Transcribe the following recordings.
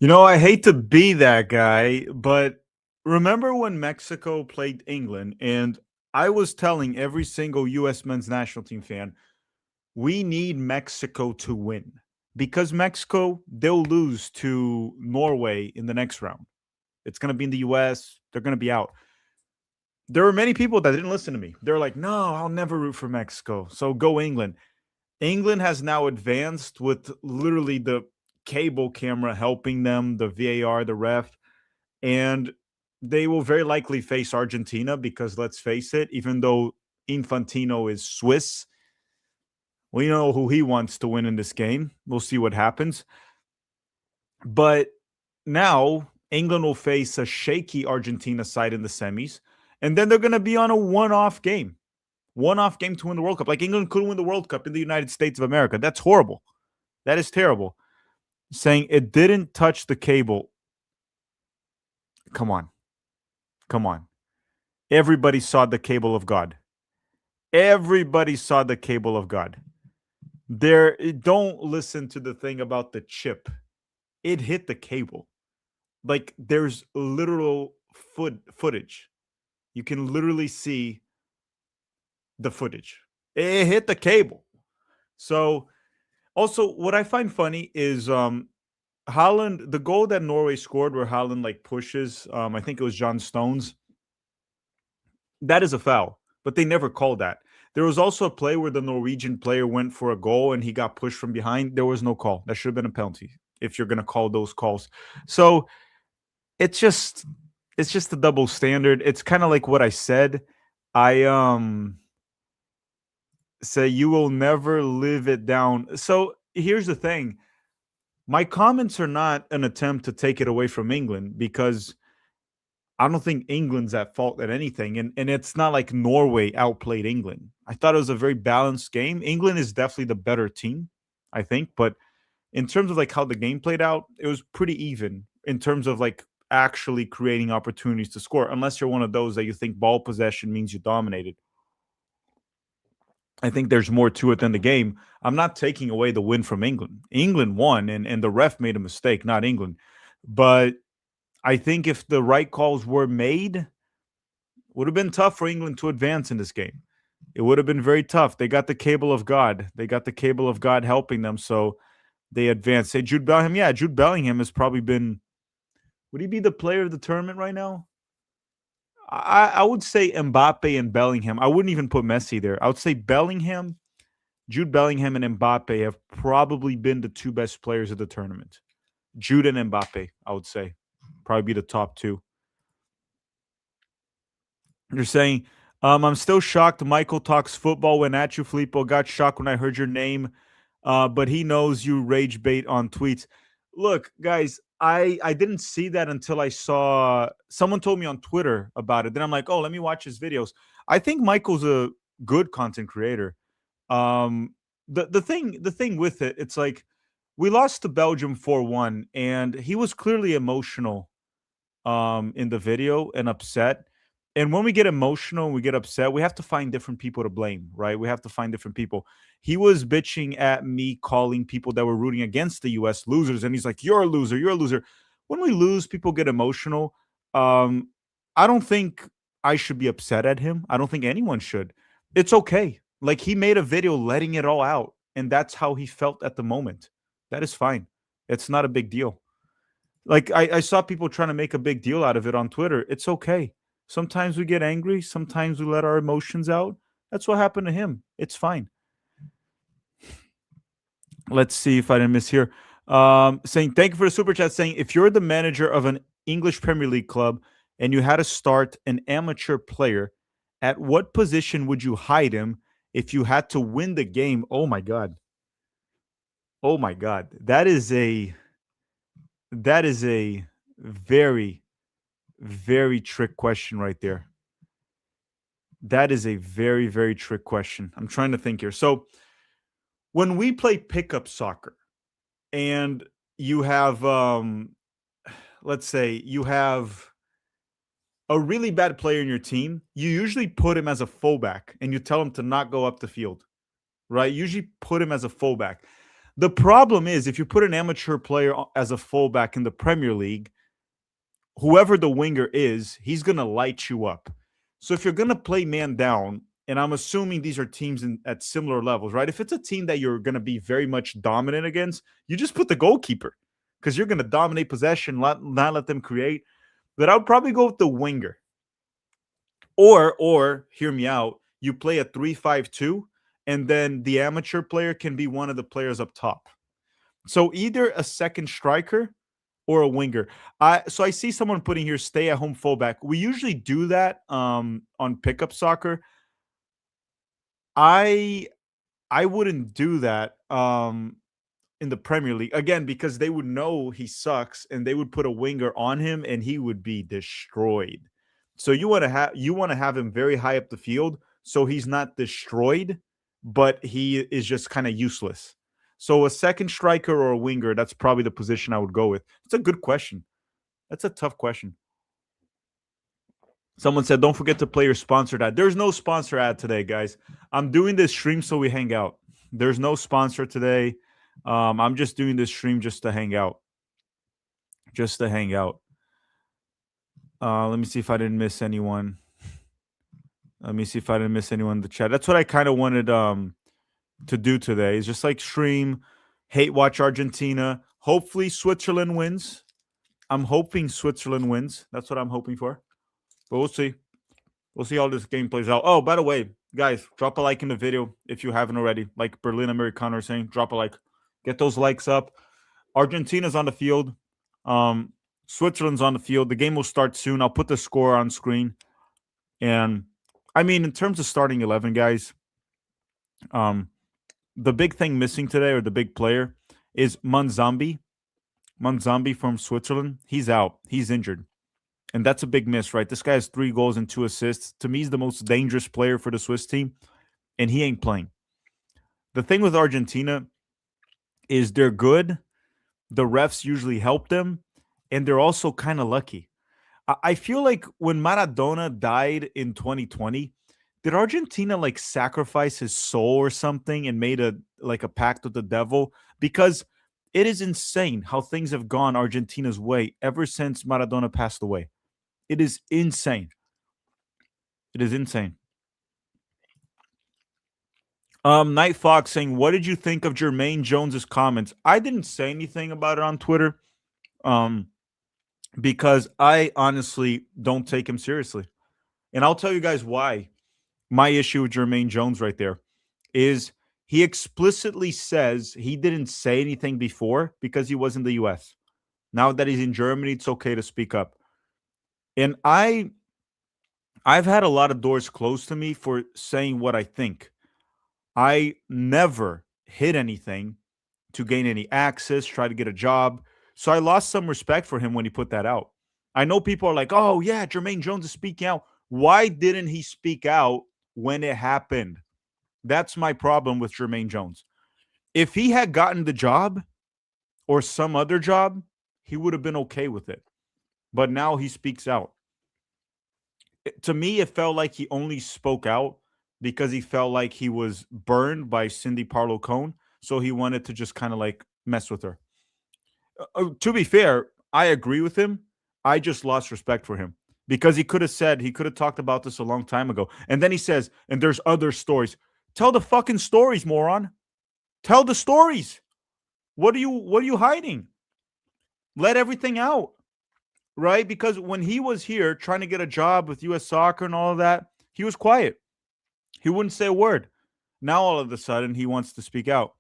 I hate to be that guy, but remember when Mexico played England and I was telling every single US men's national team fan, we need Mexico to win because Mexico, they'll lose to Norway in the next round. It's going to be in the US, they're going to be out. There were many people that didn't listen to me. They're like, "No, I'll never root for Mexico. So go England." England has now advanced with literally the cable camera helping them, the VAR, the ref, and they will very likely face Argentina because let's face it, even though Infantino is Swiss, we know who he wants to win in this game. We'll see what happens. But now England will face a shaky Argentina side in the semis, and then they're going to be on a one-off game to win the World Cup. Like England could win the World Cup in the United States of America. That's horrible. That is terrible. Saying it didn't touch the cable. Come on. Come on. Everybody saw the cable of God. Everybody saw the cable of God. There, don't listen to the thing about the chip. It hit the cable. Like there's literal footage. You can literally see the footage. It hit the cable. So also what I find funny is Holland, the goal that Norway scored where Holland like pushes, I think it was John Stones. That is a foul, but they never called that. There was also a play where the Norwegian player went for a goal and he got pushed from behind. There was no call. That should have been a penalty if you're going to call those calls. So it's just it's just a double standard. It's kind of like what I said. I say you will never live it down. So here's the thing. My comments are not an attempt to take it away from England because I don't think England's at fault at anything. And it's not like Norway outplayed England. I thought it was a very balanced game. England is definitely the better team, I think. But in terms of like how the game played out, it was pretty even in terms of like actually creating opportunities to score, unless you're one of those that you think ball possession means you dominated. I think there's more to it than the game. I'm not taking away the win from England. England won, and the ref made a mistake, not England. But I think if the right calls were made, would have been tough for England to advance in this game. It would have been very tough. They got the cable of God. They got the cable of God helping them, so they advanced. Say Jude Bellingham. Yeah, Jude Bellingham has probably been. Would he be the player of the tournament right now? I would say Mbappe and Bellingham. I wouldn't even put Messi there. I would say Bellingham, Jude Bellingham, and Mbappe have probably been the two best players of the tournament. Jude and Mbappe, I would say, probably be the top two. You're saying, I'm still shocked. Michael talks football when at you, Filippo. Got shocked when I heard your name, but he knows you rage bait on tweets. Look, guys, I didn't see that until I saw someone told me on Twitter about it. Then I'm like, oh, let me watch his videos. I think Michael's a good content creator. Um, the thing with it, it's like we lost to Belgium 4-1, and he was clearly emotional in the video and upset. And when we get emotional and we get upset, we have to find different people to blame, right? We have to find different people. He was bitching at me calling people that were rooting against the US losers. And he's like, you're a loser, you're a loser. When we lose, people get emotional. Um, I don't think I should be upset at him. I don't think anyone should. It's okay. Like he made a video letting it all out, and that's how he felt at the moment. That is fine. It's not a big deal. Like I saw people trying to make a big deal out of it on Twitter. It's okay. Sometimes we get angry. Sometimes we let our emotions out. That's what happened to him. It's fine. Let's see if I didn't miss here. Saying thank you for the super chat. Saying if you're the manager of an English Premier League club and you had to start an amateur player, at what position would you hide him if you had to win the game? Oh my god. Oh my god. That is a very very trick question right there. That is a very, very trick question. I'm trying to think here. So when we play pickup soccer and you have let's say you have a really bad player in your team, you usually put him as a fullback and you tell him to not go up the field, right? Usually put him as a fullback. The problem is if you put an amateur player as a fullback in the Premier League, whoever the winger is, he's going to light you up. So if you're going to play man down, and I'm assuming these are teams at similar levels, right? If it's a team that you're going to be very much dominant against, you just put the goalkeeper because you're going to dominate possession, not let them create. But I would probably go with the winger. Or hear me out, you play a 3-5-2, and then the amateur player can be one of the players up top. So either a second striker or a winger. I see someone putting here stay at home fullback. We usually do that on pickup soccer. I I wouldn't do that in the Premier League again because they would know he sucks and they would put a winger on him and he would be destroyed. So you want to have him very high up the field so he's not destroyed, but he is just kind of useless. So a second striker or a winger, that's probably the position I would go with. It's a good question. That's a tough question. Someone said, "Don't forget to play your sponsored ad." There's no sponsor ad today, guys. I'm doing this stream so we hang out. There's no sponsor today. I'm just doing this stream just to hang out. Just to hang out. Let me see if I didn't miss anyone. Let me see if I didn't miss anyone in the chat. That's what I kind of wanted to do today. Is just like stream, hate watch Argentina. Hopefully Switzerland wins. I'm hoping Switzerland wins. That's what I'm hoping for. But we'll see. We'll see how this game plays out. Oh, by the way, guys, drop a like in the video if you haven't already. Like Berlin Americano are saying, drop a like. Get those likes up. Argentina's on the field. Switzerland's on the field. The game will start soon. I'll put the score on screen. And I mean, in terms of starting 11, guys, the big thing missing today, or the big player, is Manzambi. Manzambi from Switzerland. He's out. He's injured. And that's a big miss, right? This guy has 3 goals and 2 assists. To me, he's the most dangerous player for the Swiss team, and he ain't playing. The thing with Argentina is they're good. The refs usually help them, and they're also kind of lucky. I feel like when Maradona died in 2020, did Argentina like sacrifice his soul or something and made a pact with the devil? Because it is insane how things have gone Argentina's way ever since Maradona passed away. It is insane. It is insane. Night Fox saying, "What did you think of Jermaine Jones's comments?" I didn't say anything about it on Twitter, because I honestly don't take him seriously, and I'll tell you guys why. My issue with Jermaine Jones right there is he explicitly says he didn't say anything before because he was in the U.S. Now that he's in Germany, it's okay to speak up, and I've had a lot of doors closed to me for saying what I think. I never hid anything to gain any access, try to get a job. So I lost some respect for him when he put that out. I know people are like, "Oh, yeah, Jermaine Jones is speaking out." Why didn't he speak out when it happened? That's my problem with Jermaine Jones. If he had gotten the job or some other job, he would have been okay with it. But now he speaks out. To me, it felt like he only spoke out because he felt like he was burned by Cindy Parlow Cone. So he wanted to just kind of like mess with her. To be fair, I agree with him. I just lost respect for him because he could have talked about this a long time ago. And then he says, and there's other stories. Tell the fucking stories, moron. Tell the stories. What are you hiding? Let everything out. Right? Because when he was here trying to get a job with US Soccer and all of that, he was quiet. He wouldn't say a word. Now all of a sudden he wants to speak out.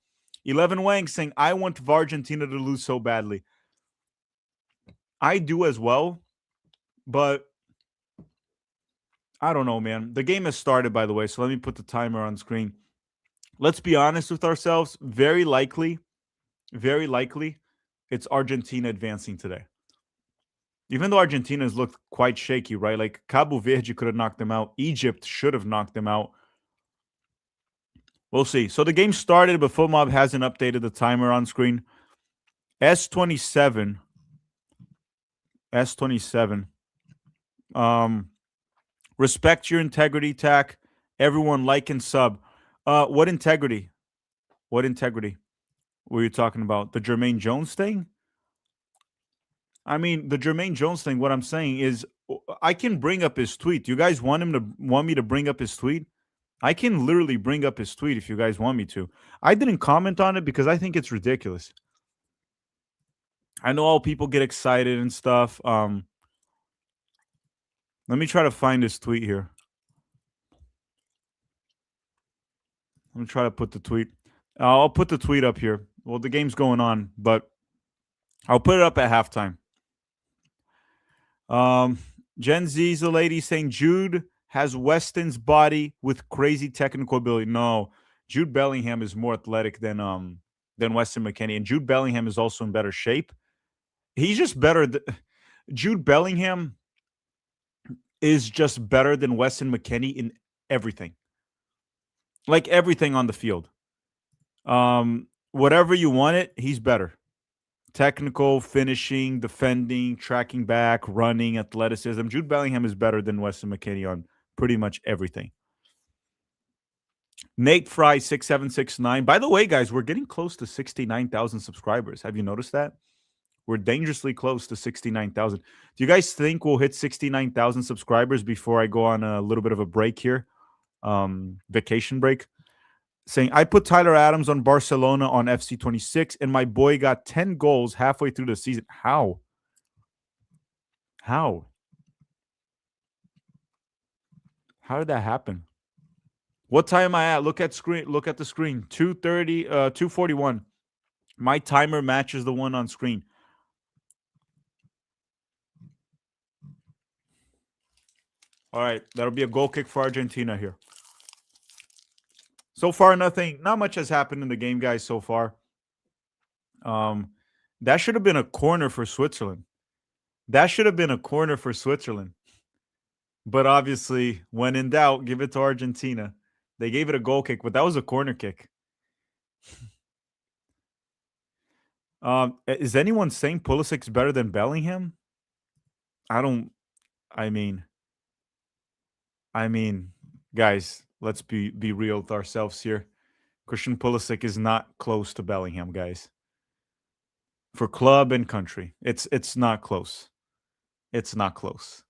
11 Wang saying, "I want Argentina to lose so badly." I do as well, but I don't know, man. The game has started, by the way, so let me put the timer on screen. Let's be honest with ourselves. Very likely, it's Argentina advancing today. Even though Argentina has looked quite shaky, right? Like Cabo Verde could have knocked them out. Egypt should have knocked them out. We'll see. So the game started, but FootMob hasn't updated the timer on screen. S27. Respect your integrity, Tack. Everyone like and sub. What integrity? What integrity? What are you talking about? The Jermaine Jones thing? I mean, the Jermaine Jones thing, what I'm saying is I can bring up his tweet. You guys want me to bring up his tweet? I can literally bring up his tweet if you guys want me to. I didn't comment on it because I think it's ridiculous. I know all people get excited and stuff. Let me try to find his tweet here. Let me try to put the tweet. I'll put the tweet up here. Well, the game's going on, but I'll put it up at halftime. Um, Gen Z's a lady saying Jude has Weston's body with crazy technical ability. No, Jude Bellingham is more athletic than Weston McKennie, and Jude Bellingham is also in better shape. He's just better. Jude Bellingham is just better than Weston McKennie in everything, like everything on the field. Whatever you want it, he's better. Technical, finishing, defending, tracking back, running, athleticism. Jude Bellingham is better than Weston McKennie on pretty much everything. Nate Fry 6769. By the way, guys, we're getting close to 69,000 subscribers. Have you noticed that? We're dangerously close to 69,000. Do you guys think we'll hit 69,000 subscribers before I go on a little bit of a break here? Vacation break. Saying, I put Tyler Adams on Barcelona on FC 26, and my boy got 10 goals halfway through the season. How? How did that happen? What time am I at? Look at the screen. 2:30, 2:41. My timer matches the one on screen. All right, that'll be a goal kick for Argentina here. So far, not much has happened in the game, guys, so far. That should have been a corner for Switzerland. But obviously, when in doubt, give it to Argentina. They gave it a goal kick, but that was a corner kick. Is anyone saying Pulisic's better than Bellingham? I mean, guys, let's be real with ourselves here. Christian Pulisic is not close to Bellingham, guys. For club and country, it's not close. It's not close.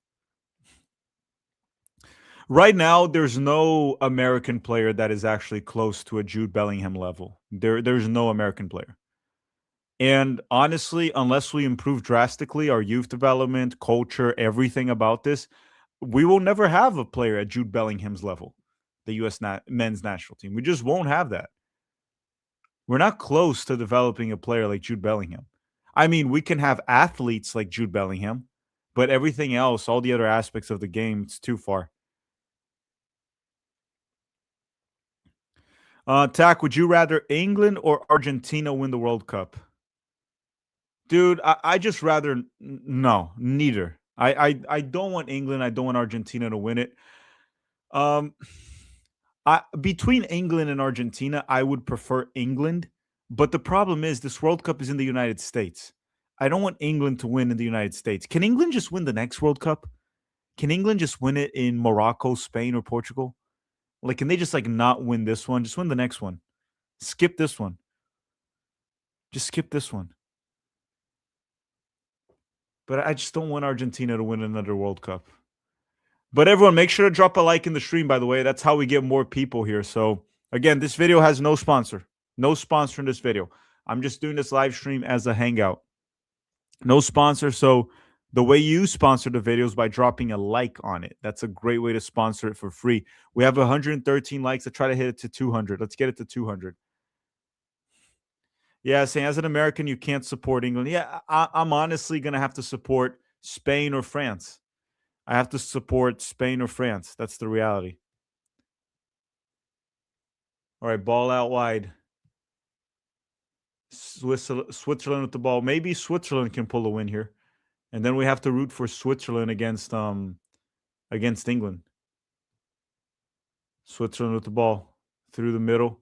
Right now, there's no American player that is actually close to a Jude Bellingham level. There's no American player. And honestly, unless we improve drastically our youth development, culture, everything about this, we will never have a player at Jude Bellingham's level, the U.S. men's national team. We just won't have that. We're not close to developing a player like Jude Bellingham. I mean, we can have athletes like Jude Bellingham, but everything else, all the other aspects of the game, it's too far. Tack, would you rather England or Argentina win the World Cup? Dude, I just rather no, neither. I don't want England. I don't want Argentina to win it. Um, between England and Argentina, I would prefer England. But the problem is, this World Cup is in the United States. I don't want England to win in the United States. Can England just win the next World Cup? Can England just win it in Morocco, Spain, or Portugal? Like, can they just not win this one? Just win the next one. Skip this one. Just skip this one. But I just don't want Argentina to win another World Cup. But everyone, make sure to drop a like in the stream, by the way. That's how we get more people here. So, again, this video has no sponsor. No sponsor in this video. I'm just doing this live stream as a hangout. No sponsor. So, the way you sponsor the video is by dropping a like on it. That's a great way to sponsor it for free. We have 113 likes. Let's try to hit it to 200. Let's get it to 200. Yeah, saying as an American, you can't support England. Yeah, I'm honestly going to have to support Spain or France. I have to support Spain or France. That's the reality. All right, ball out wide. Switzerland with the ball. Maybe Switzerland can pull a win here. And then we have to root for Switzerland against England. Switzerland with the ball through the middle.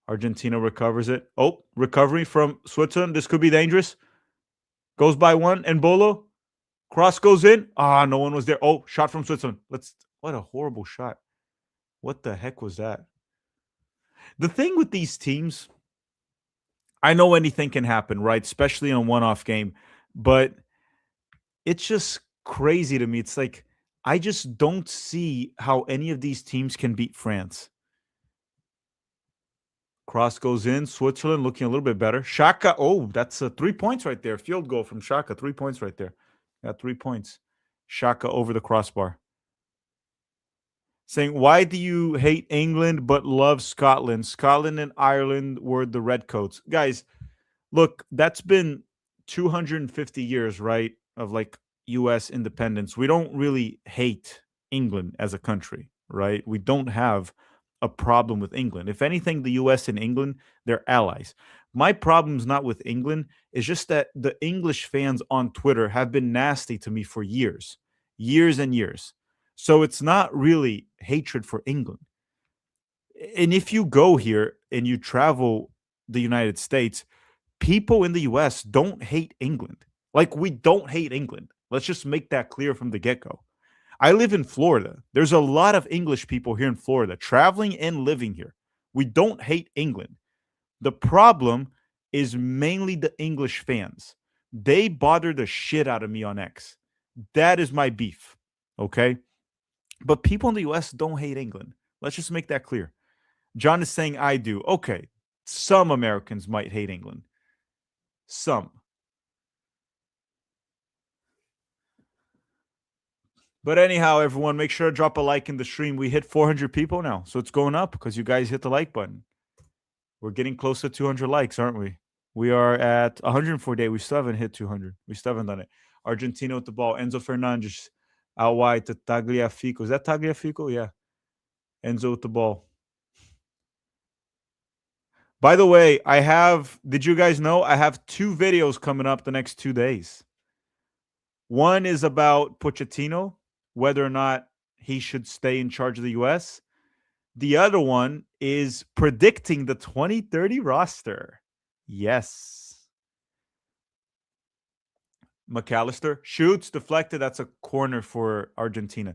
Argentina recovers it. Oh, recovery from Switzerland. This could be dangerous. Goes by one. And Bolo. Cross goes in. No one was there. Oh, shot from Switzerland. What a horrible shot. What the heck was that? The thing with these teams, I know anything can happen, right? Especially in a one-off game, but it's just crazy to me. It's like I just don't see how any of these teams can beat France. Cross goes in. Switzerland looking a little bit better. Shaka. Oh, that's 3 points right there. Field goal from Shaka. 3 points right there. Got 3 points. Shaka over the crossbar. Saying, why do you hate England but love Scotland? Scotland and Ireland were the Redcoats. Guys, look, that's been 250 years, right, of like US independence. We don't really hate England as a country, right? We don't have a problem with England. If anything, the US and England, they're allies. My problem's not with England, it's just that the English fans on Twitter have been nasty to me for years, years and years. So it's not really hatred for England. And if you go here and you travel the United States, people in the US don't hate England. Like, we don't hate England. Let's just make that clear from the get go. I live in Florida. There's a lot of English people here in Florida traveling and living here. We don't hate England. The problem is mainly the English fans. They bother the shit out of me on X. That is my beef. Okay. But people in the US don't hate England. Let's just make that clear. John is saying I do. Okay. Some Americans might hate England. Some. But anyhow, everyone, make sure to drop a like in the stream. We hit 400 people now, so it's going up because you guys hit the like button. We're getting close to 200 likes, aren't we? We are at 148. We still haven't hit 200. We still haven't done it. Argentina with the ball. Enzo Fernandez out wide to Tagliafico. Is that Tagliafico? Yeah. Enzo with the ball. By the way, did you guys know I have 2 videos coming up the next 2 days? One is about Pochettino, whether or not he should stay in charge of the US. The other one is predicting the 2030 roster. Yes. McAllister shoots, deflected. That's a corner for Argentina.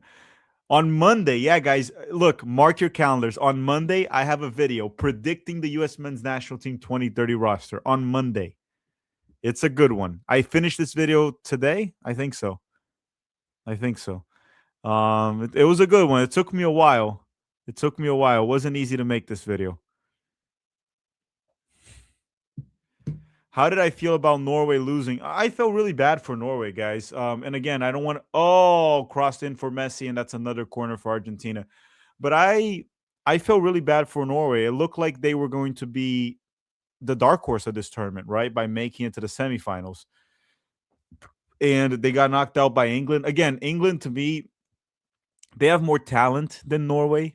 On Monday, yeah, guys, look, mark your calendars. On Monday, I have a video predicting the U.S. men's national team 2030 roster on Monday. It's a good one. I finished this video today. I think so. It was a good one. It took me a while. It wasn't easy to make this video. How did I feel about Norway losing? I felt really bad for Norway, guys. And again, I don't want to. Oh, crossed in for Messi, and that's another corner for Argentina. But I felt really bad for Norway. It looked like they were going to be the dark horse of this tournament, right? By making it to the semifinals. And they got knocked out by England. Again, England, to me, they have more talent than Norway.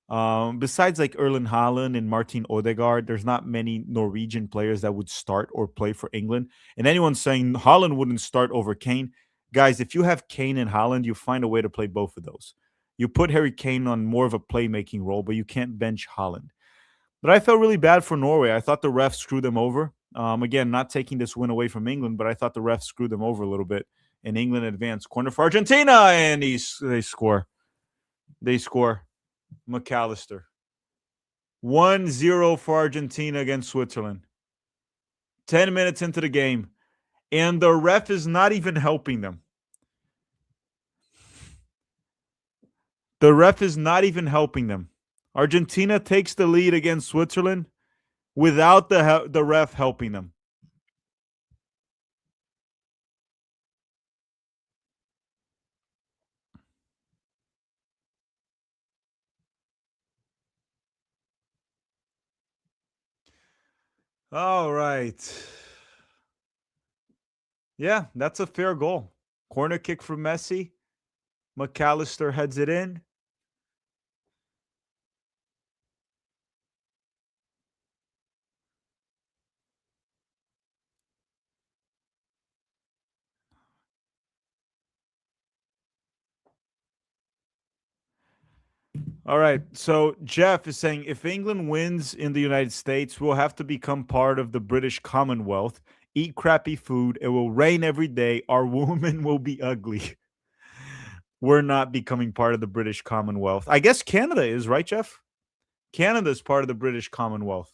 Besides like Erling Haaland and Martin Odegaard, there's not many Norwegian players that would start or play for England. And anyone saying Haaland wouldn't start over Kane, guys, if you have Kane and Haaland, you find a way to play both of those. You put Harry Kane on more of a playmaking role, but you can't bench Haaland. But I felt really bad for Norway. I thought the refs screwed them over. Again, not taking this win away from England, but I thought the refs screwed them over a little bit. And England advanced. Corner for Argentina, and they score. They score. McAllister. 1-0 for Argentina against Switzerland. 10 minutes into the game. And the ref is not even helping them. The ref is not even helping them. Argentina takes the lead against Switzerland without the ref helping them. All right. Yeah, that's a fair goal. Corner kick from Messi. McAllister heads it in. All right. So Jeff is saying if England wins in the United States, we'll have to become part of the British Commonwealth, eat crappy food, it will rain every day, our women will be ugly. We're not becoming part of the British Commonwealth. I guess Canada is, right, Jeff? Canada is part of the British Commonwealth.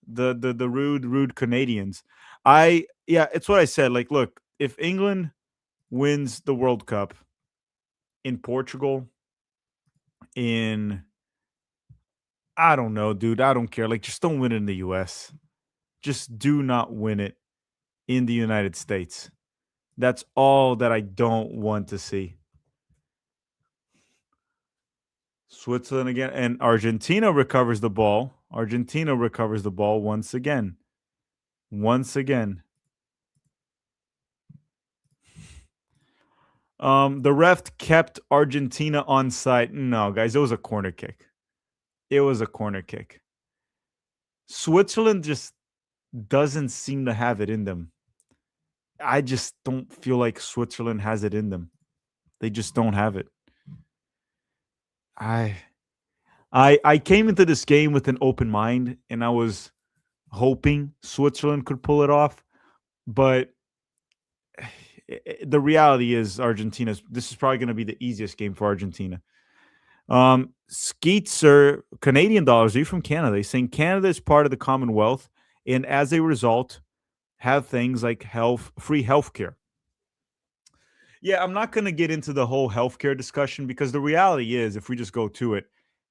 The rude Canadians. I Yeah, it's what I said. Like, look, if England wins the World Cup in Portugal, in I don't know, dude. I don't care. Like, just don't win it in the US. Just do not win it in the United States. That's all that I don't want to see. Switzerland again, and Argentina recovers the ball. Argentina recovers the ball once again. Once again. The ref kept Argentina on side. No, guys, it was a corner kick. It was a corner kick. Switzerland just doesn't seem to have it in them. I just don't feel like Switzerland has it in them. They just don't have it. I I came into this game with an open mind and I was hoping Switzerland could pull it off, but the reality is Argentina's this is probably going to be the easiest game for Argentina. Skeets are Canadian dollars. Are you from Canada? He's saying Canada is part of the Commonwealth, and as a result, have things like free healthcare. Yeah, I'm not going to get into the whole healthcare discussion because the reality is, if we just go to it,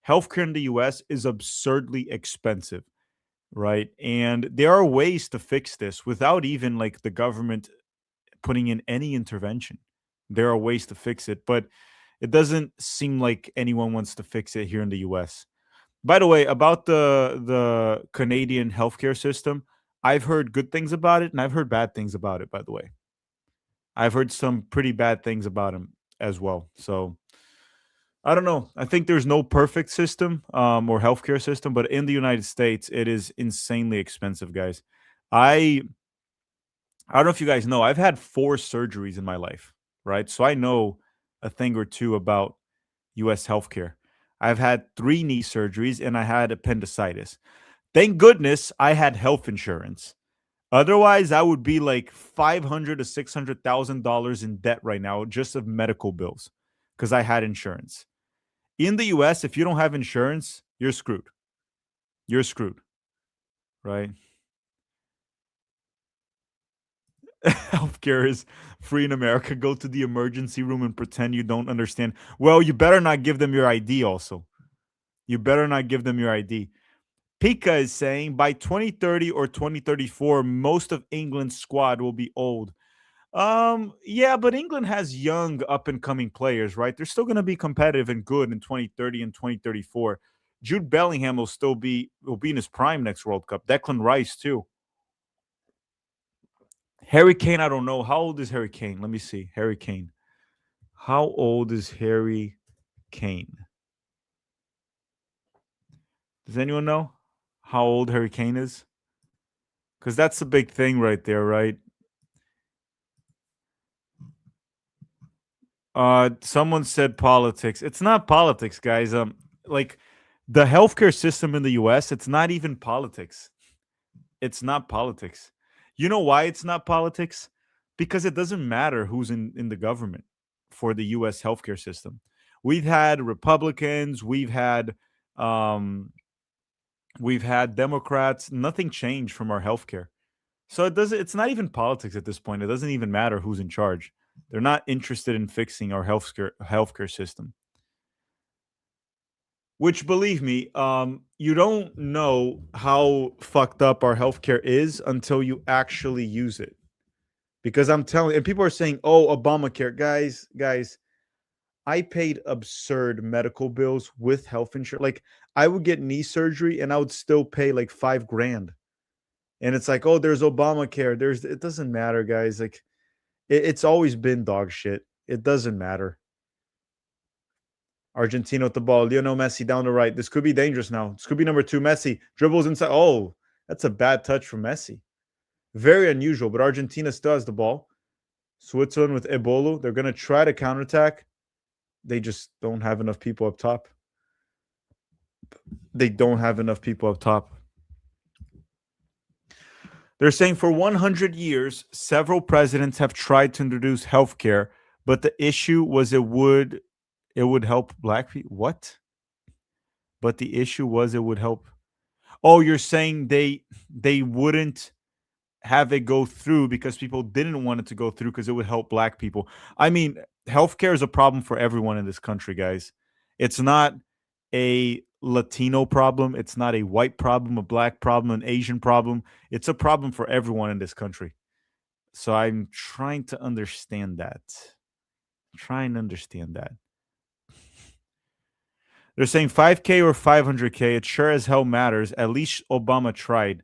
healthcare in the US is absurdly expensive, right? And there are ways to fix this without even like the government putting in any intervention. There are ways to fix it, but it doesn't seem like anyone wants to fix it here in the US. By the way, about the Canadian healthcare system, I've heard good things about it and I've heard bad things about it, by the way. I've heard some pretty bad things about him as well. So I don't know. I think there's no perfect system or healthcare system, but in the United States, it is insanely expensive, guys. I I don't know if you guys know, I've had 4 surgeries in my life, right? So I know a thing or two about US healthcare. I've had 3 knee surgeries and I had appendicitis. Thank goodness I had health insurance. Otherwise, I would be like 500 to $600,000 in debt right now just of medical bills because I had insurance. In the US, if you don't have insurance, you're screwed. You're screwed, right? Healthcare is free in America. Go to the emergency room and pretend you don't understand. Well, you better not give them your ID also. You better not give them your ID. Pika is saying by 2030 or 2034, most of England's squad will be old. Yeah, but England has young up and coming players, right? They're still going to be competitive and good in 2030 and 2034. Jude Bellingham will be in his prime next World Cup. Declan Rice too. Harry Kane, I don't know. How old is Harry Kane? Let me see. Harry Kane. How old is Harry Kane? Does anyone know how old Harry Kane is? Because that's the big thing right there, right? Someone said politics. It's not politics, guys. Like the healthcare system in the US, it's not even politics. It's not politics. You know why it's not politics? Because it doesn't matter who's in the government for the US healthcare system. We've had Republicans, um we've had Democrats, nothing changed from our healthcare. So it's not even politics at this point. It doesn't even matter who's in charge. They're not interested in fixing our healthcare system. Which, believe me, you don't know how fucked up our healthcare is until you actually use it. Because I'm telling, and people are saying, "Oh, Obamacare, guys." I paid absurd medical bills with health insurance. Like I would get knee surgery, and I would still pay like 5 grand. And it's like, oh, there's Obamacare. It doesn't matter, guys. Like it's always been dog shit. It doesn't matter. Argentina with the ball. Lionel Messi down the right. This could be dangerous now. This could be number 2. Messi dribbles inside. Oh, that's a bad touch from Messi. Very unusual, but Argentina still has the ball. Switzerland with Ebolo. They're going to try to counterattack. They just don't have enough people up top. They don't have enough people up top. They're saying for 100 years, several presidents have tried to introduce healthcare, but the issue was it would help black people. What? But the issue was it would help. Oh, you're saying they wouldn't have it go through because people didn't want it to go through because it would help black people. I mean, healthcare is a problem for everyone in this country, guys. It's not a Latino problem. It's not a white problem, a black problem, an Asian problem. It's a problem for everyone in this country. So I'm trying to understand that. Trying to understand that. They're saying 5K or 500K. It sure as hell matters. At least Obama tried.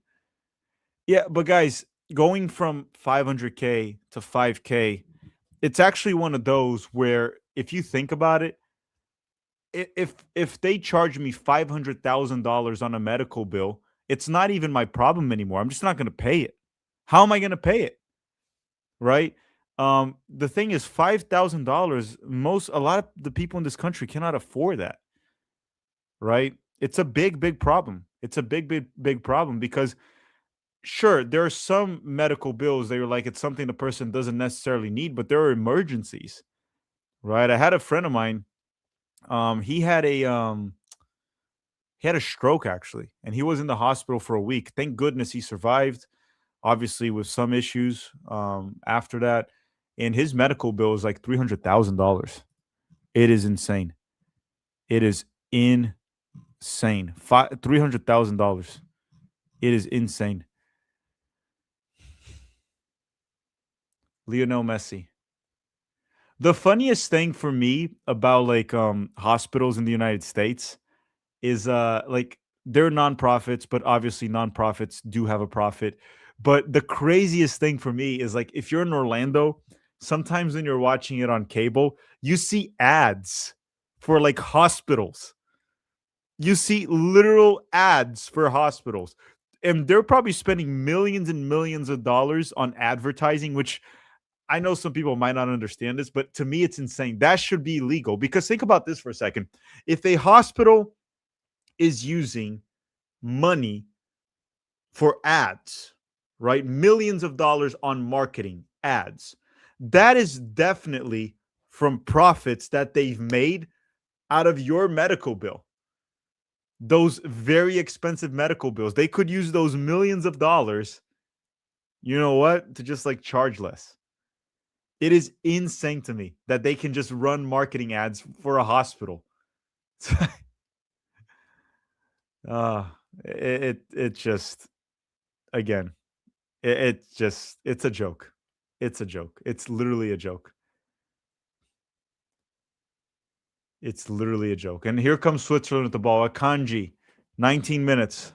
Yeah, but guys, going from 500K to 5K, it's actually one of those where if you think about it, if they charge me $500,000 on a medical bill, it's not even my problem anymore. I'm just not going to pay it. How am I going to pay it? Right? The thing is, $5,000. A lot of the people in this country cannot afford that. Right? It's a big, big problem. It's a big, big, big problem because sure, there are some medical bills that you're like it's something the person doesn't necessarily need, but there are emergencies, right? I had a friend of mine. He had a stroke actually, and he was in the hospital for a week. Thank goodness he survived. Obviously, with some issues after that, and his medical bill is like $300,000. It is insane. It is insane. $300,000. It is insane. Lionel Messi. The funniest thing for me about like hospitals in the United States is like they're nonprofits, but obviously nonprofits do have a profit. But the craziest thing for me is like if you're in Orlando, sometimes when you're watching it on cable, you see ads for like hospitals. You see literal ads for hospitals. And they're probably spending millions and millions of dollars on advertising, which I know some people might not understand this, but to me, it's insane. That should be illegal because think about this for a second. If a hospital is using money for ads, right? Millions of dollars on marketing ads, that is definitely from profits that they've made out of your medical bill. Those very expensive medical bills. They could use those millions of dollars, you know what, to just like charge less. It is insane to me that they can just run marketing ads for a hospital. uh, it just again, it's just it's a joke. It's a joke. It's literally a joke. It's literally a joke. And here comes Switzerland with the ball. Akanji, 19 minutes.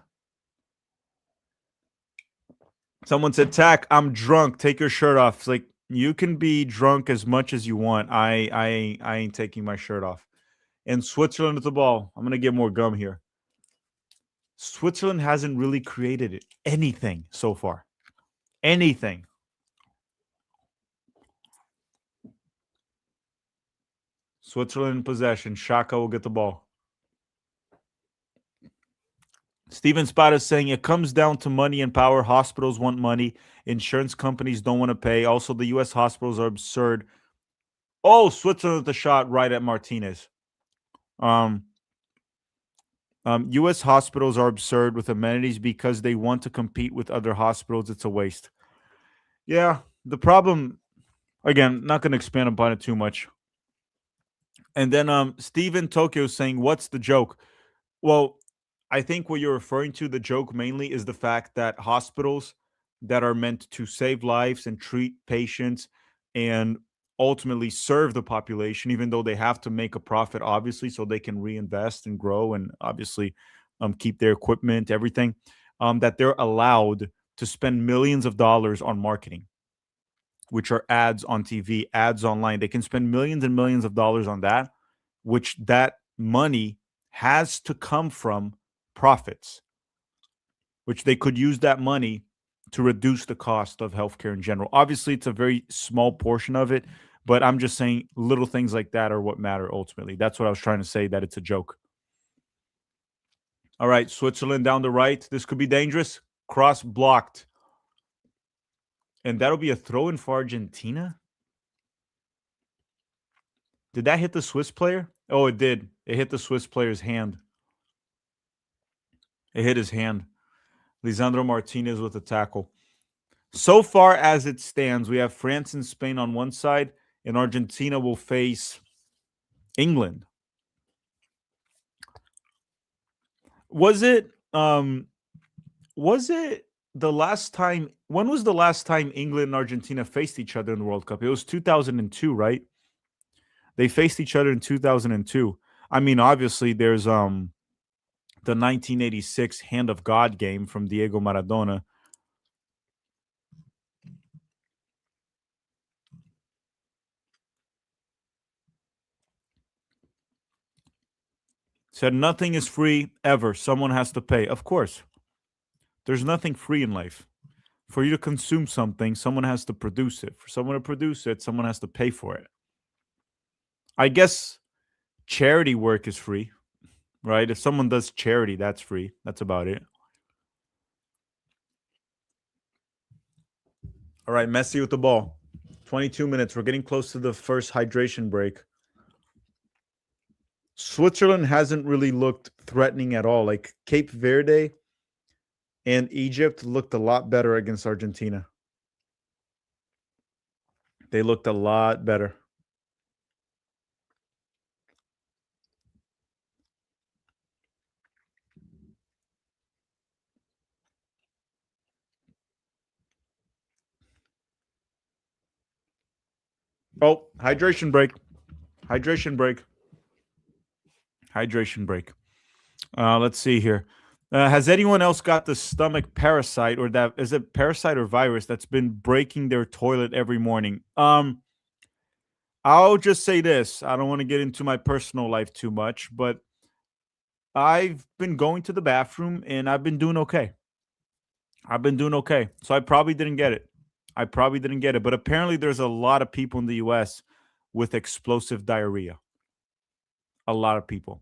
Someone said, "Tack, I'm drunk. Take your shirt off." It's like you can be drunk as much as you want. I ain't taking my shirt off. And Switzerland with the ball. I'm gonna get more gum here. Switzerland hasn't really created anything so far. Anything. Switzerland in possession. Shaka will get the ball. Steven Spada is saying it comes down to money and power. Hospitals want money. Insurance companies don't want to pay. Also, the U.S. hospitals are absurd. Oh, Switzerland with the shot right at Martinez. Um, U.S. hospitals are absurd with amenities because they want to compete with other hospitals. It's a waste. Yeah, the problem, again, not going to expand upon it too much. And then Steven Tokyo saying, "What's the joke?" Well, I think what you're referring to, the joke mainly is the fact that hospitals that are meant to save lives and treat patients and ultimately serve the population, even though they have to make a profit, obviously, so they can reinvest and grow and obviously keep their equipment, everything, that they're allowed to spend millions of dollars on marketing, which are ads on TV, ads online. They can spend millions and millions of dollars on that, which that money has to come from profits, which they could use that money to reduce the cost of healthcare in general. Obviously, it's a very small portion of it, but I'm just saying little things like that are what matter ultimately. That's what I was trying to say, that it's a joke. All right, Switzerland down the right. This could be dangerous. Cross blocked. And that'll be a throw in for Argentina. Did that hit the Swiss player? Oh, it did. It hit the Swiss player's hand. It hit his hand. Lisandro Martinez with a tackle. So far as it stands, we have France and Spain on one side, and Argentina will face England. Was it was it the last time when was the last time England and Argentina faced each other in the World Cup? It was 2002, right? They faced each other in 2002. I mean, obviously there's the 1986 Hand of God game from Diego Maradona. Said nothing is free ever. Someone has to pay. Of course, there's nothing free in life. For you to consume something, someone has to produce it. For someone to produce it, someone has to pay for it. I guess charity work is free, right? If someone does charity, that's free. That's about it. All right, Messi with the ball. 22 minutes. We're getting close to the first hydration break. Switzerland hasn't really looked threatening at all. Like Cape Verde and Egypt looked a lot better against Argentina. They looked a lot better. Oh, hydration break. Hydration break. Hydration break. Let's see here. Has anyone else got the stomach parasite or that is it parasite or virus that's been breaking their toilet every morning? I'll just say this. I don't want to get into my personal life too much, but I've been going to the bathroom and I've been doing okay. I've been doing okay. So I probably didn't get it. I probably didn't get it. But apparently there's a lot of people in the US with explosive diarrhea. A lot of people.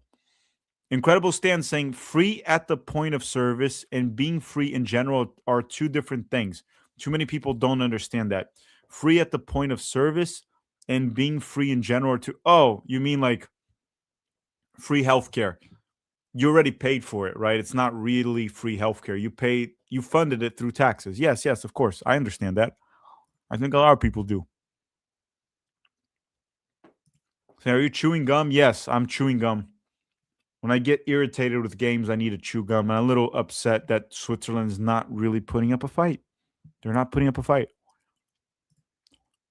Incredible Stan saying free at the point of service and being free in general are two different things. Too many people don't understand that. Free at the point of service and being free in general are two. Oh, you mean like free healthcare? You already paid for it, right? It's not really free healthcare. You funded it through taxes. Yes, yes, of course. I understand that. I think a lot of people do. So are you chewing gum? Yes, I'm chewing gum. When I get irritated with games, I need to chew gum. And I'm a little upset that Switzerland's not really putting up a fight. They're not putting up a fight.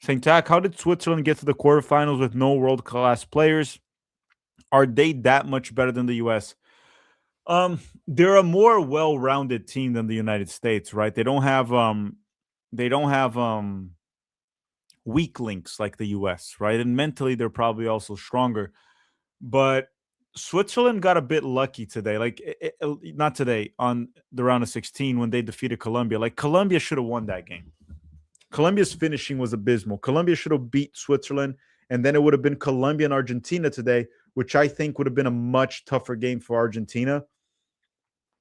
St. Tack, how did Switzerland get to the quarterfinals with no world class players? Are they that much better than the US? They're a more well-rounded team than the United States, right? They don't have weak links like the US, right? And mentally they're probably also stronger. But Switzerland got a bit lucky today. Like not today on the round of 16 when they defeated Colombia. Like Colombia should have won that game. Colombia's finishing was abysmal. Colombia should have beat Switzerland, and then it would have been Colombia and Argentina today, which I think would have been a much tougher game for Argentina.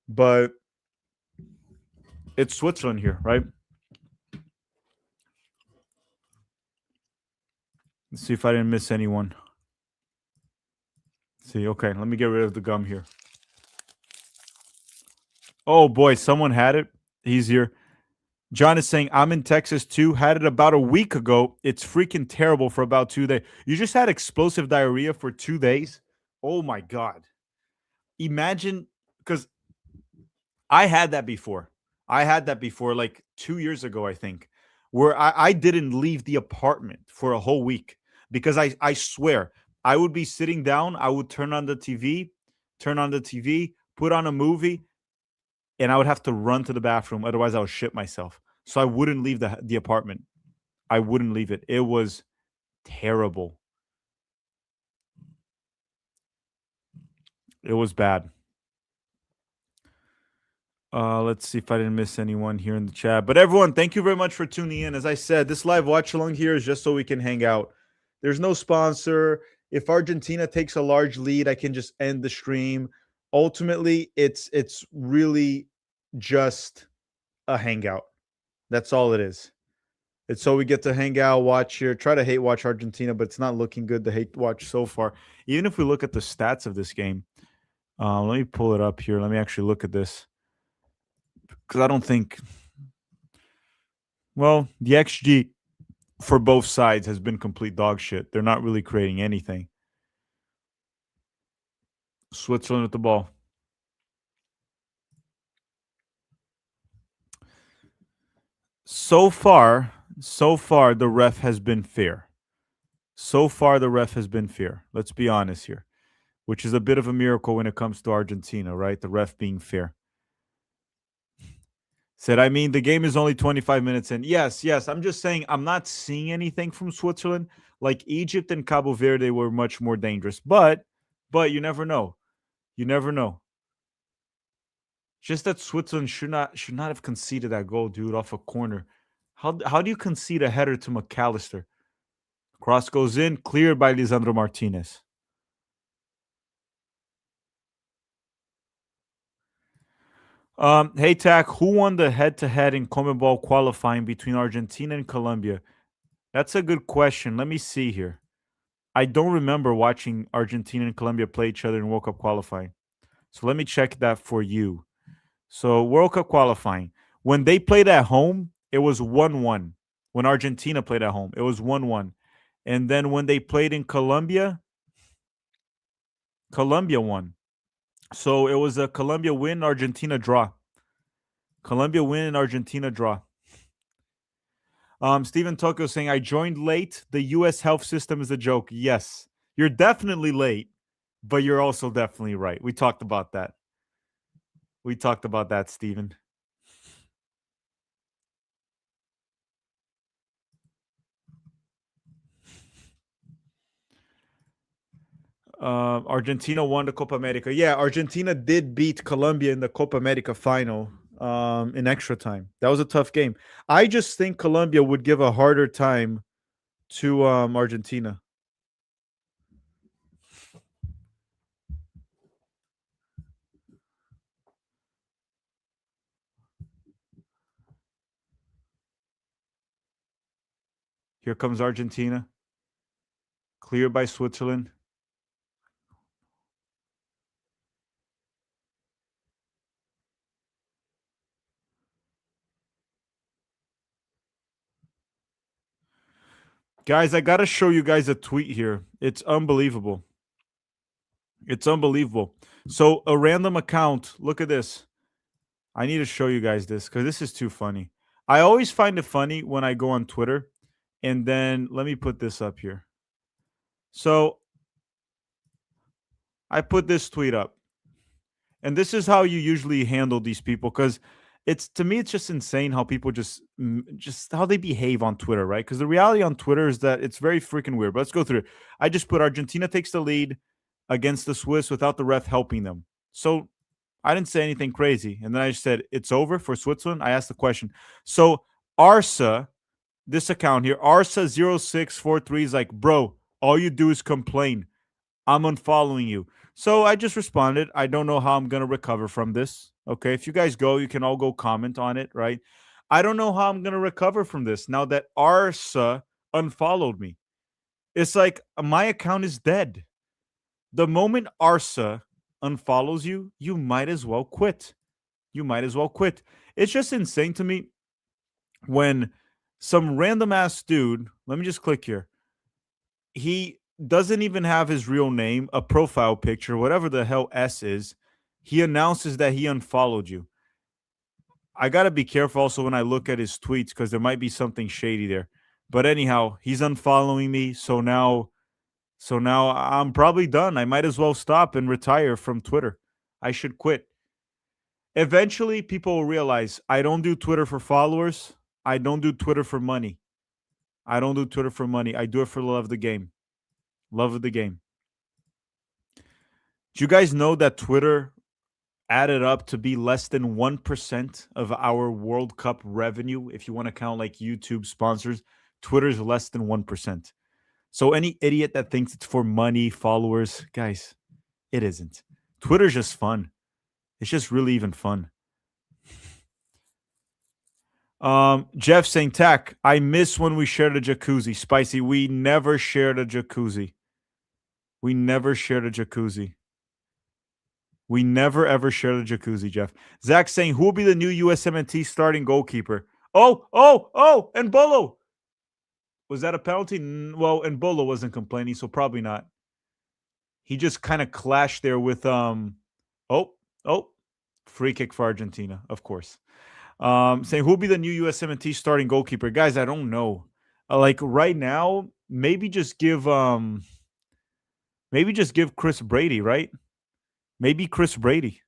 But it's Switzerland here, right? Let's see if I didn't miss anyone. Let's see, okay, let me get rid of the gum here. Oh boy, someone had it. He's here. John is saying, I'm in Texas too. Had it about a week ago. It's freaking terrible for about 2 days. You just had explosive diarrhea for 2 days? Oh my God. Imagine, because I had that before. I had that before, like 2 years ago, I think, where I didn't leave the apartment for a whole week because I swear I would be sitting down, I would turn on the TV, put on a movie, and I would have to run to the bathroom. Otherwise, I would shit myself. So I wouldn't leave the apartment. I wouldn't leave it. It was terrible. It was bad. Let's see if I didn't miss anyone here in the chat. But everyone, thank you very much for tuning in. As I said, this live watch along here is just so we can hang out. There's no sponsor. If Argentina takes a large lead, I can just end the stream. Ultimately, it's really just a hangout. That's all it is. It's so we get to hang out, watch here, try to hate watch Argentina, but it's not looking good to hate watch so far. Even if we look at the stats of this game, let me pull it up here. Let me actually look at this. because I don't think. Well, the XG for both sides has been complete dog shit. They're not really creating anything. Switzerland with the ball. So far, the ref has been fair. So far, the ref has been fair. Let's be honest here, which is a bit of a miracle when it comes to Argentina, right? The ref being fair. Said, I mean, the game is only 25 minutes in. Yes, yes. I'm just saying, I'm not seeing anything from Switzerland. Like Egypt and Cabo Verde were much more dangerous. But you never know. You never know. Just that Switzerland should not have conceded that goal, dude, off a corner. How do you concede a header to McAllister? Cross goes in, cleared by Lisandro Martinez. Hey Tack, who won the head-to-head in CONMEBOL qualifying between Argentina and Colombia? That's a good question. Let me see here. I don't remember watching Argentina and Colombia play each other in World Cup qualifying. So let me check that for you. So World Cup qualifying. When they played at home, it was 1-1. When Argentina played at home, it was 1-1. And then when they played in Colombia, Colombia won. So it was a Colombia win, Argentina draw. Colombia win and Argentina draw. Stephen Tokyo saying, I joined late. The US health system is a joke. Yes, you're definitely late, but you're also definitely right. We talked about that. We talked about that, Stephen. Argentina won the Copa America. Yeah, Argentina did beat Colombia in the Copa America final in extra time. That was a tough game. I just think Colombia would give a harder time to Argentina. Here comes Argentina. Cleared by Switzerland. Guys, I got to show you guys a tweet here. It's unbelievable. It's unbelievable. So, a random account, look at this. I need to show you guys this because this is too funny. I always find it funny when I go on Twitter. And then let me put this up here. So, I put this tweet up. And this is how you usually handle these people because it's to me it's just insane how people just how they behave on Twitter, right? Because the reality on Twitter is that it's very freaking weird. But let's go through it. I just put Argentina takes the lead against the Swiss without the ref helping them. So I didn't say anything crazy. And then I just said it's over for Switzerland. I asked the question. So Arsa, this account here, Arsa0643 is like, bro, all you do is complain. I'm unfollowing you. So I just responded. I don't know how I'm going to recover from this. Okay. If you guys go, you can all go comment on it, right? I don't know how I'm going to recover from this now that Arsa unfollowed me. It's like my account is dead. The moment Arsa unfollows you, you might as well quit. You might as well quit. It's just insane to me when some random ass dude, let me just click here. He doesn't even have his real name, a profile picture, whatever the hell S is. He announces that he unfollowed you. I got to be careful also when I look at his tweets because there might be something shady there. But anyhow, he's unfollowing me. So now I'm probably done. I might as well stop and retire from Twitter. I should quit. Eventually, people will realize I don't do Twitter for followers. I don't do Twitter for money. I don't do Twitter for money. I do it for the love of the game. Love of the game. Do you guys know that Twitter added up to be less than 1% of our World Cup revenue? If you want to count like YouTube sponsors, Twitter is less than 1%. So any idiot that thinks it's for money, followers, guys, it isn't. Twitter's just fun. It's just really even fun. Jeff saying, Tack, I miss when we shared a jacuzzi. Spicy, we never shared a jacuzzi. We never shared a jacuzzi. We never ever shared a jacuzzi, Jeff. Zach saying, who will be the new USMNT starting goalkeeper? And Bolo. Was that a penalty? Well, and Bolo wasn't complaining, so probably not. He just kind of clashed there with oh, oh, free kick for Argentina, of course. Saying who'll be the new USMNT starting goalkeeper? Guys, I don't know. Like right now, maybe just give Chris Brady, right? Maybe Chris Brady.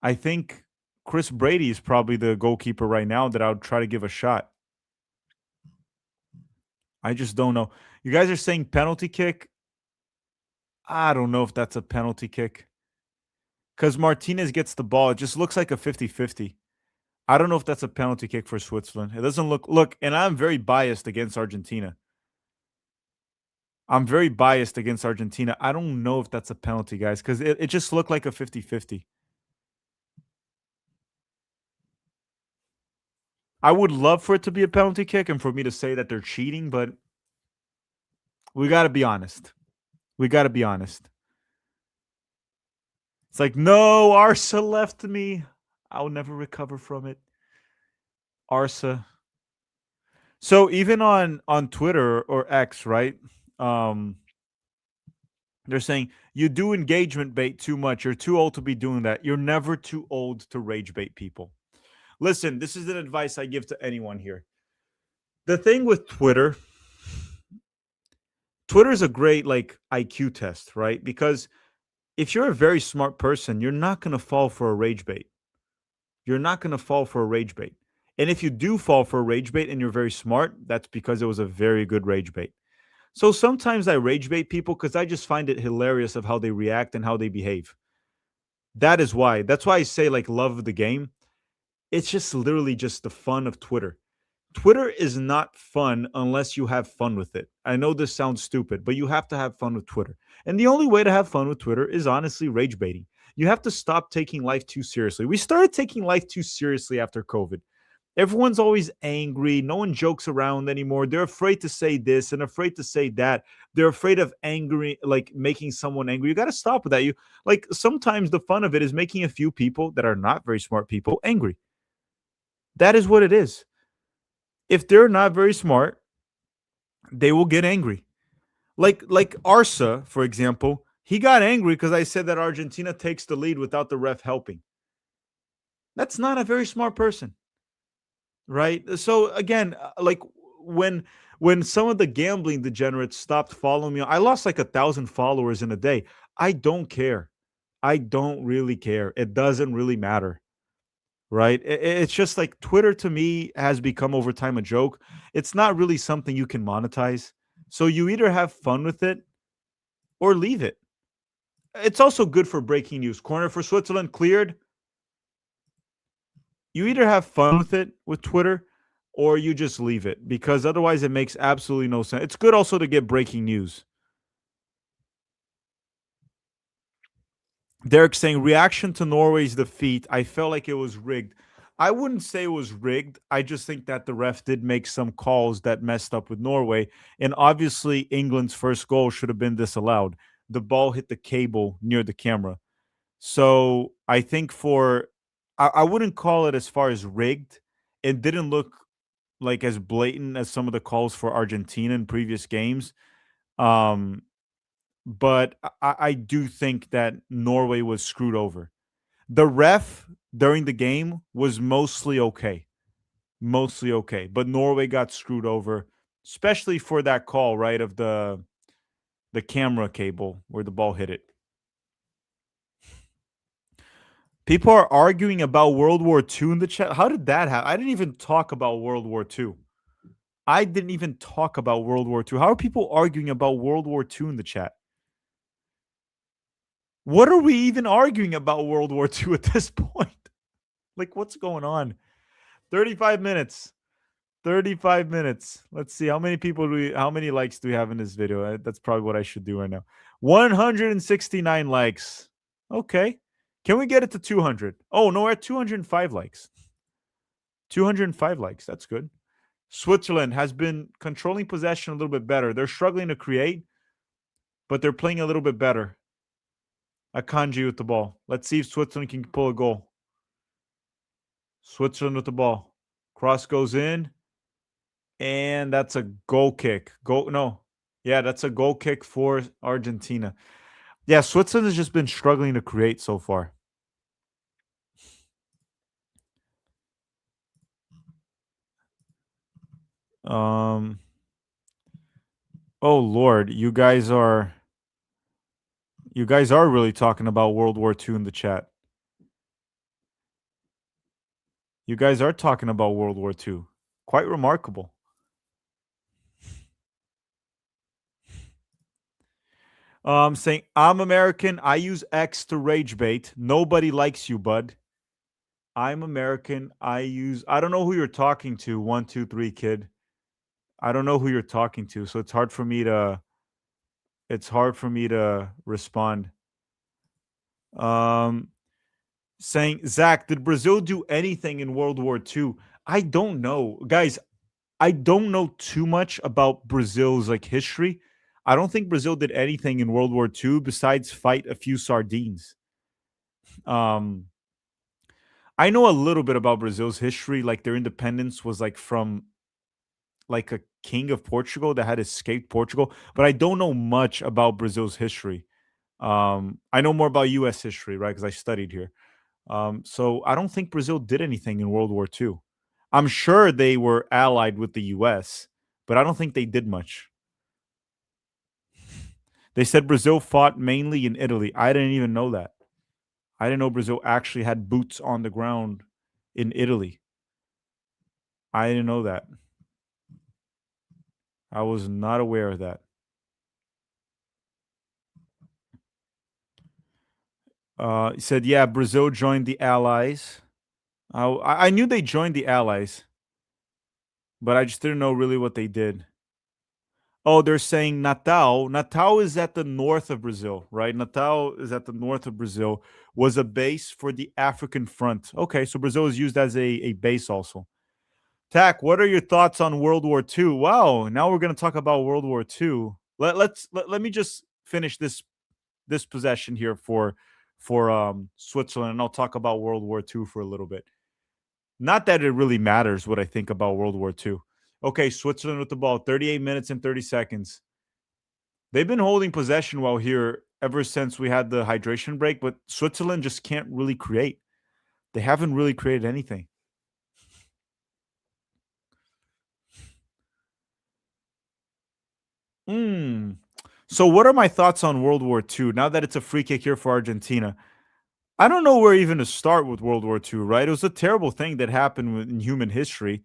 I think Chris Brady is probably the goalkeeper right now that I would try to give a shot. I just don't know. You guys are saying penalty kick. I don't know if that's a penalty kick because Martinez gets the ball. It just looks like a 50-50. I don't know if that's a penalty kick for Switzerland. It doesn't look, and I'm very biased against Argentina. I'm very biased against Argentina. I don't know if that's a penalty, guys, because it just looked like a 50-50. I would love for it to be a penalty kick and for me to say that they're cheating, but we got to be honest. We got to be honest. It's like, no, Arsa left me. I'll never recover from it. Arsa. So even on Twitter or X, right? They're saying you do engagement bait too much. You're too old to be doing that. You're never too old to rage bait people. Listen, this is an advice I give to anyone here. The thing with Twitter is a great like IQ test, right? Because if you're a very smart person, you're not going to fall for a rage bait. You're not going to fall for a rage bait. And if you do fall for a rage bait and you're very smart, that's because it was a very good rage bait. So sometimes I rage bait people because I just find it hilarious of how they react and how they behave. That is why. That's why I say like love the game. It's just literally just the fun of Twitter. Twitter is not fun unless you have fun with it. I know this sounds stupid, but you have to have fun with Twitter. And the only way to have fun with Twitter is honestly rage baiting. You have to stop taking life too seriously. We started taking life too seriously after COVID. Everyone's always angry. No one jokes around anymore. They're afraid to say this and afraid to say that. They're afraid of angry, like making someone angry. You got to stop with that. You like sometimes the fun of it is making a few people that are not very smart people angry. That is what it is. If they're not very smart, they will get angry. Like Arsa, for example, he got angry because I said that Argentina takes the lead without the ref helping. That's not a very smart person, right? So again, like when some of the gambling degenerates stopped following me, I lost like 1,000 followers in a day. I don't care. I don't really care. It doesn't really matter. Right? It's just like Twitter to me has become over time a joke. It's not really something you can monetize. So you either have fun with it or leave it. It's also good for breaking news. Corner for Switzerland cleared. You either have fun with it with Twitter or you just leave it because otherwise it makes absolutely no sense. It's good also to get breaking news. Derek saying reaction to Norway's defeat. I felt like it was rigged. I wouldn't say it was rigged. I just think that the ref did make some calls that messed up with Norway. And obviously, England's first goal should have been disallowed. The ball hit the cable near the camera. So I think I wouldn't call it as far as rigged. It didn't look like as blatant as some of the calls for Argentina in previous games. Um, but I do think that Norway was screwed over. The ref during the game was mostly okay, but Norway got screwed over, especially for that call, right, of the camera cable where the ball hit it. People are arguing about World War II in the chat. How did that happen? I didn't even talk about World War II. I didn't even talk about World War II. How are people arguing about World War II in the chat? What are we even arguing about World War II at this point? Like, what's going on? 35 minutes. 35 minutes. Let's see how many how many likes do we have in this video? That's probably what I should do right now. 169 likes. Okay. Can we get it to 200? Oh, no, we're at 205 likes. 205 likes. That's good. Switzerland has been controlling possession a little bit better. They're struggling to create, but they're playing a little bit better. Akanji with the ball. Let's see if Switzerland can pull a goal. Switzerland with the ball. Cross goes in, and that's a goal kick. Goal no. Yeah, that's a goal kick for Argentina. Yeah, Switzerland has just been struggling to create so far. Um oh Lord, you guys are really talking about World War II in the chat. You guys are talking about World War II. Quite remarkable. Saying I'm American. I use X to rage bait. Nobody likes you, bud. I'm American. I don't know who you're talking to. 123 kid. I don't know who you're talking to, so it's hard for me to respond. Um, saying Zach, did Brazil do anything in World War II? I don't know, guys. I don't know too much about Brazil's like history. I don't think Brazil did anything in World War II besides fight a few sardines. Um, I know a little bit about Brazil's history. Like their independence was like from like a king of Portugal that had escaped Portugal, but I don't know much about Brazil's history. I know more about U.S. history, right? Because I studied here. So I don't think Brazil did anything in World War II. I'm sure they were allied with the U.S., but I don't think they did much. They said Brazil fought mainly in Italy. I didn't even know that. I didn't know Brazil actually had boots on the ground in Italy. I didn't know that. I was not aware of that. He said, yeah, Brazil joined the Allies. I knew they joined the Allies, but I just didn't know really what they did. Oh, they're saying Natal. Natal is at the north of Brazil, right? Natal is at the north of Brazil, was a base for the African front. Okay, so Brazil is used as a base also. Tack, what are your thoughts on World War II? Wow, now we're going to talk about World War II. Let me just finish this possession here for Switzerland, and I'll talk about World War II for a little bit. Not that it really matters what I think about World War II. Okay, Switzerland with the ball, 38 minutes and 30 seconds. They've been holding possession well here ever since we had the hydration break, but Switzerland just can't really create. They haven't really created anything. Hmm. So, what are my thoughts on World War II now that it's a free kick here for Argentina? I don't know where even to start with World War II, right? It was a terrible thing that happened in human history.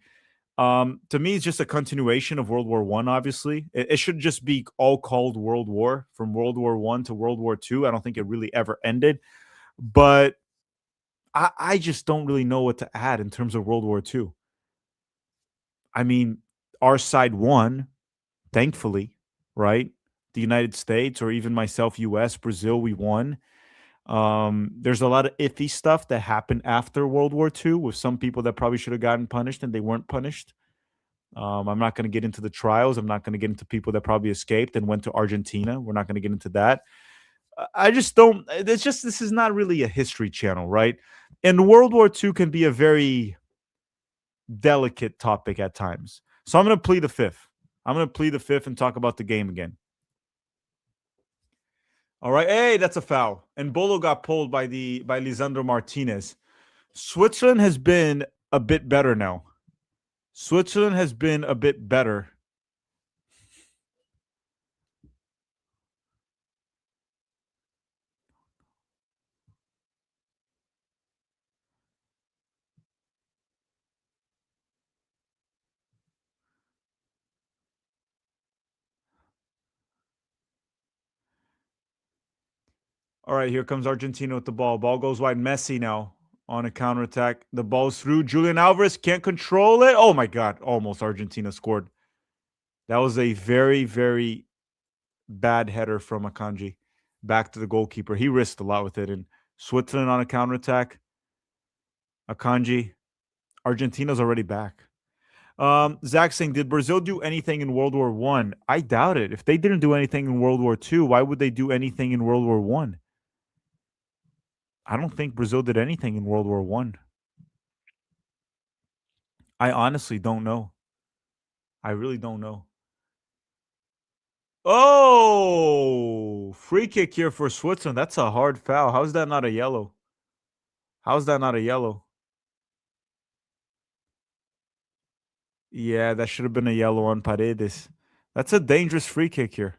To me, it's just a continuation of World War One. Obviously, it should just be all called World War from World War One to World War Two. I don't think it really ever ended, but I just don't really know what to add in terms of World War Two. I mean, our side won, thankfully, right? The United States, or even myself, U.S., Brazil, we won. There's a lot of iffy stuff that happened after World War II with some people that probably should have gotten punished and they weren't punished. I'm not going to get into the trials. I'm not going to get into people that probably escaped and went to Argentina. We're not going to get into that. I just don't. It's just this is not really a history channel, right? And World War II can be a very delicate topic at times. So I'm going to plead the fifth. I'm going to plead the fifth and talk about the game again. All right. Hey, that's a foul. And Bolo got pulled by Lisandro Martinez. Switzerland has been a bit better now. Switzerland has been a bit better. All right, here comes Argentina with the ball. Ball goes wide. Messi now on a counterattack. The ball's through. Julian Alvarez can't control it. Oh my God. Almost Argentina scored. That was a very, very bad header from Akanji back to the goalkeeper. He risked a lot with it. And Switzerland on a counterattack. Akanji. Argentina's already back. Zach saying, did Brazil do anything in World War One? I doubt it. If they didn't do anything in World War Two, why would they do anything in World War One? I don't think Brazil did anything in World War One. I honestly don't know. I really don't know. Oh, free kick here for Switzerland. That's a hard foul. How's that not a yellow? How's that not a yellow? Yeah, that should have been a yellow on Paredes. That's a dangerous free kick here.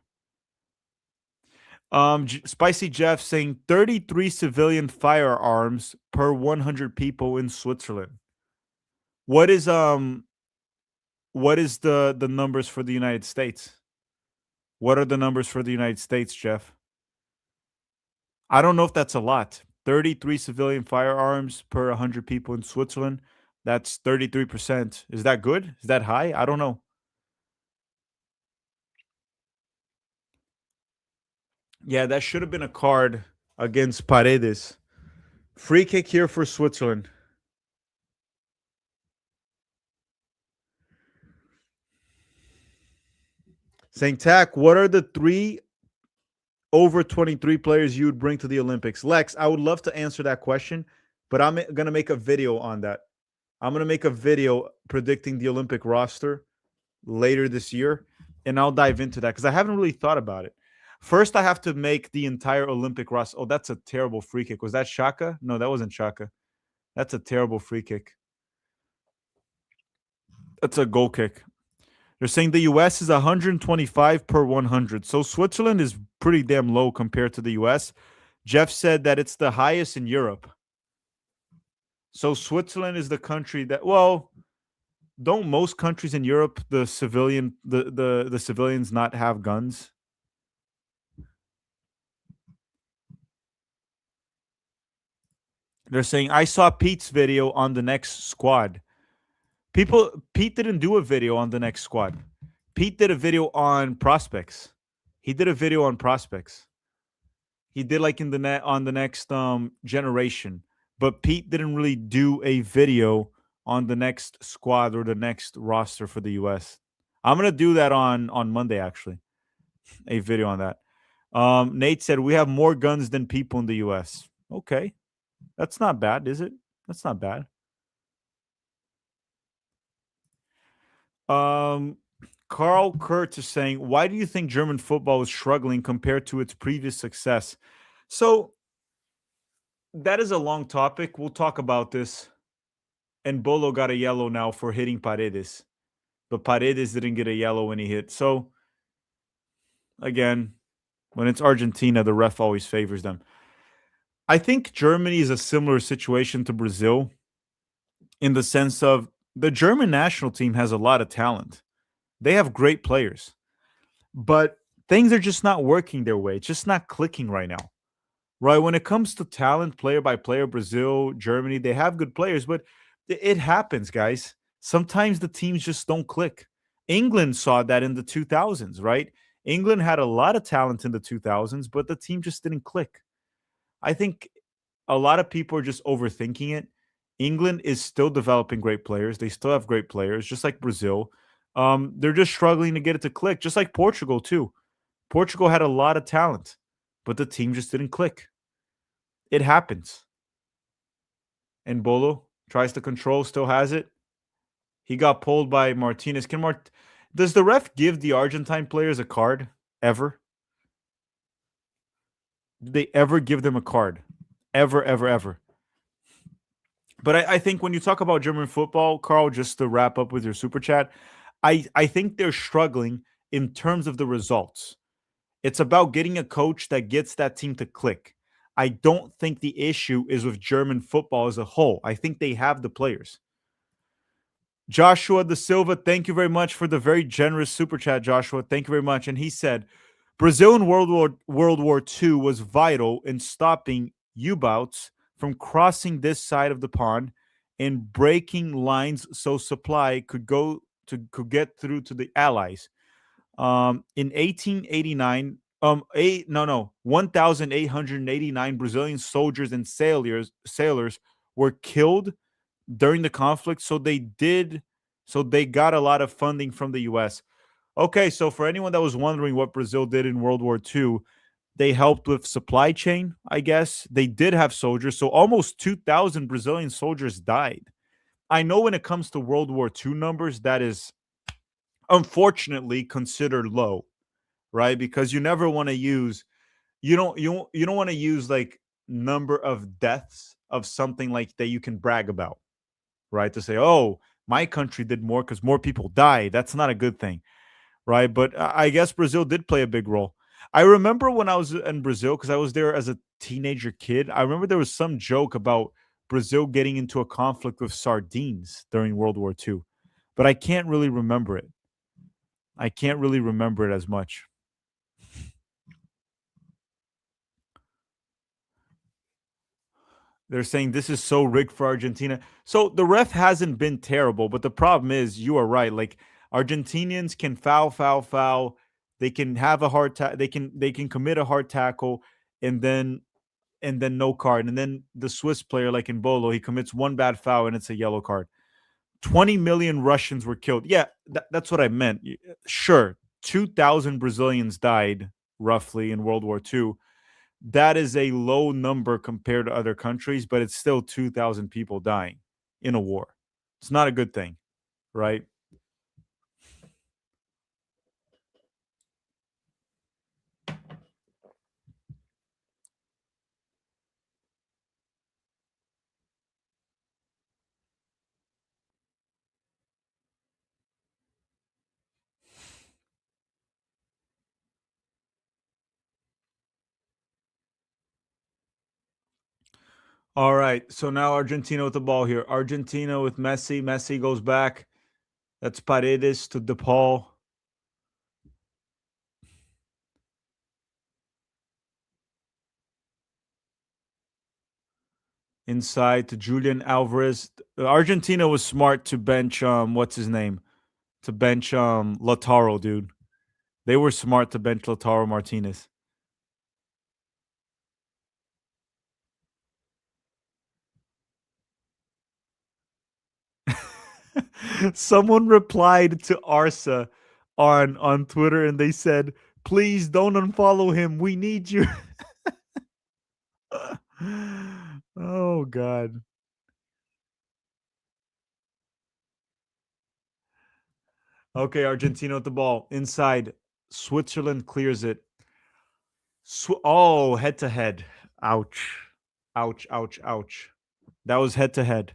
Spicy Jeff saying 33 civilian firearms per 100 people in Switzerland. What is the numbers for the United States? What are the numbers for the United States, Jeff? I don't know if that's a lot. 33 civilian firearms per 100 people in Switzerland. That's 33%. Is that good? Is that high? I don't know. Yeah, that should have been a card against Paredes. Free kick here for Switzerland. Saying, Tack, what are the three over 23 players you would bring to the Olympics? Lex, I would love to answer that question, but I'm going to make a video on that. I'm going to make a video predicting the Olympic roster later this year, and I'll dive into that because I haven't really thought about it. First, I have to make the entire Olympic roster. Oh, that's a terrible free kick. Was that Shaka? No, that wasn't Shaka. That's a terrible free kick. That's a goal kick. They're saying the US is 125 per 100. So Switzerland is pretty damn low compared to the US. Jeff said that it's the highest in Europe. So Switzerland is the country that, well, don't most countries in Europe, the civilians not have guns? They're saying I saw Pete's video on the next squad. Pete didn't do a video on the next squad. Pete did a video on prospects. He did a video on prospects. He did like in the net on the next generation. But Pete didn't really do a video on the next squad or the next roster for the US. I'm gonna do that on Monday actually. A video on that. Nate said we have more guns than people in the US. Okay. That's not bad, is it? That's not bad. Um, Carl Kurtz is saying, why do you think German football is struggling compared to its previous success? So that is a long topic. We'll talk about this. And Bolo got a yellow now for hitting Paredes, but Paredes didn't get a yellow when he hit. So again, when it's Argentina, the ref always favors them. I think Germany is a similar situation to Brazil in the sense of the German national team has a lot of talent. They have great players, but things are just not working their way. It's just not clicking right now. Right? When it comes to talent, player by player, Brazil, Germany, they have good players, but it happens, guys. Sometimes the teams just don't click. England saw that in the 2000s, right? England had a lot of talent in the 2000s, but the team just didn't click. I think a lot of people are just overthinking it. England is still developing great players. They still have great players, just like Brazil. They're just struggling to get it to click, just like Portugal, too. Portugal had a lot of talent, but the team just didn't click. It happens. And Bolo tries to control, still has it. He got pulled by Martinez. Does the ref give the Argentine players a card ever? Did they ever give them a card? Ever, ever, ever. But I think when you talk about German football, Carl, just to wrap up with your super chat, I think they're struggling in terms of the results. It's about getting a coach that gets that team to click. I don't think the issue is with German football as a whole. I think they have the players. Joshua De Silva, thank you very much for the very generous super chat, Joshua. Thank you very much. And he said, Brazil in World War II was vital in stopping U-boats from crossing this side of the pond and breaking lines so supply could get through to the Allies. In 1889, 1,889 Brazilian soldiers and sailors were killed during the conflict. So they got a lot of funding from the US. Okay, so for anyone that was wondering what Brazil did in World War II, They helped with supply chain, I guess. They did have soldiers. So almost 2,000 Brazilian soldiers died. I know when it comes to World War II numbers, that is unfortunately considered low, right? Because you never want to use you don't want to use like number of deaths of something like that you can brag about, right? To say, "Oh, my country did more because more people died." That's not a good thing, right? But I guess Brazil did play a big role. I remember when I was in Brazil because I was there as a teenager kid. I remember there was some joke about Brazil getting into a conflict with sardines during World War II, but I can't really remember it. I can't really remember it as much. They're saying this is so rigged for Argentina. So the ref hasn't been terrible, but the problem is you are right. Like Argentinians can foul, foul, foul. They can have a they can commit a hard tackle and then no card. And then the Swiss player, like in Bolo, he commits one bad foul and it's a yellow card. 20 million Russians were killed. Yeah, that's what I meant. Sure, 2,000 Brazilians died roughly in World War II. That is a low number compared to other countries, but it's still 2,000 people dying in a war. It's not a good thing, right? All right. So now Argentina with the ball here. Argentina with Messi. Messi goes back. That's Paredes to DePaul. Inside to Julian Alvarez. Argentina was smart to bench what's his name? To bench Lautaro, dude. They were smart to bench Lautaro Martinez. Someone replied to Arsa on Twitter and they said, "Please don't unfollow him. We need you." Oh god. Okay, Argentina with the ball inside. Switzerland clears it. Oh, head to head. Ouch. Ouch, ouch, ouch. That was head to head.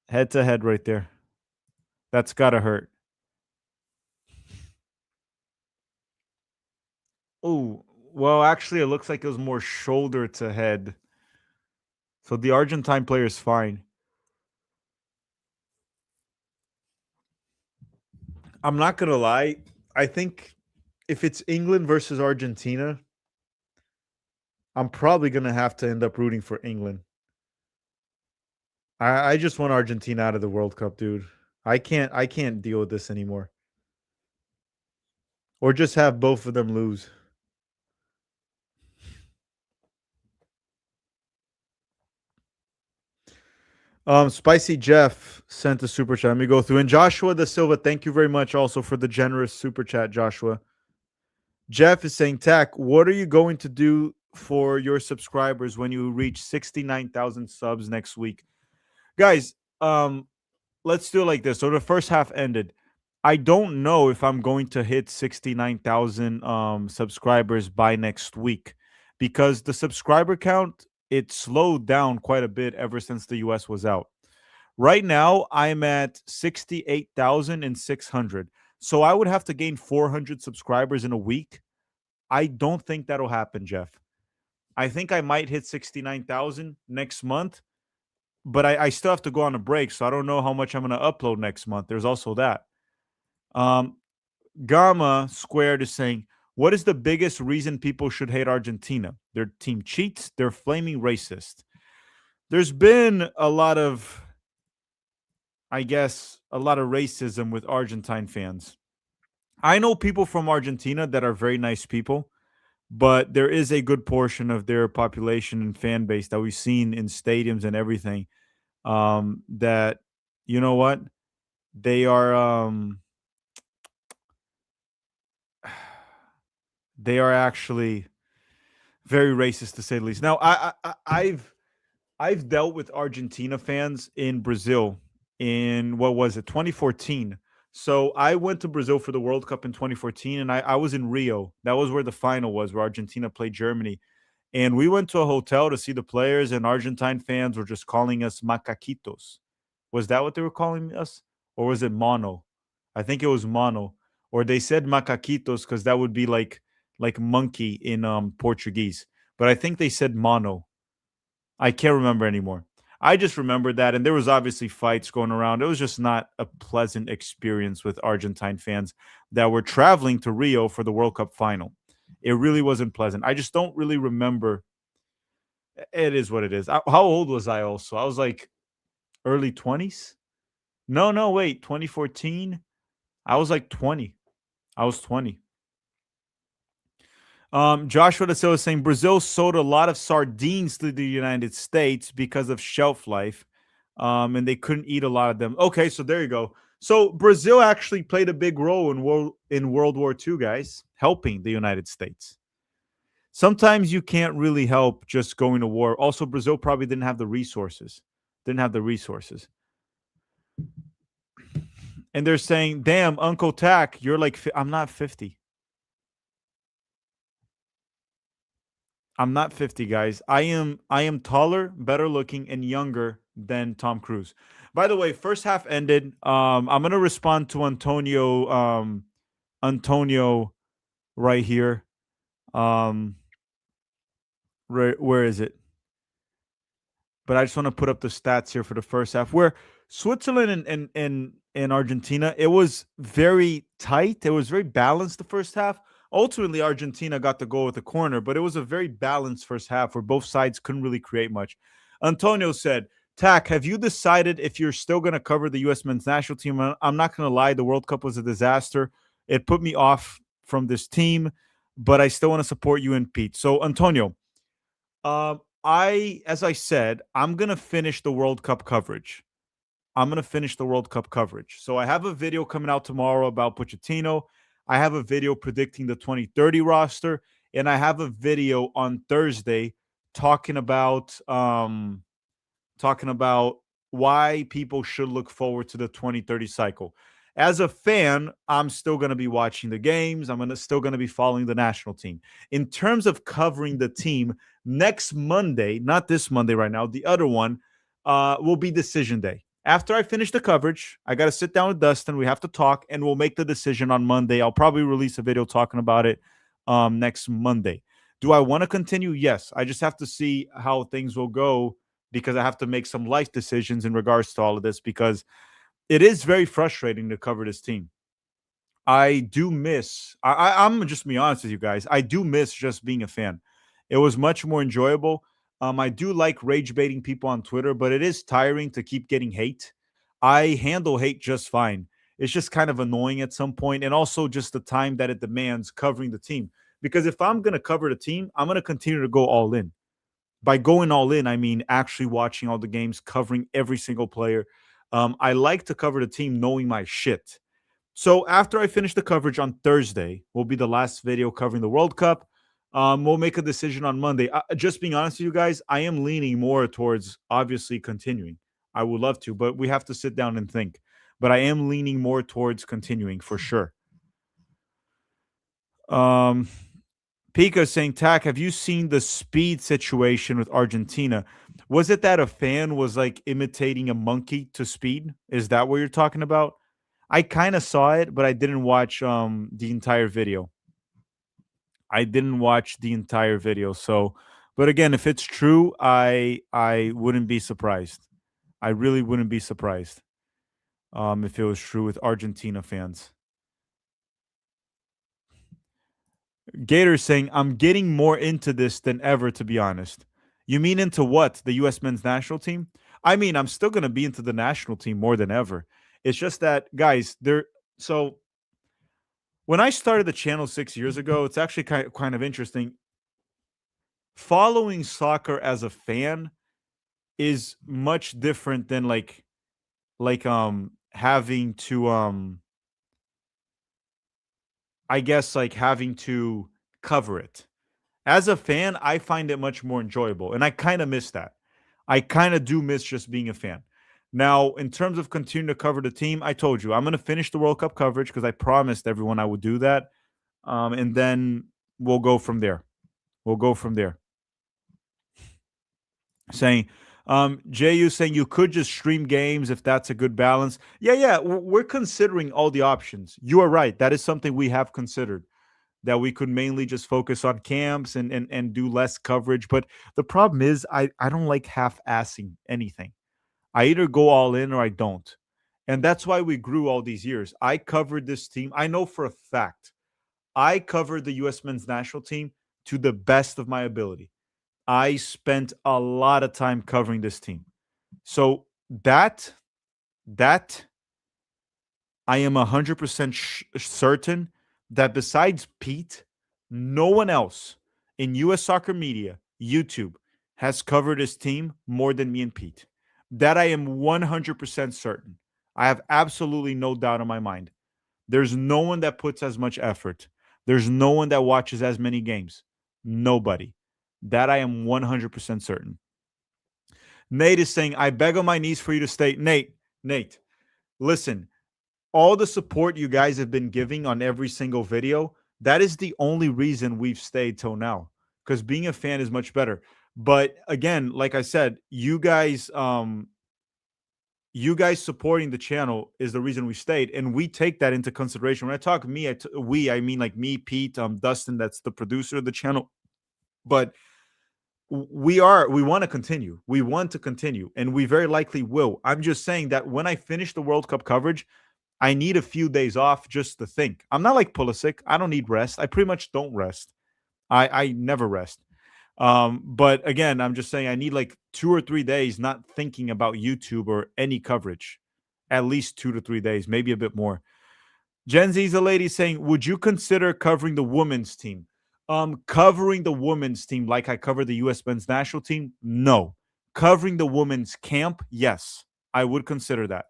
Head to head right there. That's got to hurt. Oh, well, actually, it looks like it was more shoulder to head. So the Argentine player is fine. I'm not gonna lie. I think if it's England versus Argentina, I'm probably gonna have to end up rooting for England. I just want Argentina out of the World Cup, dude. I can't deal with this anymore. Or just have both of them lose. Spicy Jeff sent a super chat. Let me go through. And Joshua da Silva, thank you very much also for the generous super chat, Joshua. Jeff is saying, Tack, what are you going to do for your subscribers when you reach 69,000 subs next week? Guys, let's do it like this. So the first half ended. I don't know if I'm going to hit 69,000 subscribers by next week because the subscriber count it slowed down quite a bit ever since the US was out. Right now, I'm at 68,600. So I would have to gain 400 subscribers in a week. I don't think that'll happen, Jeff. I think I might hit 69,000 next month, but I still have to go on a break. So I don't know how much I'm going to upload next month. There's also that. Um, Gamma Squared is saying, what is the biggest reason people should hate Argentina? Their team cheats, they're flaming racist. There's been a lot of, I guess, a lot of racism with Argentine fans. I know people from Argentina that are very nice people, but there is a good portion of their population and fan base that we've seen in stadiums and everything that, you know what? They are They are actually very racist to say the least. Now, I've dealt with Argentina fans in Brazil in what was it, 2014. So I went to Brazil for the World Cup in 2014, and I was in Rio. That was where the final was, where Argentina played Germany. And we went to a hotel to see the players, and Argentine fans were just calling us macaquitos. Was that what they were calling us? Or was it mono? I think it was mono. Or they said macaquitos because that would be like monkey in Portuguese. But I think they said mono. I can't remember anymore. I just remember that, and there was obviously fights going around. It was just not a pleasant experience with Argentine fans that were traveling to Rio for the World Cup final. It really wasn't pleasant. I just don't really remember. It is what it is. How old was I also? I was like early 20s. No, no, wait, 2014. I was like 20. I was 20. Joshua Da Silva is saying Brazil sold a lot of sardines to the United States because of shelf life, and they couldn't eat a lot of them. Okay, so there you go. So Brazil actually played a big role in World War II, guys, helping the United States. Sometimes you can't really help just going to war. Also, Brazil probably didn't have the resources. Didn't have the resources. And they're saying, "Damn, Uncle Tack, you're like I'm not 50. I'm not 50, guys. I am taller, better looking, and younger than Tom Cruise. By the way, first half ended. I'm gonna respond to Antonio right here. Um, where is it? But I just want to put up the stats here for the first half. Where Switzerland and Argentina, it was very tight. It was very balanced the first half. Ultimately, Argentina got the goal with the corner, but it was a very balanced first half where both sides couldn't really create much. Antonio said, "Tack, have you decided if you're still going to cover the U.S. men's national team?" I'm not going to lie, the World Cup was a disaster. It put me off from this team, but I still want to support you and Pete. So, Antonio, as I said, I'm gonna finish the World Cup coverage. I'm gonna finish the World Cup coverage. So I have a video coming out tomorrow about Pochettino. I have a video predicting the 2030 roster, and I have a video on Thursday talking about talking about why people should look forward to the 2030 cycle. As a fan, I'm still going to be watching the games. Still going to be following the national team. In terms of covering the team, next Monday, not this Monday right now, the other one will be decision day. After I finish the coverage, I got to sit down with Dustin. We have to talk, and we'll make the decision on Monday. I'll probably release a video talking about it next Monday. Do I want to continue? Yes. I just have to see how things will go because I have to make some life decisions in regards to all of this because it is very frustrating to cover this team. I do miss. I'm just be honest with you guys. I do miss just being a fan. It was much more enjoyable. I do like rage baiting people on Twitter, but it is tiring to keep getting hate. I handle hate just fine. It's just kind of annoying at some point, and also just the time that it demands covering the team. Because if I'm going to cover the team, I'm going to continue to go all in. By going all in, I mean actually watching all the games, covering every single player. I like to cover the team knowing my shit. So after I finish the coverage on Thursday, will be the last video covering the World Cup. We'll make a decision on Monday. Just being honest with you guys, I am leaning more towards obviously continuing. I would love to, but we have to sit down and think. But I am leaning more towards continuing for sure. Um, Pika saying, Tack, have you seen the speed situation with Argentina? Was it that a fan was like imitating a monkey to speed? Is that what you're talking about? I kind of saw it, but I didn't watch the entire video. I didn't watch the entire video. So, but again, if it's true, I wouldn't be surprised. I really wouldn't be surprised if it was true with Argentina fans. Gator saying, I'm getting more into this than ever, to be honest. You mean into what? The U.S. men's national team? I mean, I'm still going to be into the national team more than ever. It's just that, guys, so when I started the channel 6 years ago, it's actually kind of interesting. Following soccer as a fan is much different than having to I guess like having to cover it. As a fan, I find it much more enjoyable, and I kind of miss that. I kind of do miss just being a fan. Now, in terms of continuing to cover the team, I told you I'm going to finish the World Cup coverage because I promised everyone I would do that, and then we'll go from there. We'll go from there. Saying, JU saying you could just stream games if that's a good balance. Yeah, yeah, we're considering all the options. You are right. That is something we have considered, that we could mainly just focus on camps and do less coverage. But the problem is I don't like half-assing anything. I either go all in or I don't. And that's why we grew all these years. I covered this team. I know for a fact I covered the US men's national team to the best of my ability. I spent a lot of time covering this team. So that I am 100% certain that besides Pete, no one else in US soccer media, YouTube, has covered his team more than me and Pete. That I am 100% certain. I have absolutely no doubt in my mind. There's no one that puts as much effort. There's no one that watches as many games. Nobody. That I am 100% certain. Nate is saying, I beg on my knees for you to stay. Nate, listen, all the support you guys have been giving on every single video, that is the only reason we've stayed till now. Because being a fan is much better. But again, like I said, you guys supporting the channel is the reason we stayed, and we take that into consideration. When I talk me, I mean like me, Pete, Dustin, that's the producer of the channel. But we want to continue. We want to continue, and we very likely will. I'm just saying that when I finish the World Cup coverage, I need a few days off just to think. I'm not like Pulisic. I don't need rest. I pretty much don't rest. I never rest. But again, I'm just saying I need like 2 or 3 days not thinking about YouTube or any coverage. At least 2 to 3 days, maybe a bit more. Gen Z's a lady saying, would you consider covering the women's team? Covering the women's team like I cover the US men's national team? No. Covering the women's camp? Yes. I would consider that.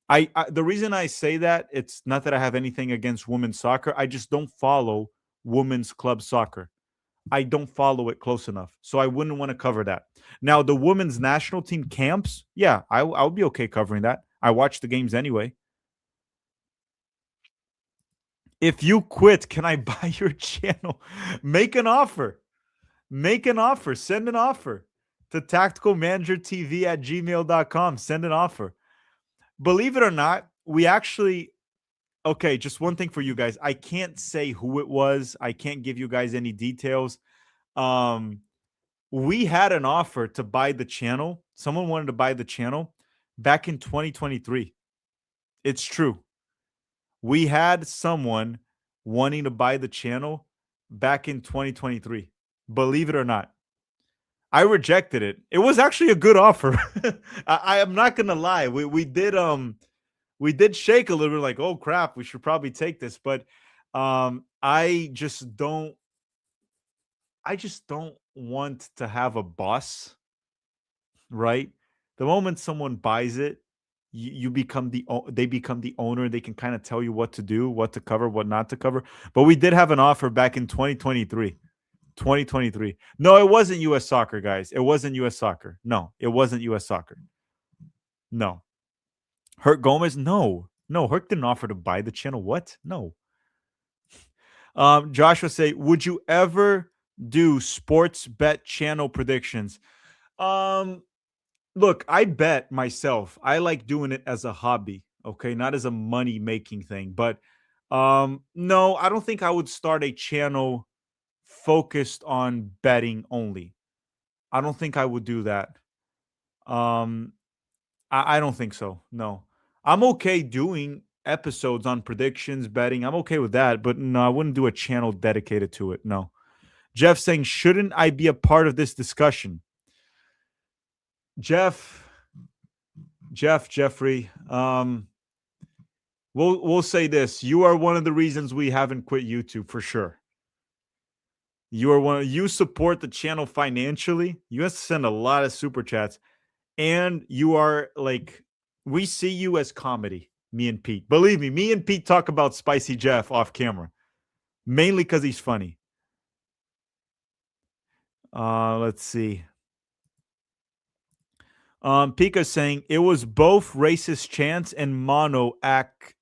The reason I say that, it's not that I have anything against women's soccer. I just don't follow women's club soccer. I don't follow it close enough. So I wouldn't want to cover that. Now, the women's national team camps, yeah, I'll be okay covering that. I watch the games anyway. If you quit, can I buy your channel? Make an offer. Make an offer. Send an offer to tacticalmanagertv@gmail.com. Send an offer. Believe it or not, we actually, okay, just one thing for you guys. I can't say who it was. I can't give you guys any details. We had an offer to buy the channel. Someone wanted to buy the channel back in 2023. It's true. We had someone wanting to buy the channel back in 2023. Believe it or not. I rejected it. It was actually a good offer. I am not gonna lie. We did shake a little bit, like, oh crap, we should probably take this. But I just don't want to have a boss, right? The moment someone buys it, you become they become the owner. They can kind of tell you what to do, what to cover, what not to cover. But we did have an offer back in 2023. 2023. No, it wasn't US soccer, guys. It wasn't US soccer. No, it wasn't US soccer. No. Herc Gomez? No. No, Herc didn't offer to buy the channel. What? No. Joshua say, would you ever do sports bet channel predictions? Look, I bet myself. I like doing it as a hobby, okay, not as a money making thing. But no, I don't think I would start a channel focused on betting only. I don't think I would do that. Um, I don't think so. No, I'm okay doing episodes on predictions, betting. I'm okay with that, but no, I wouldn't do a channel dedicated to it. No. Jeff saying, shouldn't I be a part of this discussion? Jeffrey, we'll say this. You are one of the reasons we haven't quit YouTube for sure. You support the channel financially. You have to send a lot of super chats. And you are like, we see you as comedy, me and Pete. Believe me and Pete talk about Spicy Jeff off camera. Mainly because he's funny. Let's see. Pika's saying it was both racist chants and mono act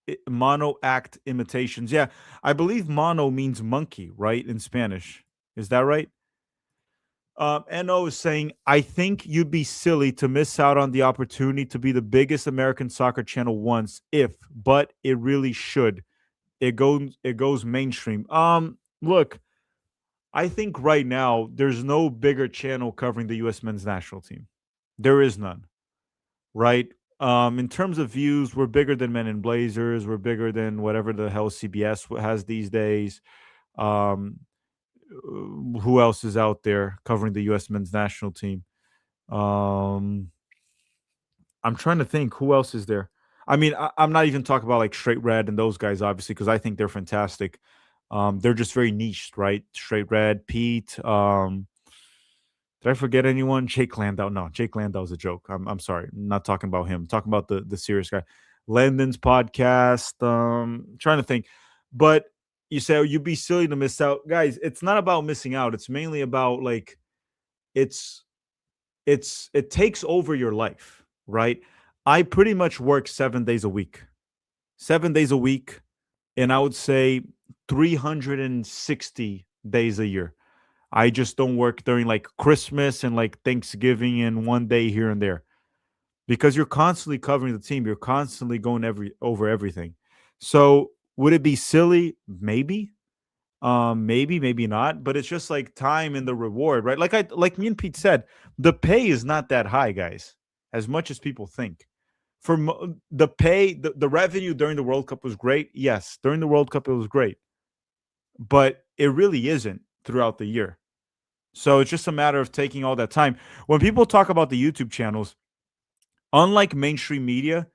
imitations. Yeah, I believe mono means monkey, right, in Spanish. Is that right? No is saying, I think you'd be silly to miss out on the opportunity to be the biggest American soccer channel once, but it really should. It goes mainstream. Look, I think right now there's no bigger channel covering the US men's national team. There is none, right? In terms of views, we're bigger than Men in Blazers. We're bigger than whatever the hell CBS has these days. Um, who else is out there covering the U.S. men's national team? Um, I'm trying to think who else is there. I mean, I'm not even talking about like Straight Red and those guys, obviously, because I think they're fantastic. They're just very niched, right? Straight Red, Pete. Did I forget anyone? Jake Landau. No, Jake Landau's a joke. I'm sorry. I'm not talking about him. I'm talking about the serious guy. Landon's podcast. Trying to think. But you say, oh, you'd be silly to miss out. Guys, it's not about missing out. It's mainly about like it's it takes over your life, right? I pretty much work 7 days a week. 7 days a week, and I would say 360 days a year. I just don't work during like Christmas and like Thanksgiving and one day here and there because you're constantly covering the team. You're constantly going over everything. So would it be silly? Maybe. Maybe, maybe not. But it's just like time and the reward, right? Like me and Pete said, the pay is not that high, guys, as much as people think. The pay, the revenue during the World Cup was great. Yes, during the World Cup it was great, but it really isn't throughout the year. So it's just a matter of taking all that time. When people talk about the YouTube channels, unlike mainstream media,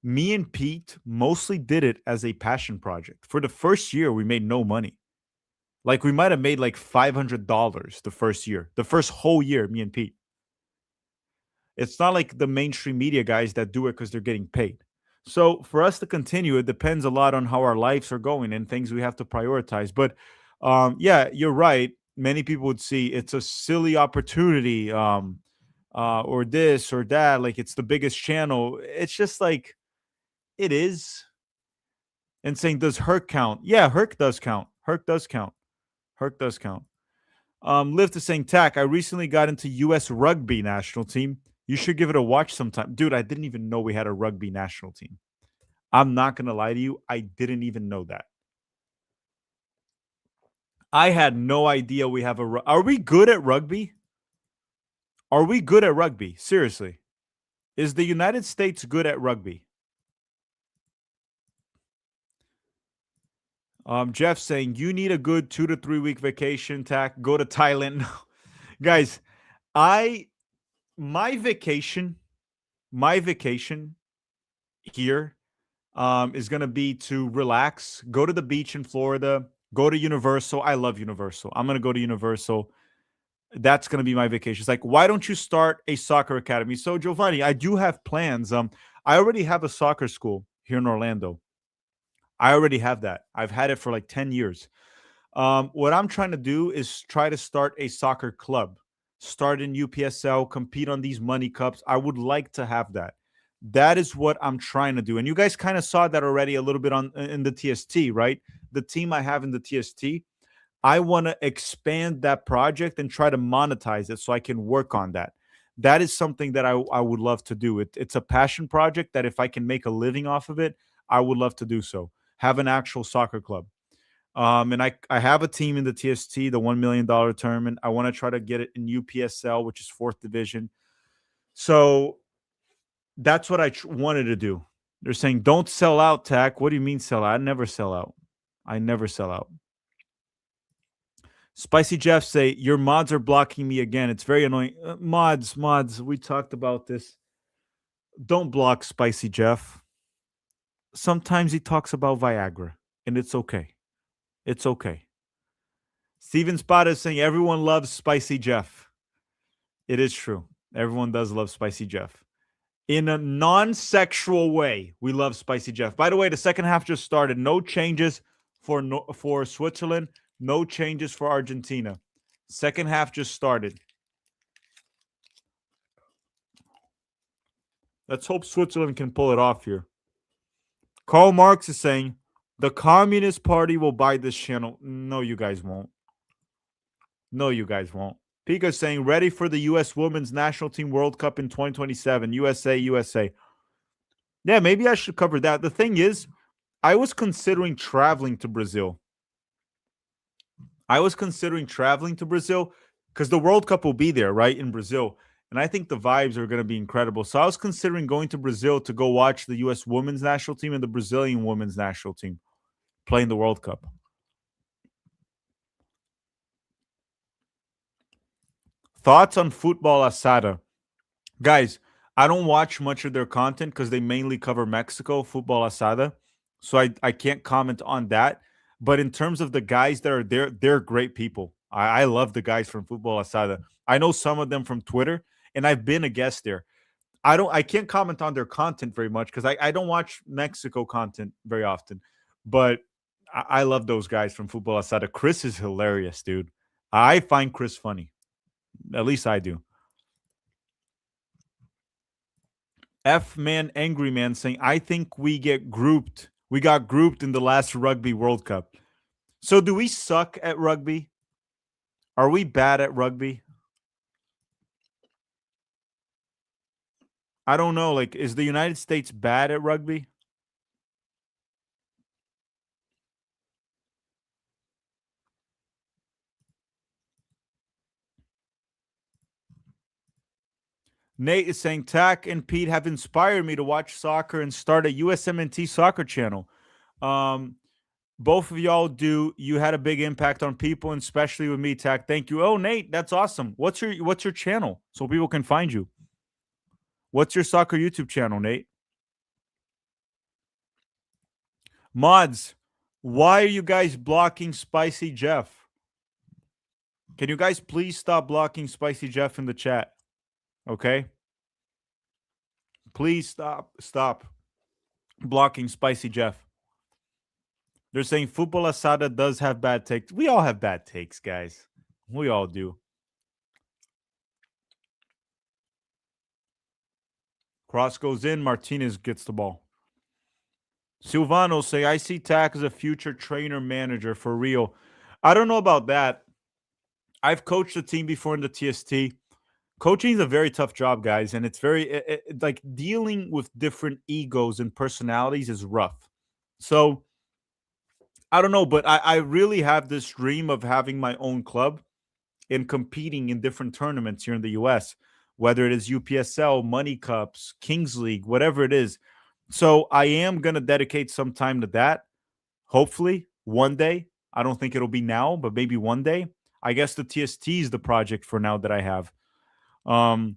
me and Pete mostly did it as a passion project. For the first year, we made no money. Like we might have made like $500 the first year, the first whole year, me and Pete. It's not like the mainstream media guys that do it because they're getting paid. So for us to continue, it depends a lot on how our lives are going and things we have to prioritize. But yeah, you're right. Many people would see it's a silly opportunity, or this or that. Like it's the biggest channel. It's just like it is. And saying, does Herc count? Yeah, Herc does count. Herc does count. Herc does count. Lift is saying, Tack, I recently got into U.S. rugby national team. You should give it a watch sometime. Dude, I didn't even know we had a rugby national team. I'm not going to lie to you. I didn't even know that. I had no idea we have a. Are we good at rugby? Are we good at rugby? Seriously. Is the United States good at rugby? Jeff saying, you need a good 2 to 3 week vacation, Tack. Go to Thailand. Guys, I my vacation, my vacation here is going to be to relax, go to the beach in Florida, go to Universal. I love Universal. I'm going to go to Universal. That's going to be my vacation. It's like, why don't you start a soccer academy? So, Giovanni, I do have plans. I already have a soccer school here in Orlando. I already have that. I've had it for like 10 years. What I'm trying to do is try to start a soccer club, start in UPSL, compete on these money cups. I would like to have that. That is what I'm trying to do. And you guys kind of saw that already a little bit on in the TST, right? The team I have in the TST, I want to expand that project and try to monetize it so I can work on that. That is something that I would love to do. It's a passion project that if I can make a living off of it, I would love to do so. Have an actual soccer club. And I have a team in the TST, the $1 million tournament. I want to try to get it in UPSL, which is fourth division. So that's what I wanted to do. They're saying, don't sell out, Tack. What do you mean sell out? I never sell out. I never sell out. Spicy Jeff say, your mods are blocking me again. It's very annoying. Mods, we talked about this. Don't block Spicy Jeff. Sometimes he talks about Viagra, and it's okay. It's okay. Steven Spot is saying, everyone loves Spicy Jeff. It is true. Everyone does love Spicy Jeff. In a non-sexual way, we love Spicy Jeff. By the way, the second half just started. No changes for Switzerland. No changes for Argentina. Second half just started. Let's hope Switzerland can pull it off here. Karl Marx is saying the Communist Party will buy this channel. No, you guys won't. No, you guys won't. Pika's saying ready for the U.S. Women's National Team World Cup in 2027. USA, USA. Yeah, maybe I should cover that. The thing is, I was considering traveling to Brazil. Because the World Cup will be there, right, in Brazil. And I think the vibes are going to be incredible. So I was considering going to Brazil to go watch the U.S. Women's National Team and the Brazilian Women's National Team playing the World Cup. Thoughts on Football Asada? Guys, I don't watch much of their content because they mainly cover Mexico, Football Asada. So I can't comment on that. But in terms of the guys that are there, they're great people. I love the guys from Football Asada. I know some of them from Twitter, and I've been a guest there. I can't comment on their content very much because I don't watch Mexico content very often. But I love those guys from Football Asada. Chris is hilarious, dude. I find Chris funny. At least I do. F Man Angry Man saying, I think we get grouped. We got grouped in the last Rugby World Cup. So do we suck at rugby? Are we bad at rugby? I don't know. Like, is the United States bad at rugby? Nate is saying, Tack and Pete have inspired me to watch soccer and start a USMNT soccer channel. Um, Both of y'all do. You had a big impact on people, and especially with me, Tack. Thank you. Oh, Nate, that's awesome. What's your channel so people can find you? What's your soccer YouTube channel, Nate? Mods, why are you guys blocking Spicy Jeff? Can you guys please stop blocking Spicy Jeff in the chat? Okay? Please stop blocking Spicy Jeff. They're saying Football Asada does have bad takes. We all have bad takes, guys. We all do. Cross goes in. Martinez gets the ball. Silvano say, I see Tack as a future trainer manager for real. I don't know about that. I've coached a team before in the TST. Coaching is a very tough job, guys, and it's like dealing with different egos and personalities is rough. So I don't know, but I really have this dream of having my own club and competing in different tournaments here in the US, whether it is UPSL, Money Cups, Kings League, whatever it is. So I am going to dedicate some time to that. Hopefully, one day. I don't think it'll be now, but maybe one day. I guess the TST is the project for now that I have. Um,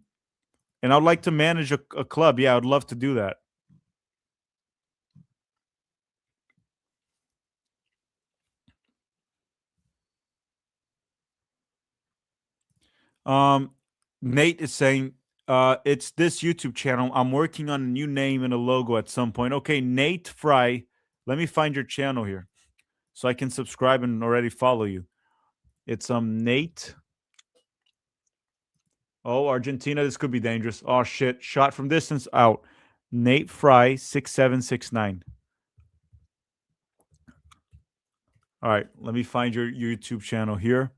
and I'd like to manage a club. Yeah, I'd love to do that. Um, Nate is saying, it's this YouTube channel. I'm working on a new name and a logo at some point. Okay, Nate Fry. Let me find your channel here so I can subscribe and already follow you. It's Nate. Oh, Argentina, this could be dangerous. Oh shit. Shot from distance out. Nate Fry 6769. All right, let me find your YouTube channel here.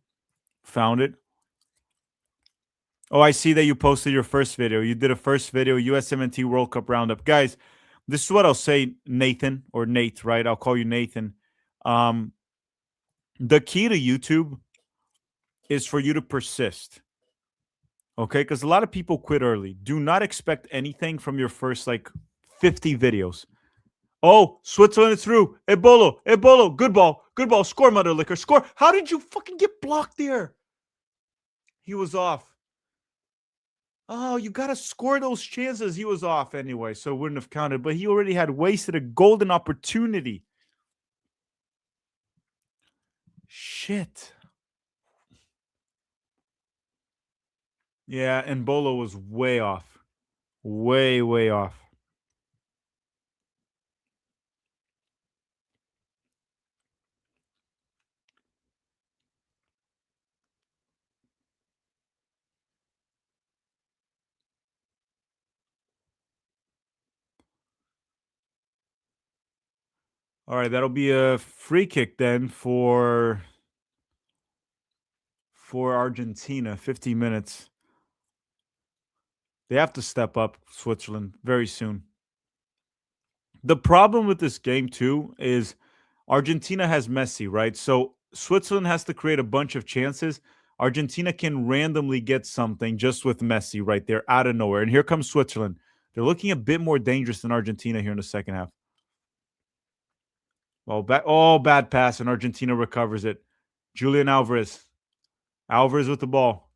Found it. Oh, I see that you posted your first video. You did a first video, USMNT World Cup Roundup. Guys, this is what I'll say, Nathan, or Nate, right? I'll call you Nathan. Um, the key to YouTube is for you to persist. Okay? Because a lot of people quit early. Do not expect anything from your first like 50 videos. Oh, Switzerland is through. Ebolo, good ball. Score, Mother Liquor, score. How did you fucking get blocked there? He was off. Oh, you got to score those chances. He was off anyway, so it wouldn't have counted. But he already had wasted a golden opportunity. Shit. Yeah, and Bolo was way off. Way off. All right, that'll be a free kick then for Argentina. 50 minutes. They have to step up Switzerland very soon. The problem with this game too is Argentina has Messi, right? So Switzerland has to create a bunch of chances. Argentina can randomly get something just with Messi right there out of nowhere. And here comes Switzerland. They're looking a bit more dangerous than Argentina here in the second half. Bad pass, and Argentina recovers it. Julian Alvarez. Alvarez with the ball.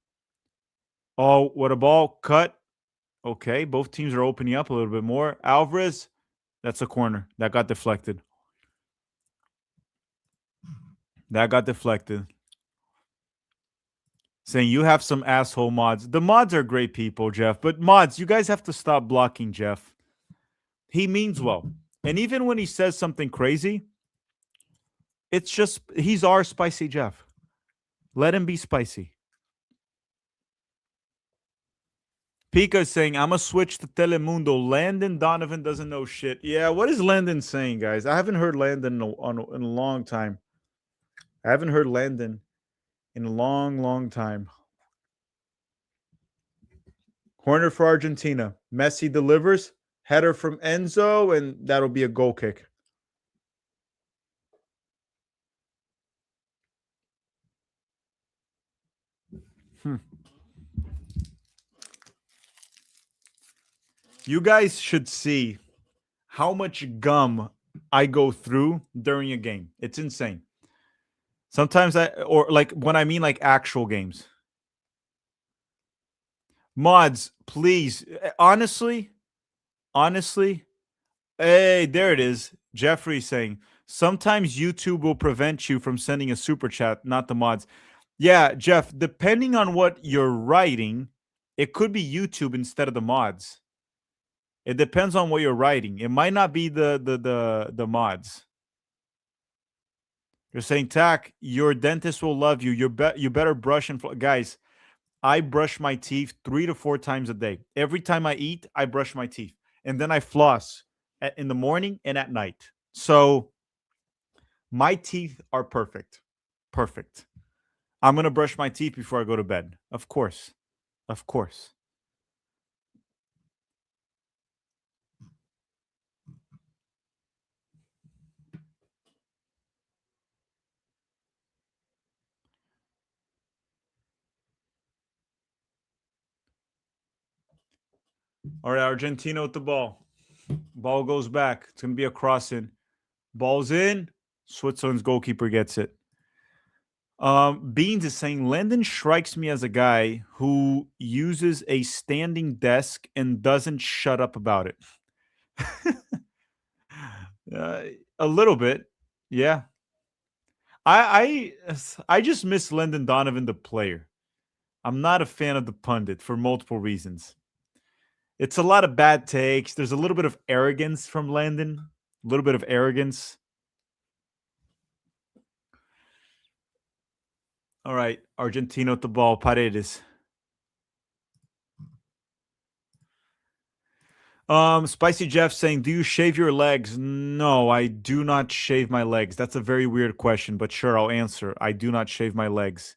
Oh, what a ball. Cut. Okay, both teams are opening up a little bit more. Alvarez, that's a corner. That got deflected. That got deflected. Saying you have some asshole mods. The mods are great people, Jeff. But mods, you guys have to stop blocking Jeff. He means well. And even when he says something crazy, it's just he's our spicy Jeff. Let him be spicy. Pika is saying, I'm going to switch to Telemundo. Landon Donovan doesn't know shit. Yeah, what is Landon saying, guys? I haven't heard Landon in a long time. I haven't heard Landon in a long, long time. Corner for Argentina. Messi delivers. Header from Enzo, and that'll be a goal kick. You guys should see how much gum I go through during a game. It's insane. Sometimes or like when I mean like actual games. Mods, please. Honestly, hey, there it is. Jeffrey saying, sometimes YouTube will prevent you from sending a super chat, not the mods. Yeah, Jeff, depending on what you're writing, it could be YouTube instead of the mods. It depends on what you're writing. It might not be the mods. You're saying, Tack, your dentist will love you. You better brush and guys. I brush my teeth 3 to 4 times a day. Every time I eat, I brush my teeth, and then I floss in the morning and at night. So my teeth are perfect. Perfect. I'm gonna brush my teeth before I go to bed. Of course. Of course. All right, Argentina with the ball. Ball goes back. It's gonna be a cross in. Ball's in. Switzerland's goalkeeper gets it. Beans is saying Landon strikes me as a guy who uses a standing desk and doesn't shut up about it. uh, a little bit, yeah. I just miss Landon Donovan, the player. I'm not a fan of the pundit for multiple reasons. It's a lot of bad takes. There's a little bit of arrogance from Landon. A little bit of arrogance. All right, Argentina with the ball. Paredes. Spicy Jeff saying, "Do you shave your legs?" No, I do not shave my legs. That's a very weird question, but sure, I'll answer. I do not shave my legs.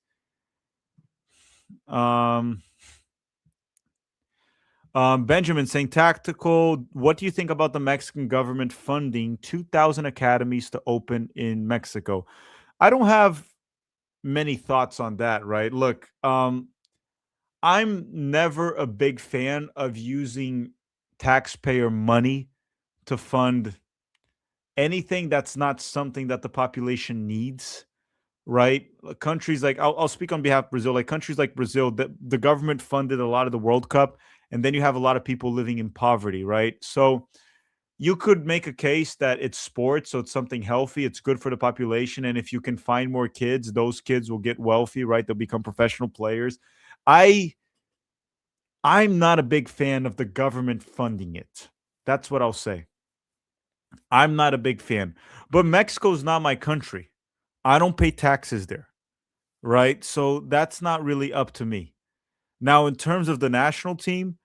Um, Benjamin saying, "Tactical. What do you think about the Mexican government funding 2,000 academies to open in Mexico?" I don't have many thoughts on that. Right? Look, I'm never a big fan of using taxpayer money to fund anything that's not something that the population needs, right? Countries like I'll speak on behalf of Brazil. Like countries like Brazil, the government funded a lot of the World Cup, and then you have a lot of people living in poverty, right? So you could make a case that it's sports, so it's something healthy, it's good for the population, and if you can find more kids, those kids will get wealthy, right? They'll become professional players. I I'm not a big fan of the government funding it. That's what I'll say. I'm not a big fan. But Mexico's not my country. I don't pay taxes there, right? So that's not really up to me. Now, in terms of the national team,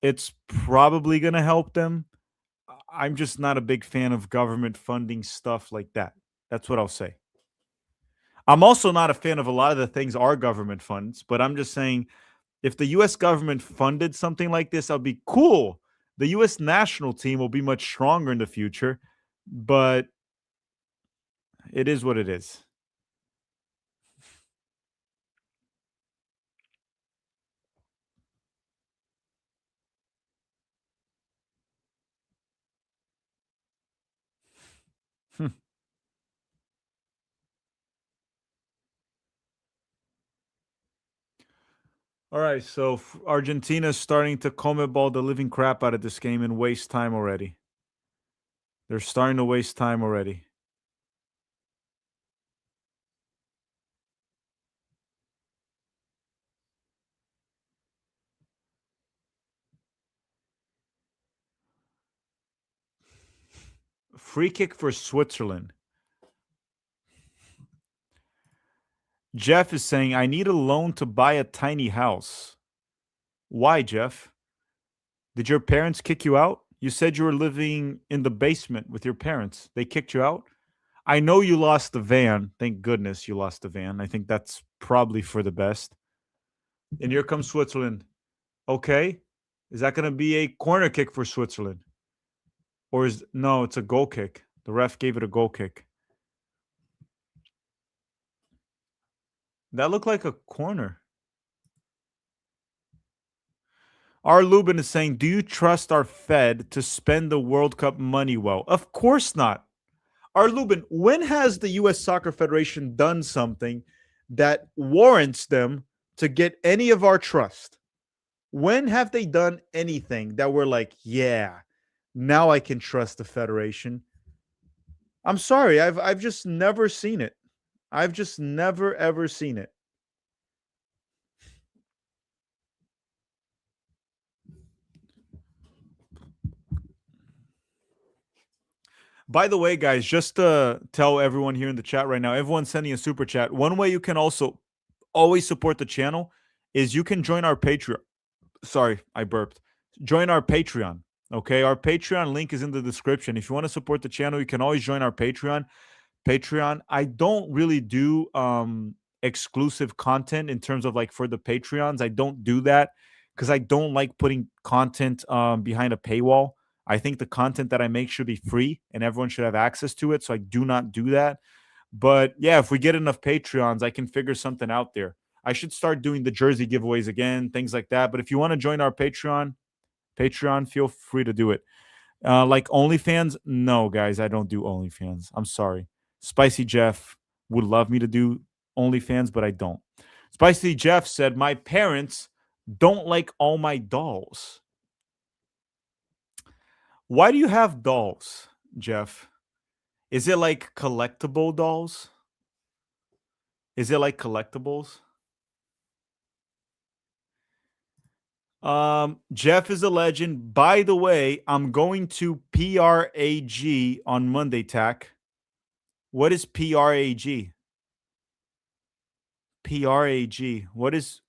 it's probably going to help them. I'm just not a big fan of government funding stuff like that. That's what I'll say. I'm also not a fan of a lot of the things our government funds, but I'm just saying if the US government funded something like this, I'll be cool. The US national team will be much stronger in the future, but it is what it is. All right, so Argentina's starting to ball the living crap out of this game and waste time already. They're starting to waste time already. Free kick for Switzerland. Jeff is saying, I need a loan to buy a tiny house. Why, Jeff? Did your parents kick you out? You said you were living in the basement with your parents. They kicked you out? I know you lost the van. Thank goodness you lost the van. I think that's probably for the best. And here comes Switzerland. Okay. Is that going to be a corner kick for Switzerland? Or is no, it's a goal kick. The ref gave it a goal kick. That looked like a corner. R. Lubin is saying, do you trust our Fed to spend the World Cup money well? Of course not. R. Lubin, when has the U.S. Soccer Federation done something that warrants them to get any of our trust? When have they done anything that we're like, yeah, now I can trust the Federation? I'm sorry, I've just never seen it. I've just never ever seen it. By the way, guys, just to tell everyone here in the chat right now, everyone's sending a super chat. One way you can also always support the channel is you can join our Patreon. Sorry, I burped. Join our Patreon. Okay, our Patreon link is in the description. If you want to support the channel, you can always join our Patreon. I don't really do exclusive content in terms of like for the Patreons. I don't do that because I don't like putting content behind a paywall. I think the content that I make should be free and everyone should have access to it. So I do not do that. But yeah, if we get enough Patreons, I can figure something out there. I should start doing the jersey giveaways again, things like that. But if you want to join our Patreon, feel free to do it. Like OnlyFans, no, guys, I don't do OnlyFans. I'm sorry. Spicy Jeff would love me to do OnlyFans, but I don't. Spicy Jeff said, my parents don't like all my dolls. Why do you have dolls, Jeff? Is it like collectible dolls? Is it like collectibles? Jeff is a legend. By the way, I'm going to PRAG on Monday, Tack. What is PRAG? PRAG. What is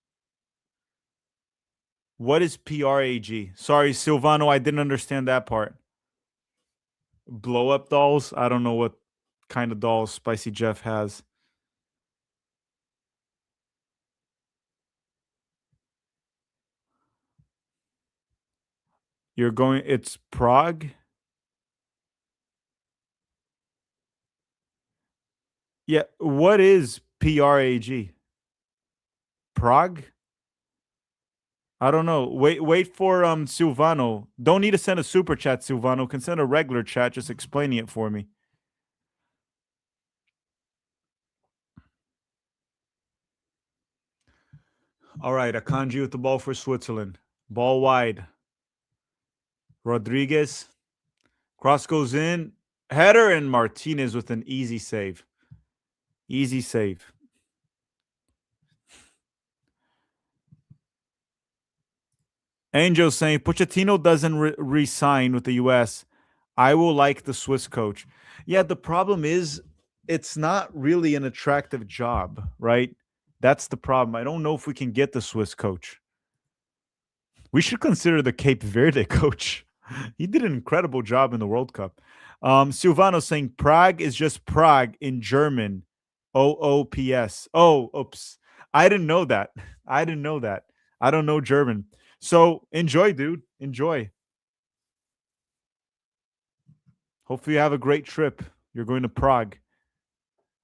PRAG? Sorry, Silvano, I didn't understand that part. Blow up dolls? I don't know what kind of dolls Spicy Jeff has. It's Prague? Yeah, what is PRAG? Prague? I don't know. Wait for Silvano. Don't need to send a super chat, Silvano. Can send a regular chat just explaining it for me. All right, Akanji with the ball for Switzerland. Ball wide. Rodriguez. Cross goes in. Header and Martinez with an easy save. Easy save. Angel saying Pochettino doesn't re-sign with the US. I will like the Swiss coach. Yeah, the problem is it's not really an attractive job, right? That's the problem. I don't know if we can get the Swiss coach. We should consider the Cape Verde coach. He did an incredible job in the World Cup. Silvano saying Prague is just Prague in German. OOPS. Oh, oops. I didn't know that. I didn't know that. I don't know German. So enjoy, dude. Enjoy. Hopefully, you have a great trip. You're going to Prague.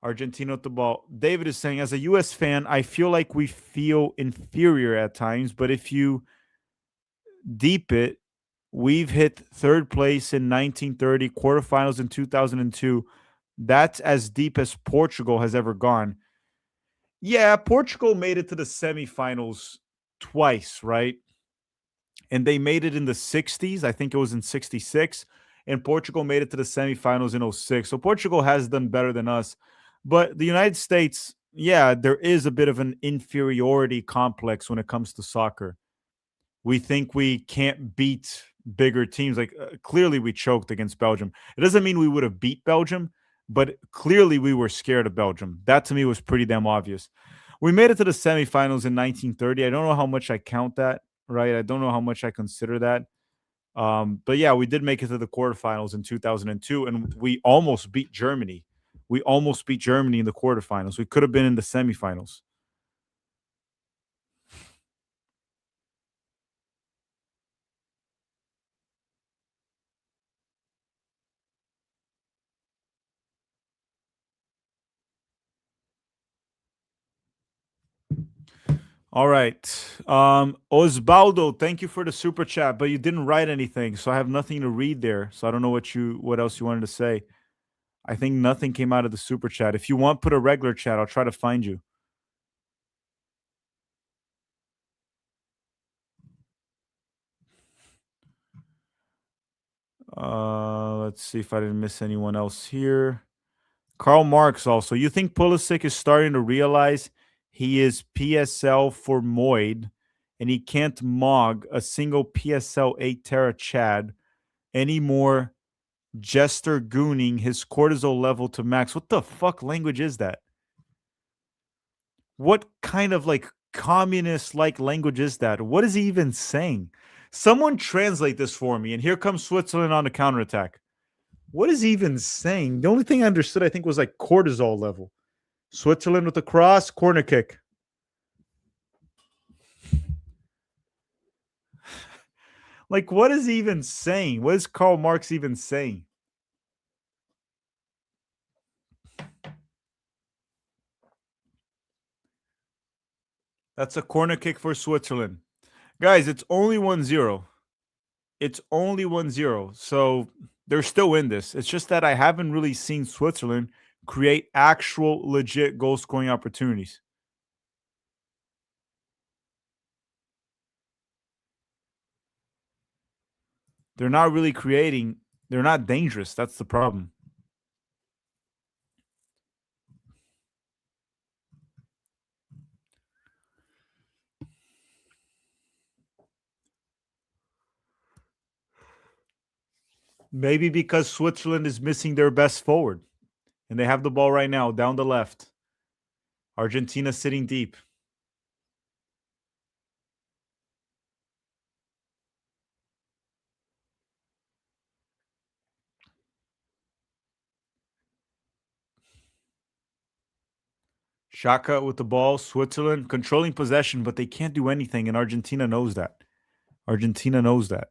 Argentina at the ball. David is saying, as a US fan, I feel like we feel inferior at times, but if you deep it, we've hit third place in 1930, quarterfinals in 2002. That's as deep as Portugal has ever gone. Yeah, Portugal made it to the semifinals twice, right? And they made it in the 60s. I think it was in 66. And Portugal made it to the semifinals in '06. So Portugal has done better than us. But the United States, yeah, there is a bit of an inferiority complex when it comes to soccer. We think we can't beat bigger teams. Like clearly we choked against Belgium. It doesn't mean we would have beat Belgium, but clearly we were scared of Belgium. That to me was pretty damn obvious. We made it to the semifinals in 1930. I don't know how much I count that, right? I don't know how much I consider that. But yeah, we did make it to the quarterfinals in 2002, and we almost beat Germany. We almost beat Germany in the quarterfinals. We could have been in the semifinals. All right. Osvaldo, thank you for the super chat, but you didn't write anything, so I have nothing to read there. So I don't know what else you wanted to say. I think nothing came out of the super chat. If you want, put a regular chat. I'll try to find you. Let's see if I didn't miss anyone else here. Karl Marx also. You think Pulisic is starting to realize he is PSL for Moid and he can't mog a single PSL 8 Terra Chad anymore, jester gooning his cortisol level to max. What the fuck language is that? What kind of like communist like language is that? What is he even saying? Someone translate this for me. And here comes Switzerland on the counterattack. What is he even saying? The only thing I understood, I think, was like cortisol level. Switzerland with the cross, corner kick. Like, what is he even saying? What is Karl Marx even saying? That's a corner kick for Switzerland. Guys, it's only 1-0. It's only 1-0. So they're still in this. It's just that I haven't really seen Switzerland create actual legit goal scoring opportunities. They're not really creating, they're not dangerous. That's the problem. Maybe because Switzerland is missing their best forward and they have the ball right now down the left. Argentina sitting deep. Shaka with the ball. Switzerland controlling possession, but they can't do anything, and Argentina knows that. Argentina knows that.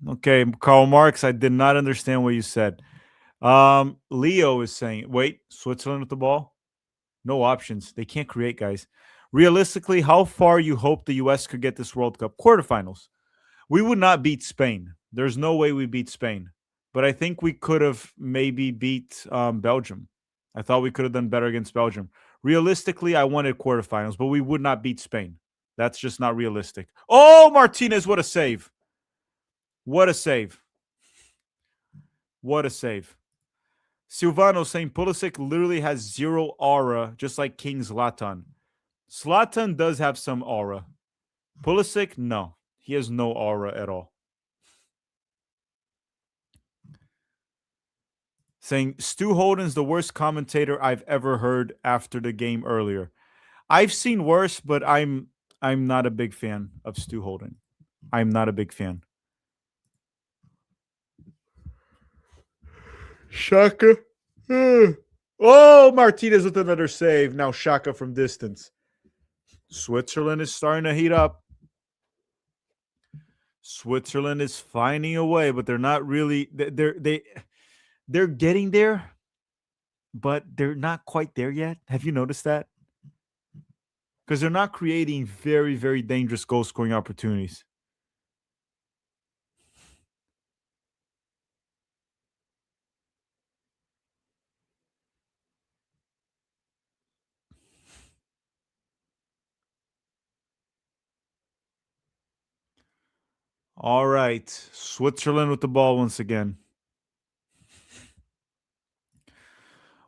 Okay, Karl Marx, I did not understand what you said. Leo is saying, wait, Switzerland with the ball? No options. They can't create, guys. Realistically, how far you hope the US could get this World Cup? Quarterfinals. We would not beat Spain. There's no way we beat Spain. But I think we could have maybe beat Belgium. I thought we could have done better against Belgium. Realistically, I wanted quarterfinals, but we would not beat Spain. That's just not realistic. Oh, Martinez, what a save. What a save. What a save. Silvano saying Pulisic literally has zero aura, just like King Zlatan. Zlatan does have some aura. Pulisic, no. He has no aura at all. Saying Stu Holden's the worst commentator I've ever heard after the game earlier. I've seen worse, but I'm not a big fan of Stu Holden. I'm not a big fan. Shaka. Oh, Martinez with another save. Now Shaka from distance. Switzerland is starting to heat up. Switzerland is finding a way, but they're not really. They're getting there, but they're not quite there yet. Have you noticed that? Because they're not creating very, very dangerous goal scoring opportunities. All right. Switzerland with the ball once again.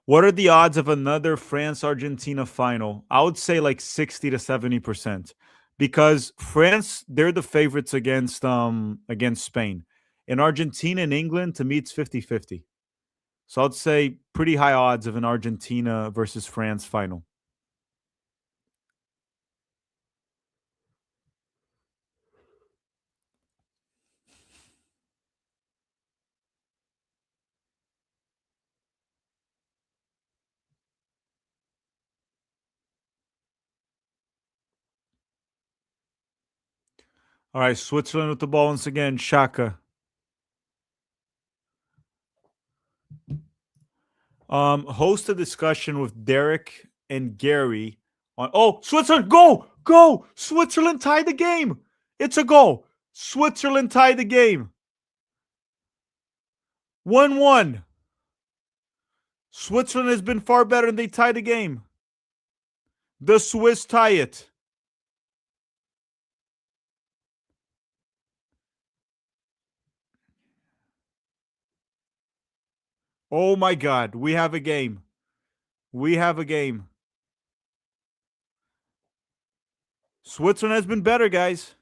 What are the odds of another France Argentina final? I would say like 60 to 70%. Because France, they're the favorites against Spain. In Argentina and England, to me, it's 50-50. So I'd say pretty high odds of an Argentina versus France final. All right, Switzerland with the ball once again. Shaka. Host a discussion with Derek and Gary on. Oh, Switzerland, go, go! Switzerland tied the game. It's a goal. Switzerland tied the game. 1-1. Switzerland has been far better and they tied the game. The Swiss tie it. Oh my God, we have a game. We have a game. Switzerland has been better, guys.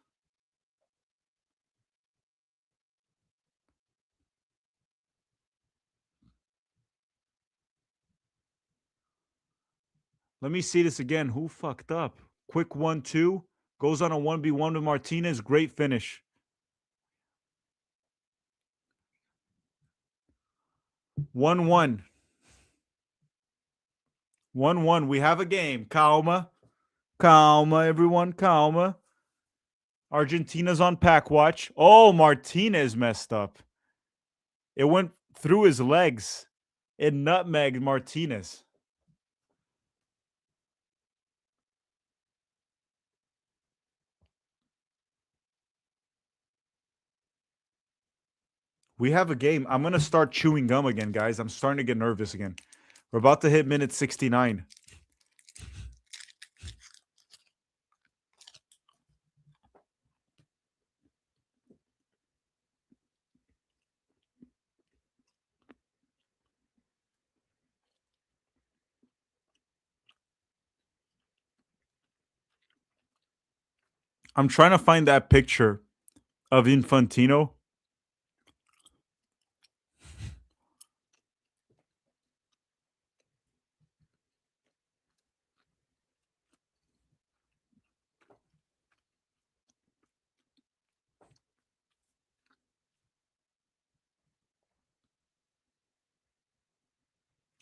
Let me see this again. Who fucked up? Quick 1-2. Goes on a 1v1 with Martinez. Great finish. 1-1. 1-1. We have a game. Calma. Calma, everyone. Calma. Argentina's on pack watch. Oh, Martinez messed up. It went through his legs. It nutmegged Martinez. We have a game. I'm going to start chewing gum again, guys. I'm starting to get nervous again. We're about to hit minute 69. I'm trying to find that picture of Infantino.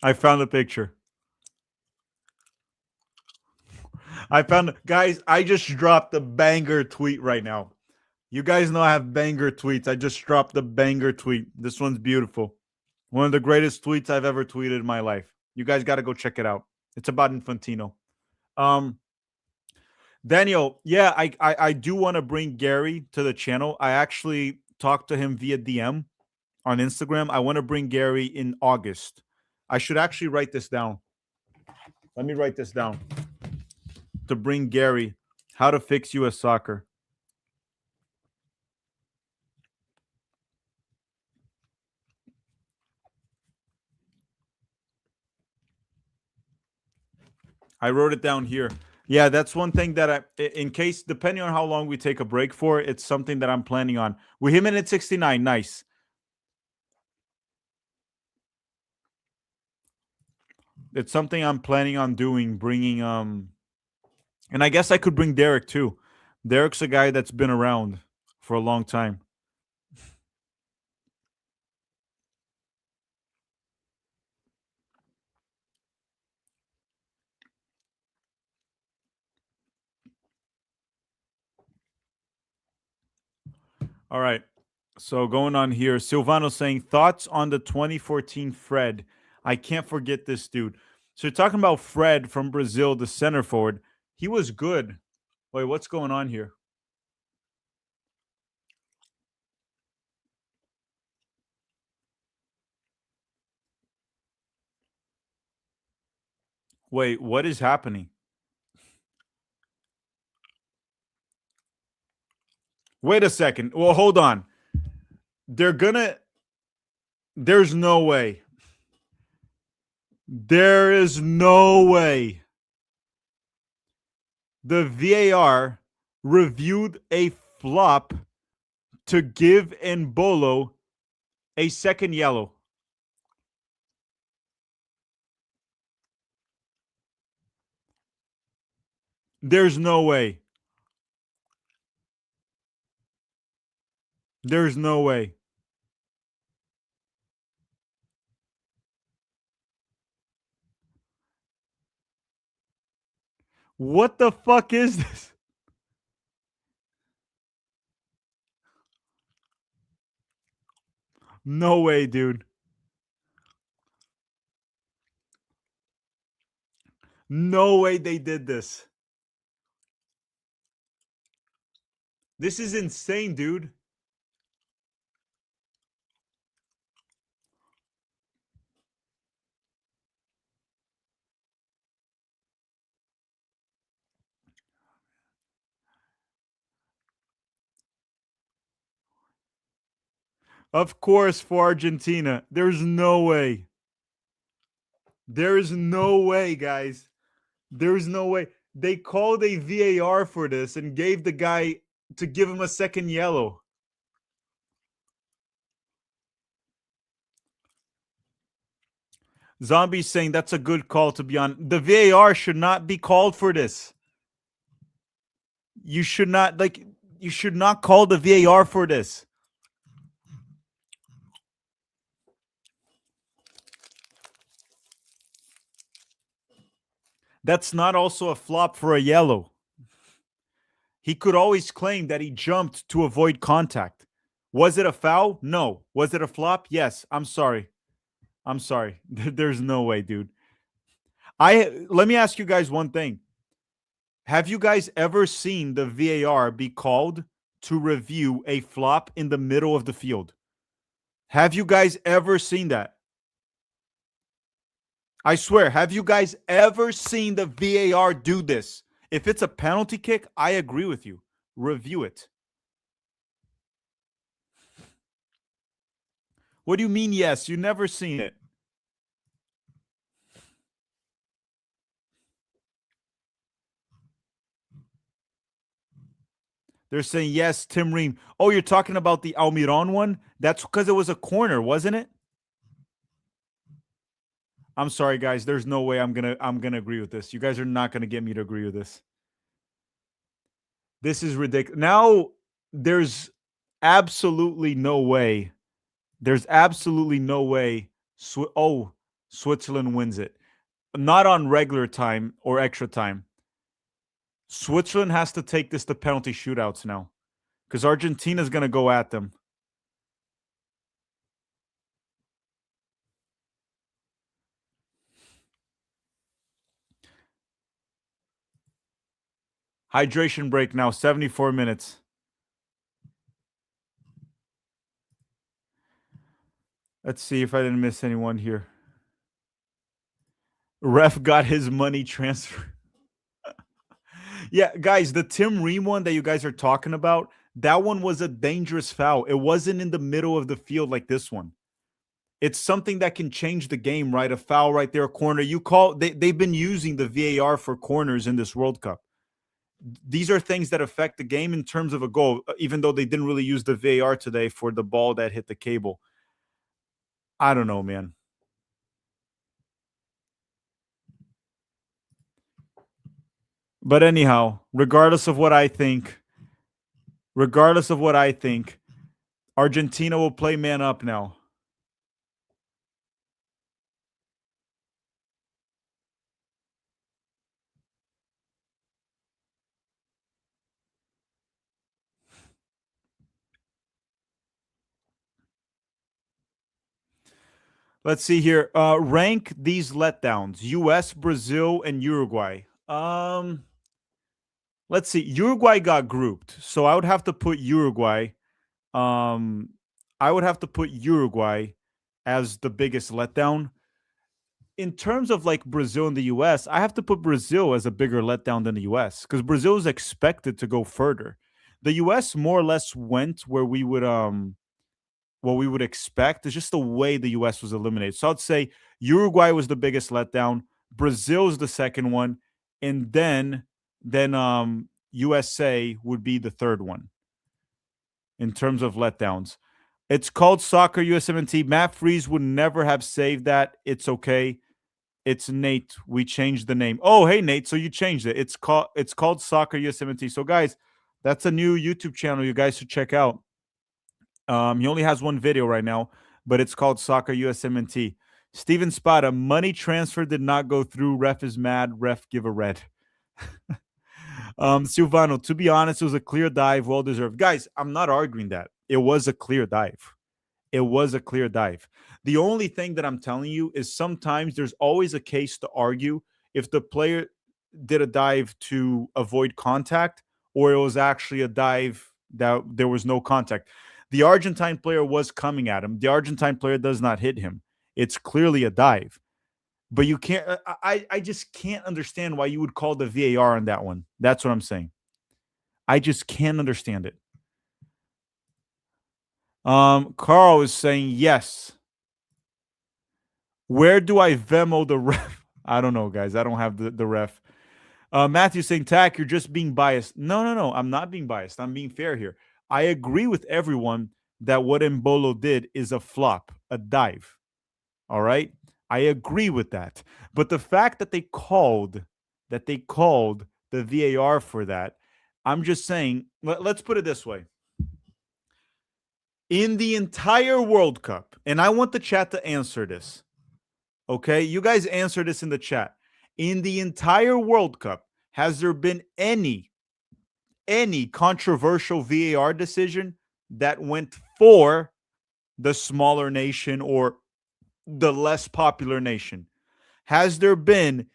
I found the picture. I found guys, I just dropped a banger tweet right now. You guys know I have banger tweets. I just dropped a banger tweet. This one's beautiful. One of the greatest tweets I've ever tweeted in my life. You guys got to go check it out. It's about Infantino. Um, Daniel, yeah, I do want to bring Gary to the channel. I actually talked to him via DM on Instagram. I want to bring Gary in August. I should actually write this down. Let me write this down. To bring Gary, how to fix US soccer. I wrote it down here. Yeah, that's one thing that in case, depending on how long we take a break for, it's something that I'm planning on. We hit minute 69. Nice. It's something I'm planning on doing, bringing, and I guess I could bring Derek too. Derek's a guy that's been around for a long time. All right. So going on here, Silvano saying thoughts on the 2014 Fred. I can't forget this dude. So you're talking about Fred from Brazil, the center forward. He was good. Wait, what's going on here? Wait, what is happening? Wait a second. Well, hold on. They're gonna. There's no way. There is no way. The VAR reviewed a flop to give Mbolo a second yellow. There's no way. There's no way. What the fuck is this? No way, dude. No way they did this. This is insane, dude. Of course, for Argentina. There's no way. There is no way, guys. There's no way. They called a VAR for this and gave the guy to give him a second yellow. Zombie saying that's a good call to be on. The VAR should not be called for this. You should not you should not call the VAR for this. That's not also a flop for a yellow. He could always claim that he jumped to avoid contact. Was it a foul? No. Was it a flop? Yes. I'm sorry. I'm sorry. There's no way, dude. I let me ask you guys one thing. Have you guys ever seen the VAR be called to review a flop in the middle of the field? Have you guys ever seen that? I swear, have you guys ever seen the VAR do this? If it's a penalty kick, I agree with you. Review it. What do you mean, yes? You never seen it. They're saying, yes, Tim Ream. Oh, you're talking about the Almiron one? That's because it was a corner, wasn't it? I'm sorry, guys. There's no way I'm gonna agree with this. You guys are not gonna get me to agree with this. This is ridiculous. Now there's absolutely no way. There's absolutely no way. Switzerland wins it. Not on regular time or extra time. Switzerland has to take this to penalty shootouts now because Argentina's going to go at them. Hydration break now, 74 minutes. Let's see if I didn't miss anyone here. Ref got his money transferred. Yeah, guys, the Tim Ream one that you guys are talking about, that one was a dangerous foul. It wasn't in the middle of the field like this one. It's something that can change the game, right? A foul right there, a corner. They've been using the VAR for corners in this World Cup. These are things that affect the game in terms of a goal, even though they didn't really use the VAR today for the ball that hit the cable. I don't know, man. But anyhow, regardless of what I think, Argentina will play man up now. Let's see here. Rank these letdowns: U.S., Brazil, and Uruguay. Let's see. Uruguay got grouped, so I would have to put Uruguay. Um, I would have to put Uruguay as the biggest letdown. In terms of like Brazil and the US, I have to put Brazil as a bigger letdown than the US because Brazil is expected to go further. The US more or less went where we would what we would expect. It's just the way the US was eliminated. So I'd say Uruguay was the biggest letdown, Brazil's the second one, and then USA would be the third one in terms of letdowns. It's called Soccer USMNT. Matt Freeze would never have saved that. It's okay. It's Nate. We changed the name. Oh, hey Nate. So you changed it. It's called Soccer USMNT. So guys, that's a new YouTube channel you guys should check out. He only has one video right now, but it's called Soccer USMNT. Steven Spada, money transfer did not go through. Ref is mad. Ref give a red. Silvano, to be honest, it was a clear dive, well deserved. Guys, I'm not arguing that. It was a clear dive. It was a clear dive. The only thing that I'm telling you is sometimes there's always a case to argue if the player did a dive to avoid contact or it was actually a dive that there was no contact. The Argentine player was coming at him. The Argentine player does not hit him. It's clearly a dive. But you can't I just can't understand why you would call the VAR on that one. That's what I'm saying. I just can't understand it. Carl is saying yes. Where do I Venmo the ref? I don't know, guys. I don't have the ref. Matthew saying, Tack, you're just being biased. No. I'm not being biased. I'm being fair here. I agree with everyone that what Mbolo did is a flop, a dive. All right? I agree with that. But the fact that they called the VAR for that, I'm just saying, let's put it this way. In the entire World Cup, and I want the chat to answer this. Okay, you guys answer this in the chat. In the entire World Cup, has there been any controversial VAR decision that went for the smaller nation or the less popular nation? Has there been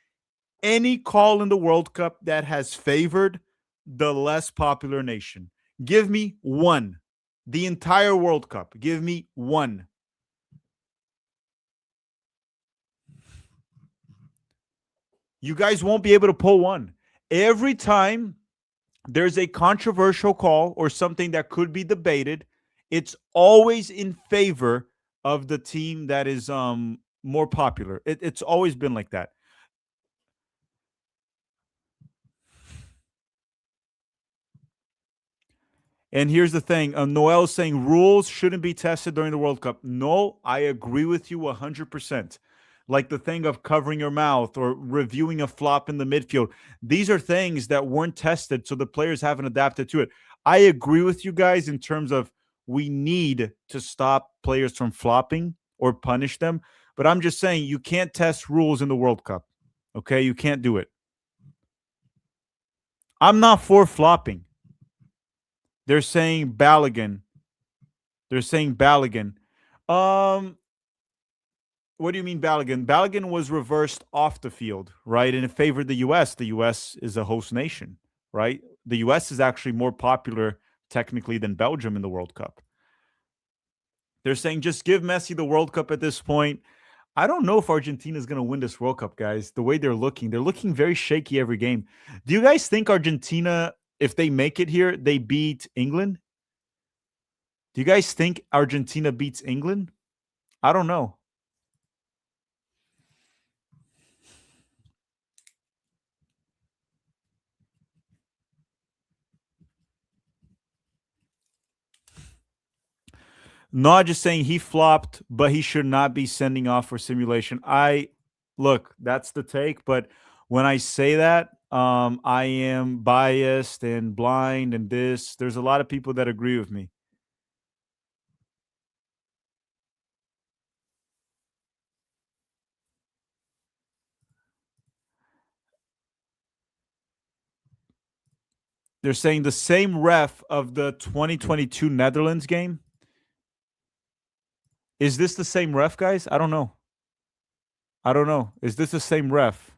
any call in the World Cup that has favored the less popular nation? Give me one. The entire World Cup. Give me one. You guys won't be able to pull one. Every time there's a controversial call or something that could be debated, it's always in favor of the team that is more popular. It's always been like that. And here's the thing. Noel saying rules shouldn't be tested during the World Cup. No, I agree with you 100%. Like the thing of covering your mouth or reviewing a flop in the midfield. These are things that weren't tested, so the players haven't adapted to it. I agree with you guys in terms of we need to stop players from flopping or punish them. But I'm just saying you can't test rules in the World Cup. Okay? You can't do it. I'm not for flopping. They're saying Balogun. What do you mean Balogun? Balogun was reversed off the field, right? And it favored the US. The US is a host nation, right? The US is actually more popular technically than Belgium in the World Cup. They're saying just give Messi the World Cup at this point. I don't know if Argentina is going to win this World Cup, guys. The way they're looking very shaky every game. Do you guys think Argentina, if they make it here, they beat England? Do you guys think Argentina beats England? I don't know. Not just saying he flopped, but he should not be sending off for simulation. I look, that's the take, but when I say that, I am biased and blind and this. There's a lot of people that agree with me. They're saying the same ref of the 2022 Netherlands game. Is this the same ref, guys? I don't know. I don't know. Is this the same ref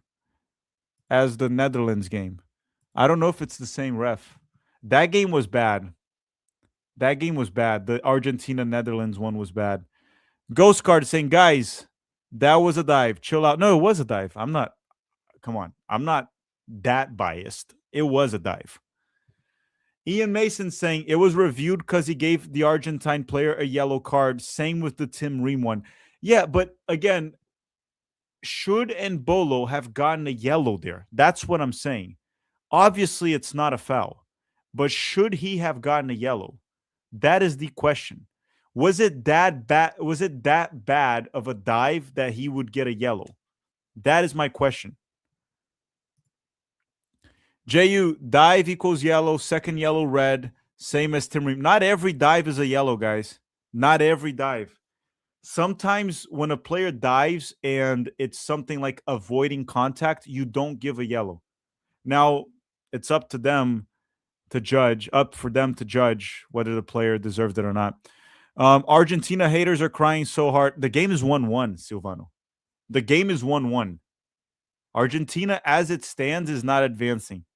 as the Netherlands game? I don't know if it's the same ref. That game was bad. That game was bad. The Argentina Netherlands one was bad. Ghost Card saying, guys, that was a dive. Chill out. No, it was a dive. I'm not. Come on. I'm not that biased. It was a dive. Ian Mason saying it was reviewed because he gave the Argentine player a yellow card. Same with the Tim Ream one. Yeah, but again, should Bolo have gotten a yellow there? That's what I'm saying. Obviously, it's not a foul, but should he have gotten a yellow? That is the question. Was it that bad? Was it that bad of a dive that he would get a yellow? That is my question. JU, dive equals yellow, second yellow, red, same as Tim Ream. Not every dive is a yellow, guys. Not every dive. Sometimes when a player dives and it's something like avoiding contact, you don't give a yellow. Now, it's up to them to judge, up for them to judge whether the player deserved it or not. Argentina haters are crying so hard. The game is 1-1, Silvano. The game is 1-1. Argentina, as it stands, is not advancing.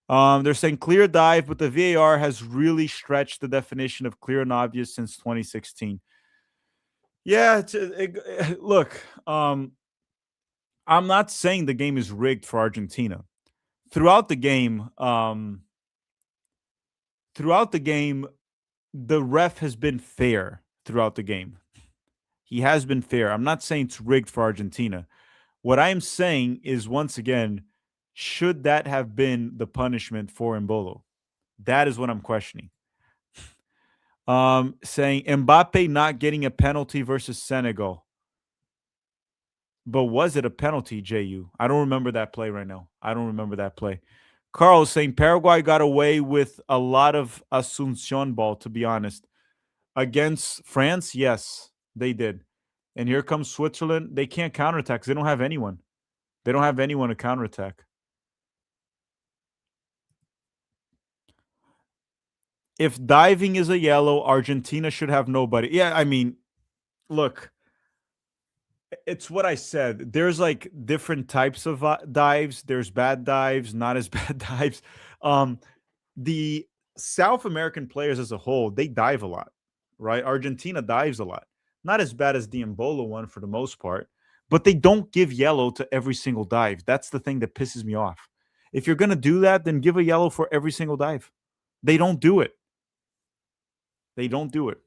They're saying clear dive, but the VAR has really stretched the definition of clear and obvious since 2016. Yeah, look, I'm not saying the game is rigged for Argentina. Throughout the game, the ref has been fair throughout the game. He has been fair. I'm not saying it's rigged for Argentina. What I am saying is, once again, should that have been the punishment for Mbolo? That is what I'm questioning. Saying Mbappe not getting a penalty versus Senegal. But was it a penalty, JU? I don't remember that play right now. I don't remember that play. Carl saying Paraguay got away with a lot of Asuncion ball, to be honest. Against France, yes, they did. And here comes Switzerland. They can't counterattack because they don't have anyone. They don't have anyone to counterattack. If diving is a yellow, Argentina should have nobody. Yeah, I mean, look, it's what I said. There's like different types of dives. There's bad dives, not as bad dives. The South American players as a whole, they dive a lot, right? Argentina dives a lot. Not as bad as the Embolo one for the most part, but they don't give yellow to every single dive. That's the thing that pisses me off. If you're going to do that, then give a yellow for every single dive. They don't do it. They don't do it.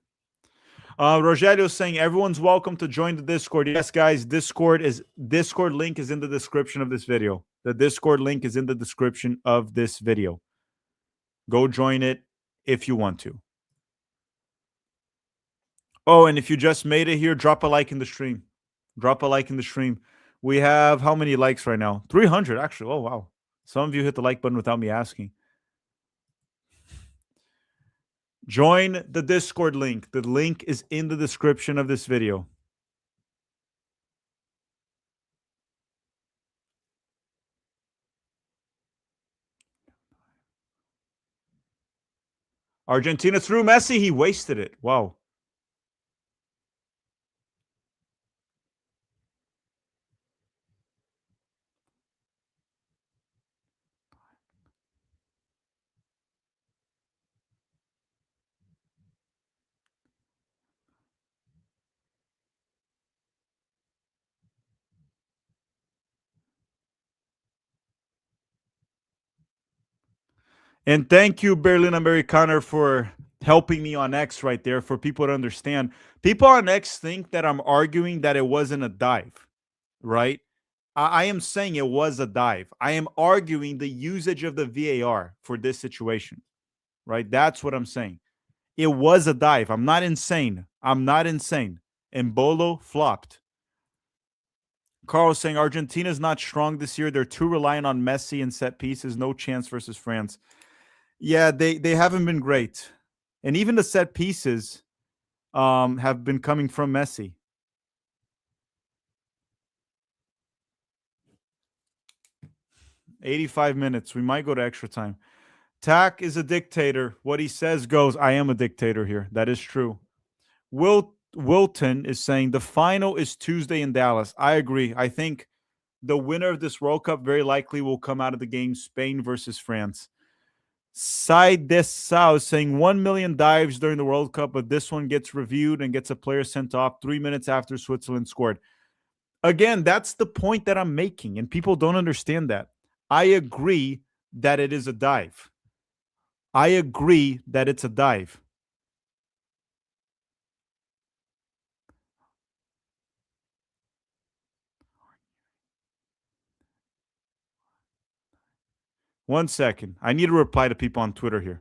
Rogelio saying everyone's welcome to join the Discord. Yes, guys, Discord link is in the description of this video. The Discord link is in the description of this video. Go join it if you want to. Oh, and if you just made it here, drop a like in the stream. Drop a like in the stream. We have how many likes right now? 300, actually. Oh, wow. Some of you hit the like button without me asking. Join the Discord link. The link is in the description of this video. Argentina threw Messi. He wasted it. Wow. And thank you, Berlin Amerikaner, for helping me on X right there for people to understand. People on X think that I'm arguing that it wasn't a dive, right? I am saying it was a dive. I am arguing the usage of the VAR for this situation, right? That's what I'm saying. It was a dive. I'm not insane. I'm not insane. And Bolo flopped. Carl saying Argentina's not strong this year. They're too reliant on Messi and set pieces. No chance versus France. Yeah, they haven't been great. And even the set pieces have been coming from Messi. "85 minutes. We might go to extra time." Tack is a dictator. What he says goes. I am a dictator here. That is true. Will Wilton is saying the final is Tuesday in Dallas. I agree. I think the winner of this World Cup very likely will come out of the game Spain versus France. Side des Sao saying 1 million dives during the World Cup, but this one gets reviewed and gets a player sent off 3 minutes after Switzerland scored. Again, that's the point that I'm making, and people don't understand that. I agree that it is a dive. I agree that it's a dive. One second. I need to reply to people on Twitter here.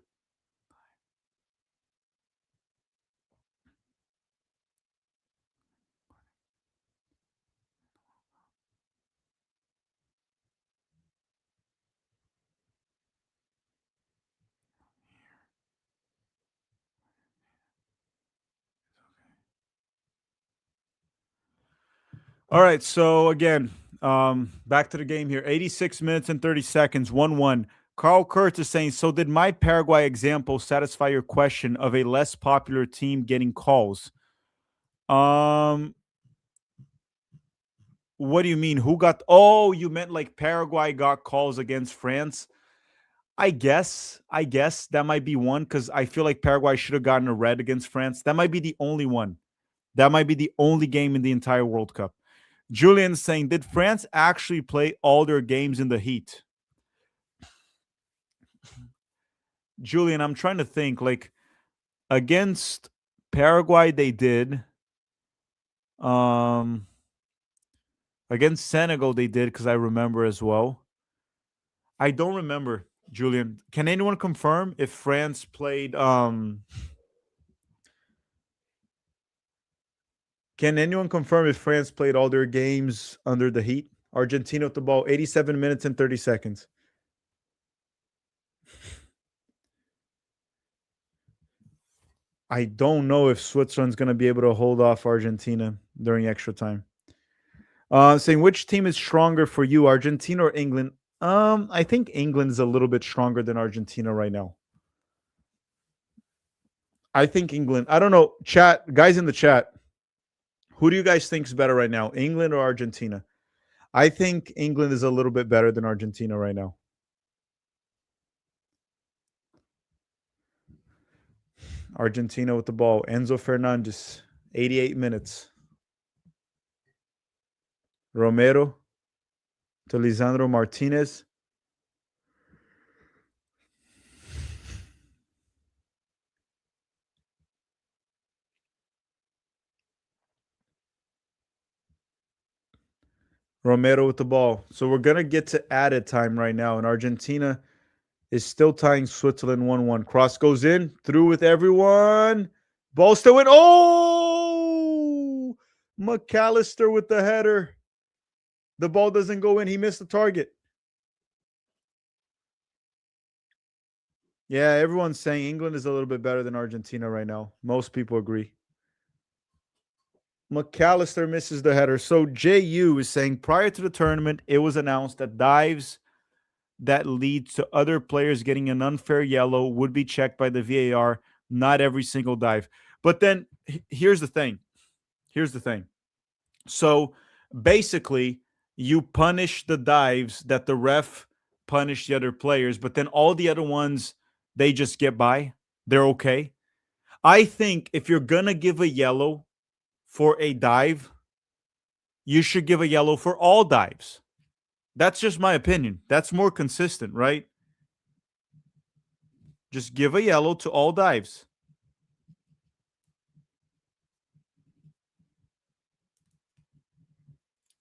All right. So again, back to the game here. 86 minutes and 30 seconds, 1-1. Carl Kurtz is saying, so did my Paraguay example satisfy your question of a less popular team getting calls? What do you mean? Who got? Oh, you meant like Paraguay got calls against France? I guess that might be one because I feel like Paraguay should have gotten a red against France. That might be the only one. That might be the only game in the entire World Cup. Julian's saying, did France actually play all their games in the heat? Julian, I'm trying to think. Like against Paraguay, they did. Um, Against Senegal, they did because I remember as well. I don't remember, Julian. Can anyone confirm if France played? Can anyone confirm if France played all their games under the heat? Argentina with the ball, 87 minutes and 30 seconds. I don't know if Switzerland's going to be able to hold off Argentina during extra time. Saying which team is stronger for you, Argentina or England? I think England is a little bit stronger than Argentina right now. I think England. I don't know, chat guys in the chat. Who do you guys think is better right now, England or Argentina? I think England is a little bit better than Argentina right now. Argentina with the ball. Enzo Fernandez, 88 minutes. Romero to Lisandro Martinez. Romero with the ball. So we're going to get to added time right now. And Argentina is still tying Switzerland 1-1. Cross goes in, through with everyone. Ball still in. Oh! McAllister with the header. The ball doesn't go in. He missed the target. Yeah, everyone's saying England is a little bit better than Argentina right now. Most people agree. McAllister misses the header. So JU is saying prior to the tournament, it was announced that dives that lead to other players getting an unfair yellow would be checked by the VAR, not every single dive. But then here's the thing. Here's the thing. So basically, you punish the dives that the ref punished the other players, but then all the other ones, they just get by. They're okay. I think if you're going to give a yellow for a dive, you should give a yellow for all dives. That's just my opinion. That's more consistent, right? Just give a yellow to all dives.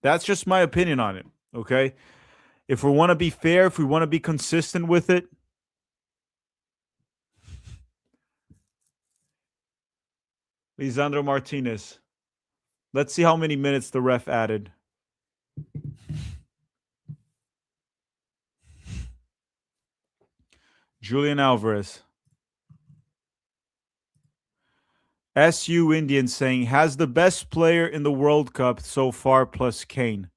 That's just my opinion on it, okay? If we want to be fair, if we want to be consistent with it. Lisandro Martinez. Let's see how many minutes the ref added. Julian Alvarez. SU Indian saying, has the best player in the World Cup so far plus Kane.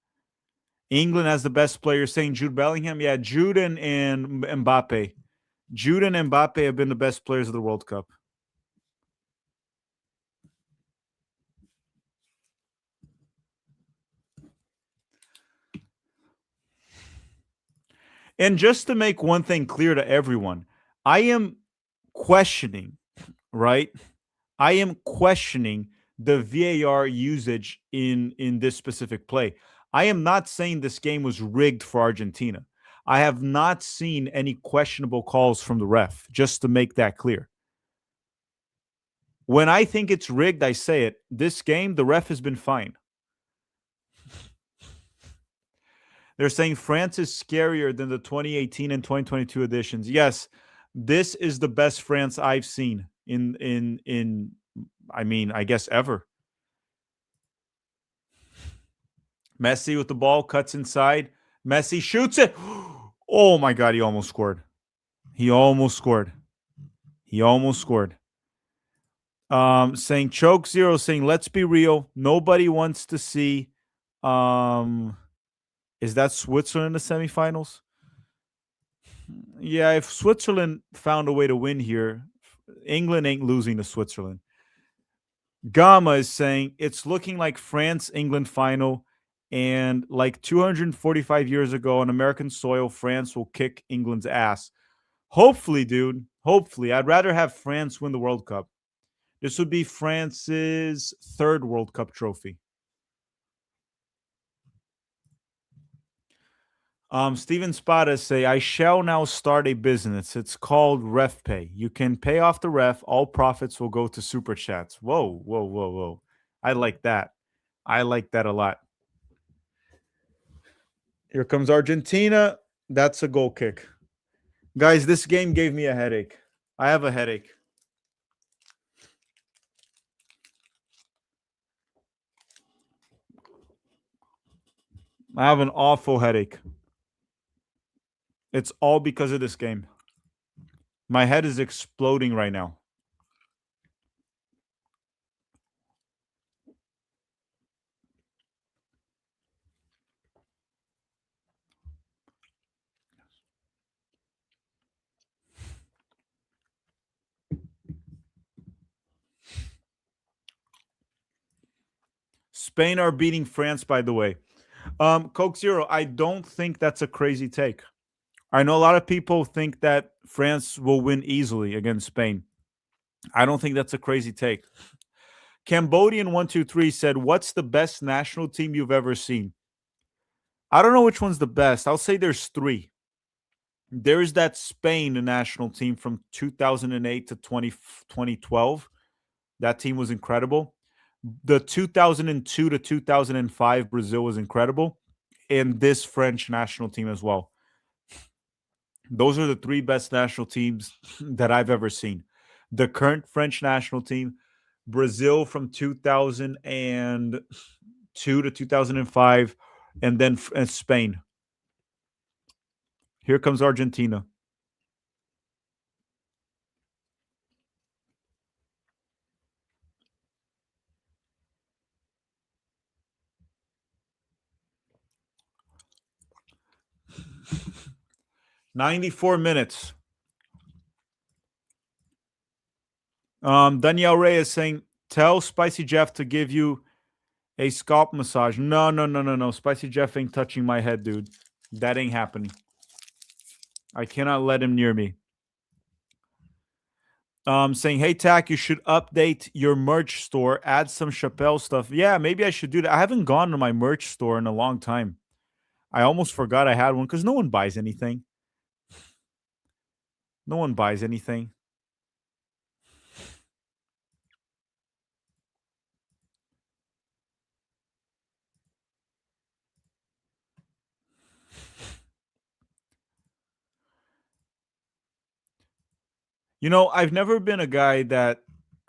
England has the best player, saying Jude Bellingham. Yeah, Jude and Mbappe. Jude and Mbappe have been the best players of the World Cup. And just to make one thing clear to everyone, I am questioning, right? I am questioning the VAR usage in this specific play. I am not saying this game was rigged for Argentina. I have not seen any questionable calls from the ref, just to make that clear. When I think it's rigged, I say it. This game, the ref has been fine. They're saying France is scarier than the 2018 and 2022 editions. Yes, this is the best France I've seen in I mean, I guess ever. Messi with the ball cuts inside. Messi shoots it. Oh my god, he almost scored. He almost scored. He almost scored. Saying choke zero, saying let's be real. Nobody wants to see is that Switzerland in the semifinals? Yeah, if Switzerland found a way to win here, England ain't losing to Switzerland. Gamma is saying it's looking like France England final, and like 245 years ago on American soil, France will kick England's ass. Hopefully, dude. Hopefully. I'd rather have France win the World Cup. This would be France's third World Cup trophy. Steven Spada say, I shall now start a business. It's called Ref Pay. You can pay off the ref. All profits will go to super chats. Whoa, whoa, whoa, whoa. I like that. I like that a lot. Here comes Argentina. That's a goal kick. Guys, this game gave me a headache. I have a headache. I have an awful headache. It's all because of this game. My head is exploding right now. Spain are beating France, by the way. Coke Zero, I don't think that's a crazy take. I know a lot of people think that France will win easily against Spain. I don't think that's a crazy take. Cambodian 123 said, what's the best national team you've ever seen? I don't know which one's the best. I'll say there's three. There's that Spain national team from 2008 to 2012. That team was incredible. The 2002 to 2005 Brazil was incredible. And this French national team as well. Those are the three best national teams that I've ever seen. The current French national team, Brazil from 2002 to 2005, and then Spain. Here comes Argentina. "94 minutes." Danielle Ray is saying, "Tell Spicy Jeff to give you a scalp massage." No, no, no, no, no. Spicy Jeff ain't touching my head, dude. That ain't happening. I cannot let him near me. Saying, "Hey Tack, you should update your merch store. Add some Chappelle stuff." Yeah, maybe I should do that. I haven't gone to my merch store in a long time. I almost forgot I had one because no one buys anything. No one buys anything. You know, I've never been a guy that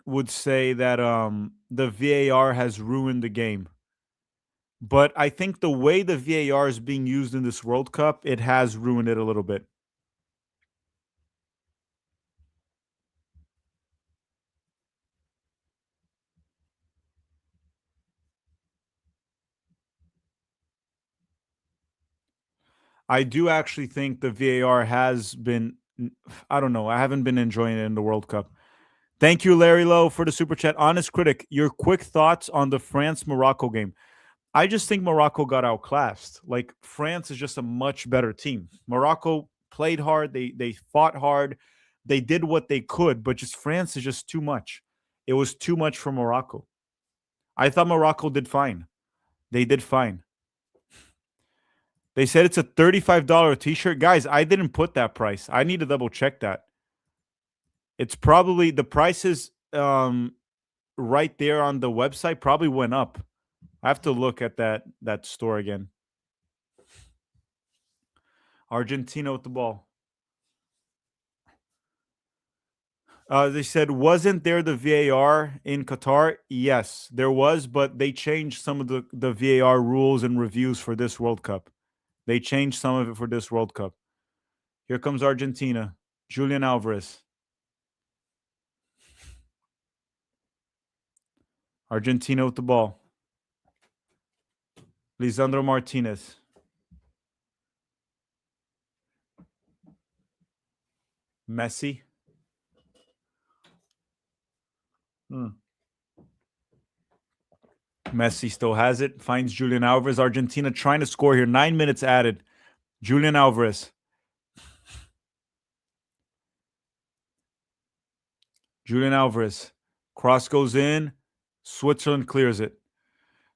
would say that the VAR has ruined the game. But I think the way the VAR is being used in this World Cup, it has ruined it a little bit. I do actually think the VAR has been, I don't know, I haven't been enjoying it in the World Cup. Thank you, Larry Lowe, for the super chat. Honest critic, your quick thoughts on the France Morocco game. I just think Morocco got outclassed. Like France is just a much better team. Morocco played hard, they fought hard, they did what they could, but just France is just too much. It was too much for Morocco. I thought Morocco did fine. They did fine. They said it's a $35 t-shirt. Guys, I didn't put that price. I need to double check that. It's probably the prices right there on the website probably went up. I have to look at that store again. Argentina with the ball. They said, wasn't there the VAR in Qatar? Yes, there was, but they changed some of the VAR rules and reviews for this World Cup. They changed some of it for this World Cup. Here comes Argentina. Julian Alvarez. Argentina with the ball. Lisandro Martinez. Messi. Hmm. Messi still has it. Finds Julian Alvarez. Argentina trying to score here. 9 minutes added. Julian Alvarez. Julian Alvarez. Cross goes in. Switzerland clears it.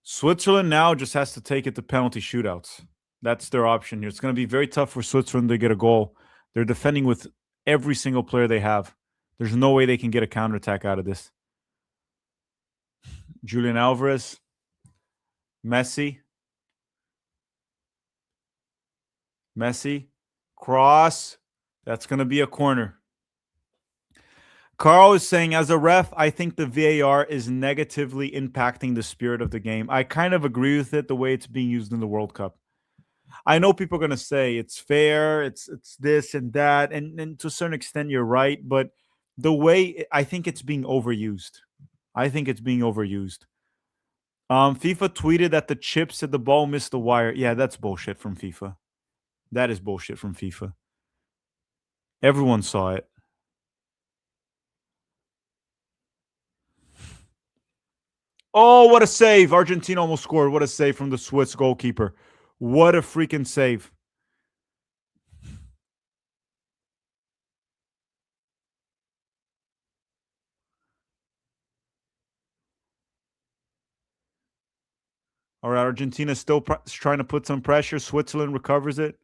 Switzerland now just has to take it to penalty shootouts. That's their option here. It's going to be very tough for Switzerland to get a goal. They're defending with every single player they have. There's no way they can get a counterattack out of this. Julian Alvarez. Messi. Messi. Cross. That's going to be a corner. Carl is saying, as a ref, I think the VAR is negatively impacting the spirit of the game. I kind of agree with it the way it's being used in the World Cup. I know people are going to say it's fair, it's this and that, and to a certain extent, you're right. But the way I think it's being overused, I think it's being overused. FIFA tweeted that the chip said the ball missed the wire. Yeah, that's bullshit from FIFA. That is bullshit from FIFA. Everyone saw it. Oh, what a save! Argentina almost scored. What a save from the Swiss goalkeeper. What a freaking save. All right, Argentina still trying to put some pressure. Switzerland recovers it.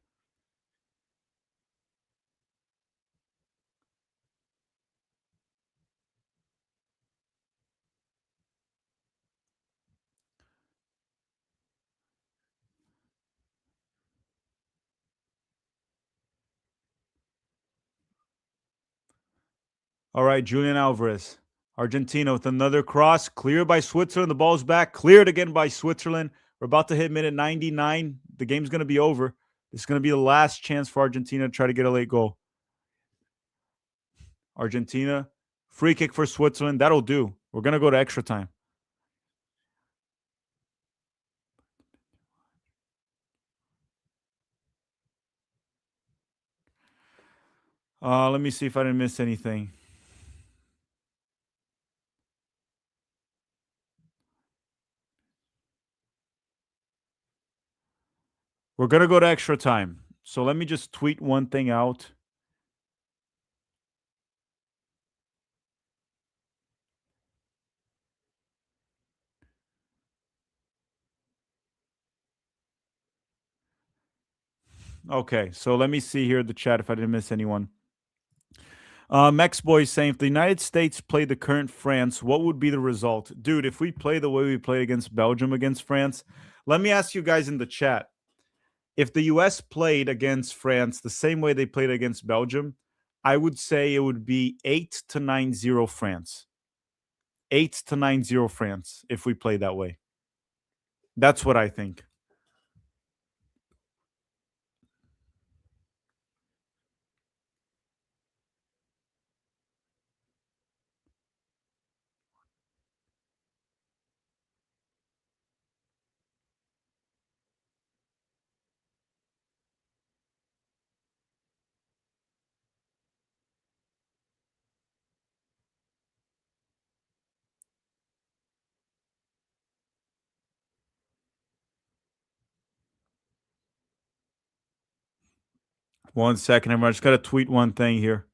All right, Julian Alvarez. Argentina with another cross. Cleared by Switzerland. The ball's back. Cleared again by Switzerland. We're about to hit minute 99. The game's going to be over. This is going to be the last chance for Argentina to try to get a late goal. Argentina. Free kick for Switzerland. That'll do. We're going to go to extra time. Let me see if I didn't miss anything. We're going to go to extra time. So let me just tweet one thing out. Okay, so let me see here the chat if I didn't miss anyone. Mex Boy is saying, if the United States played the current France, what would be the result? Dude, if we play the way we play against Belgium against France, let me ask you guys in the chat. If the US played against France the same way they played against Belgium, I would say it would be 8-9-0 France. 8-9-0 France if we play that way. That's what I think. 1 second, I just got to tweet one thing here.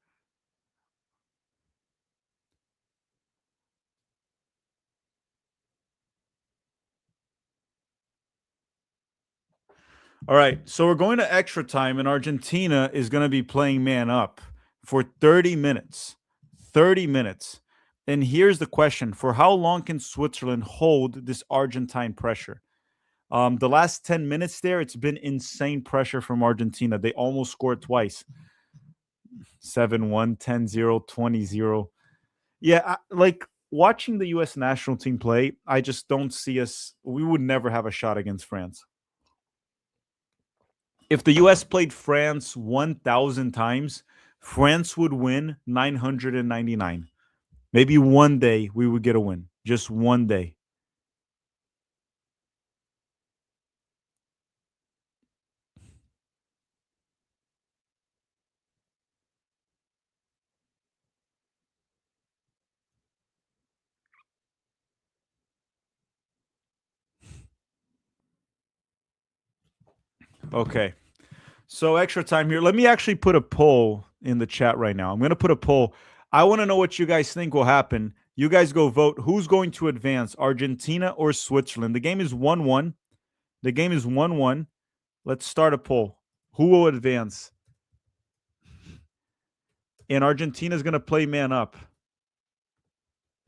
All right, so we're going to extra time, and Argentina is going to be playing man up for 30 minutes. 30 minutes. And here's the question: for how long can Switzerland hold this Argentine pressure? The last 10 minutes there, it's been insane pressure from Argentina. They almost scored twice. 7-1, 10-0, 20-0. Yeah, like watching the US national team play, I just don't see us. We would never have a shot against France. If the US played France 1,000 times, France would win 999. Maybe one day we would get a win. Just one day. Okay. So extra time here. Let me actually put a poll in the chat right now. I'm going to put a poll. I want to know what you guys think will happen. You guys go vote. Who's going to advance, Argentina or Switzerland? The game is 1-1. The game is 1-1. Let's start a poll. Who will advance? And Argentina is going to play man up.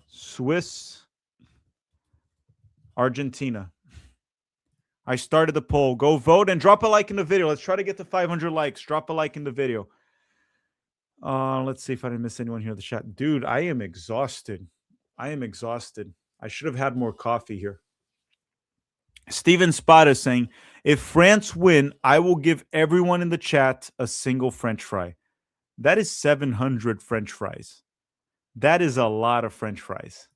Swiss, Argentina. I started the poll. Go vote and drop a like in the video. Let's try to get to 500 likes. Drop a like in the video. Let's see if I didn't miss anyone here in the chat. Dude, I am exhausted. I am exhausted. I should have had more coffee here. Steven Spada is saying, if France win, I will give everyone in the chat a single French fry. That is 700 French fries. That is a lot of French fries.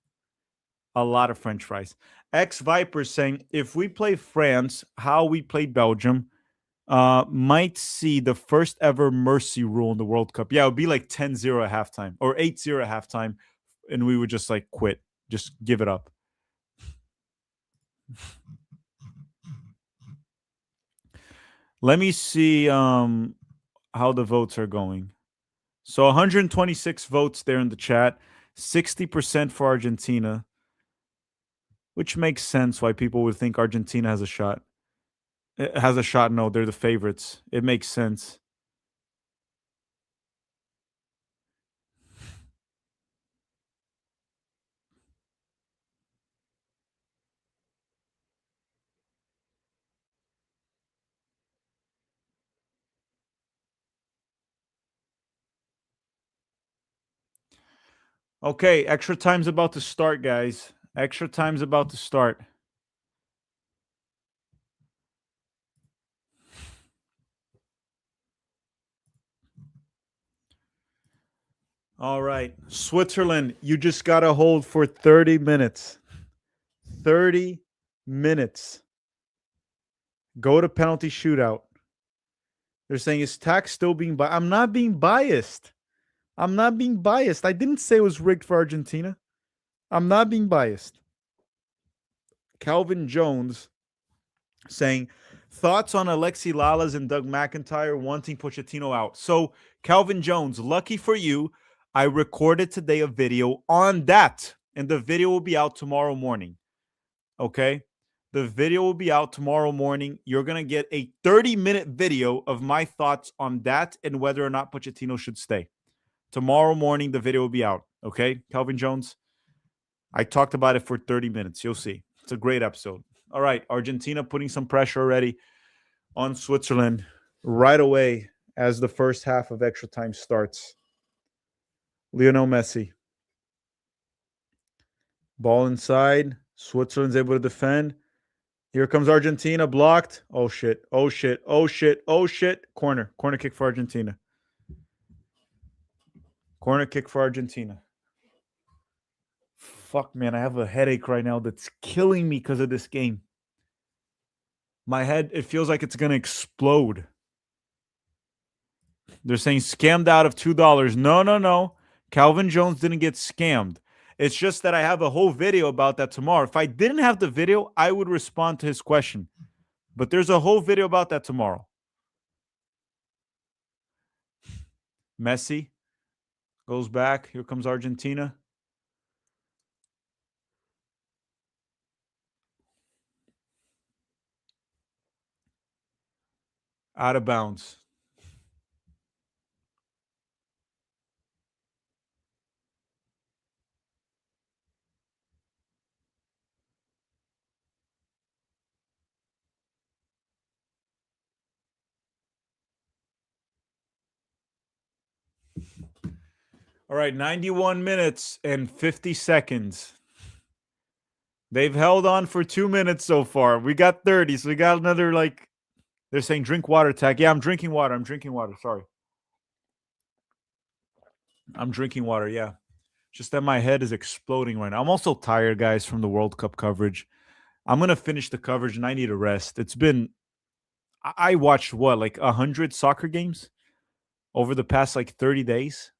A lot of French fries. X Viper saying, if we play France, how we played Belgium, might see the first ever mercy rule in the World Cup. Yeah, it would be like 10-0 at halftime or 8-0 at halftime, and we would just like quit. Just give it up. Let me see how the votes are going. So 126 votes there in the chat, 60% for Argentina, which makes sense why people would think Argentina has a shot. It has a shot. No, they're the favorites. It makes sense. Okay, extra time's about to start, guys. Extra time's about to start. All right. Switzerland, you just got to hold for 30 minutes. 30 minutes. Go to penalty shootout. They're saying, is tax still being biased? I'm not being biased. I'm not being biased. I didn't say it was rigged for Argentina. I'm not being biased. Calvin Jones saying, thoughts on Alexi Lalas and Doug McIntyre wanting Pochettino out. So, Calvin Jones, lucky for you, I recorded today a video on that, and the video will be out tomorrow morning. Okay? The video will be out tomorrow morning. You're going to get a 30-minute video of my thoughts on that and whether or not Pochettino should stay. Tomorrow morning, the video will be out. Okay, Calvin Jones? I talked about it for 30 minutes. You'll see. It's a great episode. All right, Argentina putting some pressure already on Switzerland right away as the first half of extra time starts. Lionel Messi. Ball inside. Switzerland's able to defend. Here comes Argentina. Blocked. Oh, shit. Oh, shit. Oh, shit. Oh, shit. Corner. Corner kick for Argentina. Corner kick for Argentina. Fuck, man. I have a headache right now that's killing me because of this game. My head, it feels like it's going to explode. They're saying scammed out of $2. No, no, no. Calvin Jones didn't get scammed. It's just that I have a whole video about that tomorrow. If I didn't have the video, I would respond to his question. But there's a whole video about that tomorrow. Messi goes back. Here comes Argentina. Out of bounds. All right, 91 minutes and 50 seconds. They've held on for 2 minutes so far. We got 30, so we got another, like, they're saying drink water tag. Yeah, I'm drinking water. I'm drinking water. Sorry. I'm drinking water. Yeah. Just that my head is exploding right now. I'm also tired, guys, from the World Cup coverage. I'm going to finish the coverage and I need a rest. It's been, I watched what, like 100 soccer games over the past like 30 days?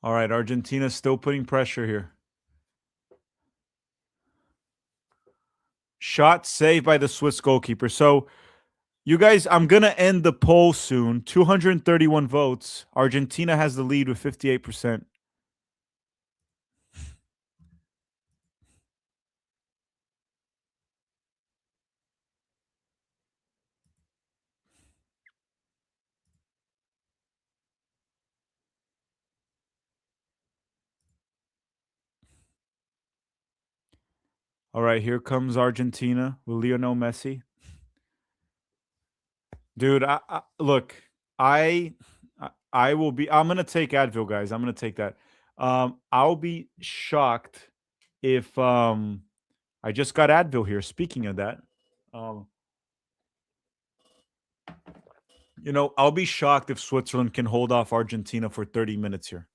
All right, Argentina's still putting pressure here. Shot saved by the Swiss goalkeeper. So, you guys, I'm going to end the poll soon. 231 votes. Argentina has the lead with 58%. All right, here comes Argentina with Lionel Messi. Dude, look, I I will be I'm gonna take Advil, guys. I'm gonna take that. I'll be shocked if I just got Advil here. Speaking of that, um, I'll be shocked if Switzerland can hold off Argentina for 30 minutes here.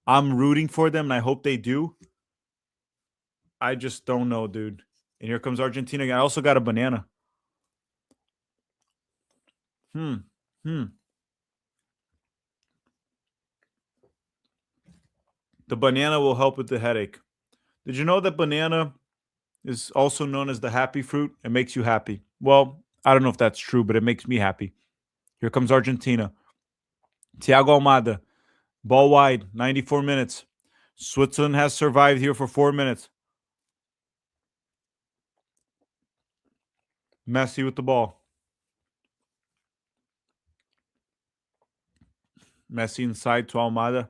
I'm rooting for them and I hope they do. I just don't know, dude. And here comes Argentina. I also got a banana. Hmm. Hmm. The banana will help with the headache. Did you know that banana is also known as the happy fruit? It makes you happy. Well, I don't know if that's true, but it makes me happy. Here comes Argentina. Thiago Almada, ball wide, 94 minutes. Switzerland has survived here for 4 minutes. Messi with the ball. Messi inside to Almada.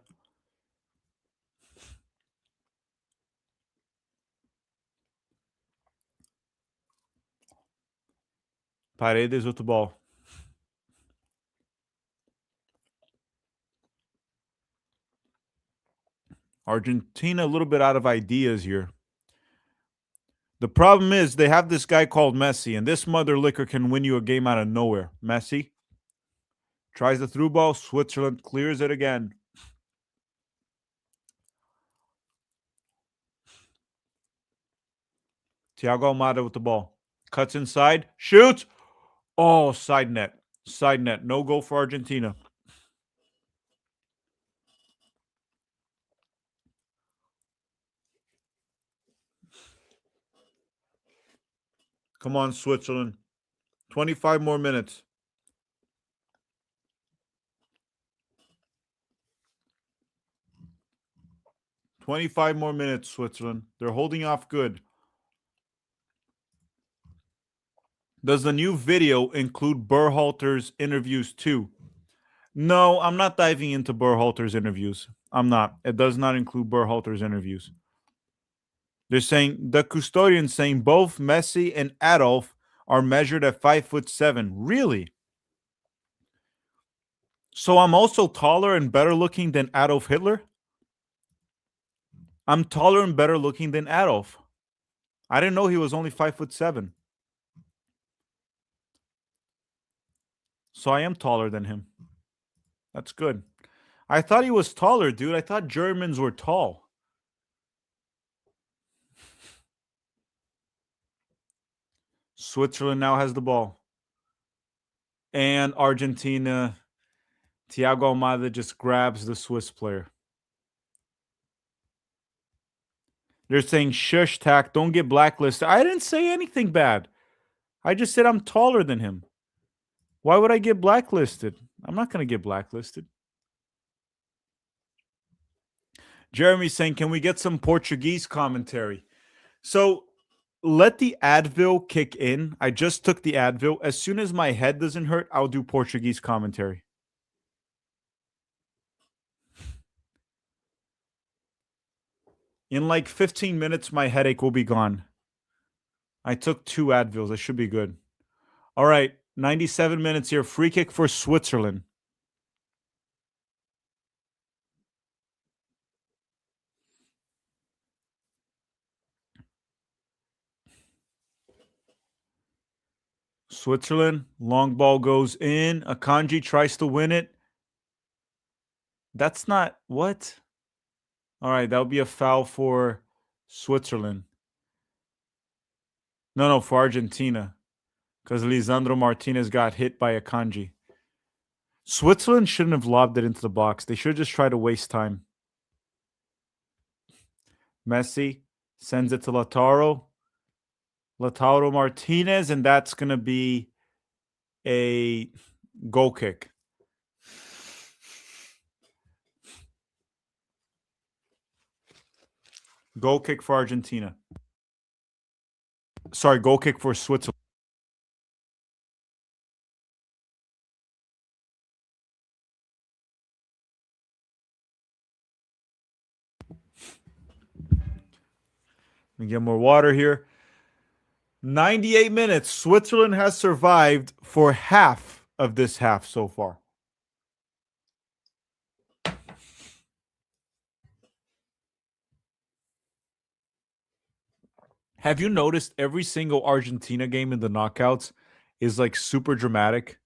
Paredes with the ball. Argentina a little bit out of ideas here. The problem is they have this guy called Messi, and this mother liquor can win you a game out of nowhere. Messi tries the through ball. Switzerland clears it again. Thiago Almada with the ball. Cuts inside. Shoots. Oh, side net. Side net. No goal for Argentina. Come on, Switzerland. 25 more minutes. 25 more minutes, Switzerland. They're holding off good. Does the new video include Berhalter's interviews too? No, I'm not diving into Berhalter's interviews. I'm not. It does not include Berhalter's interviews. They're saying the custodian saying both Messi and Adolf are measured at 5'7". Really? So I'm also taller and better looking than Adolf Hitler? I'm taller and better looking than Adolf. I didn't know he was only 5'7". So I am taller than him. That's good. I thought he was taller, dude. I thought Germans were tall. Switzerland now has the ball. And Argentina, Thiago Almada just grabs the Swiss player. They're saying shush tack, don't get blacklisted. I didn't say anything bad. I just said I'm taller than him. Why would I get blacklisted? I'm not going to get blacklisted. Jeremy's saying, can we get some Portuguese commentary? So let the Advil kick in. I just took the Advil. As soon as my head doesn't hurt, I'll do Portuguese commentary. In like 15 minutes, my headache will be gone. I took 2 Advils. I should be good. All right. 97 minutes here. Free kick for Switzerland. Switzerland. Long ball goes in. Akanji tries to win it. That's not what? All right. That'll be a foul for Switzerland. No, for Argentina. Because Lisandro Martinez got hit by Akanji. Switzerland shouldn't have lobbed it into the box. They should just try to waste time. Messi sends it to Lautaro. Lautaro Martinez, and that's going to be a goal kick. Goal kick for Argentina. Sorry, goal kick for Switzerland. Let me get more water here. 98 minutes. Switzerland has survived for half of this half so far. Have you noticed every single Argentina game in the knockouts is like super dramatic?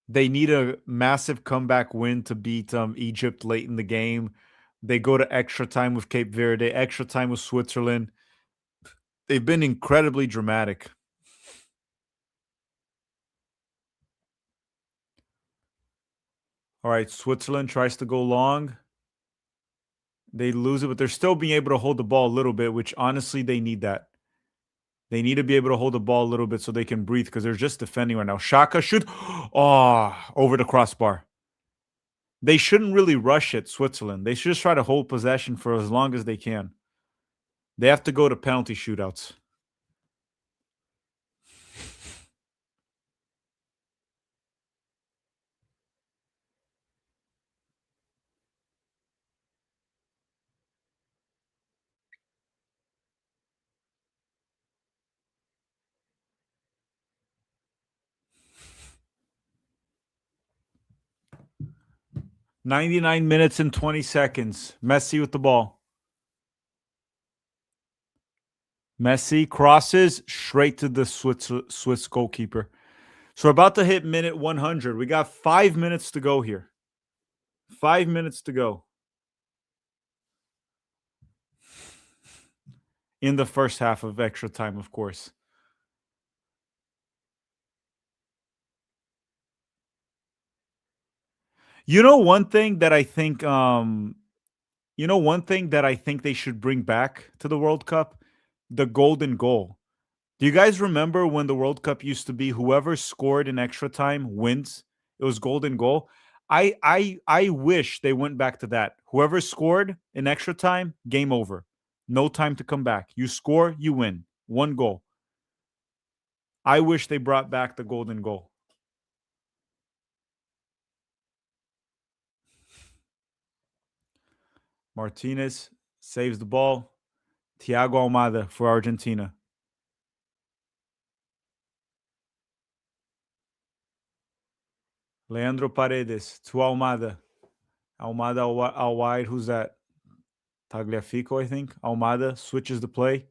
They need a massive comeback win to beat Egypt late in the game. They go to extra time with Cape Verde, extra time with Switzerland. They've been incredibly dramatic. All right, Switzerland tries to go long. They lose it, but they're still being able to hold the ball a little bit, which honestly, they need that. They need to be able to hold the ball a little bit so they can breathe because they're just defending right now. Shaka should, over the crossbar. They shouldn't really rush it, Switzerland. They should just try to hold possession for as long as they can. They have to go to penalty shootouts. "99 minutes and 20 seconds. Messi with the ball. Messi crosses straight to the Swiss goalkeeper. So we're about to hit minute 100. We got 5 minutes to go here. 5 minutes to go in the first half of extra time, of course. You know one thing that I think they should bring back to the World Cup? The golden goal. Do you guys remember when the World Cup used to be whoever scored in extra time wins? It was golden goal. I wish they went back to that. Whoever scored in extra time, game over. No time to come back. You score, you win. One goal. I wish they brought back the golden goal. Martinez saves the ball. Thiago Almada for Argentina. Leandro Paredes to Almada. Almada out wide. Who's that? Tagliafico, I think. Almada switches the play.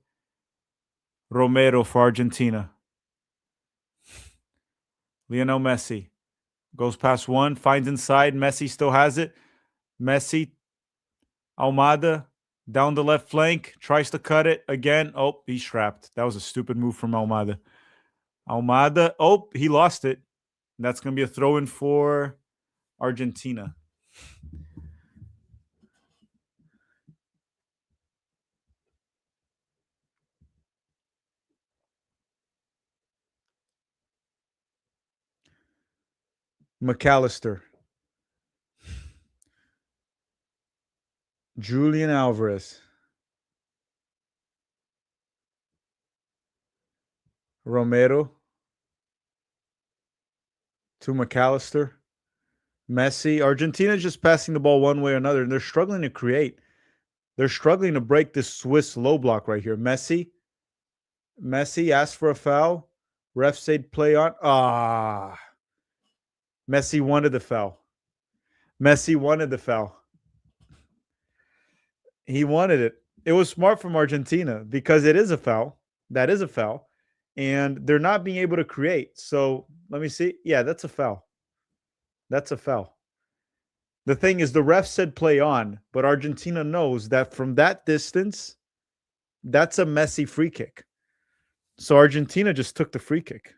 Romero for Argentina. Lionel Messi goes past one, finds inside. Messi still has it. Messi, Almada down the left flank, tries to cut it again. Oh, he's trapped. That was a stupid move from Almada. Almada, he lost it. That's going to be a throw in for Argentina. McAllister. Julian Alvarez. Romero to McAllister. Messi. Argentina just passing the ball one way or another, and they're struggling to create. They're struggling to break this Swiss low block right here. Messi. Messi asked for a foul. Ref said play on. Messi wanted the foul. Messi wanted the foul. He wanted it. It was smart from Argentina because it is a foul. That is a foul. And they're not being able to create. So let me see. Yeah, that's a foul. That's a foul. The thing is, the ref said play on, but Argentina knows that from that distance, that's a Messi free kick. So Argentina just took the free kick.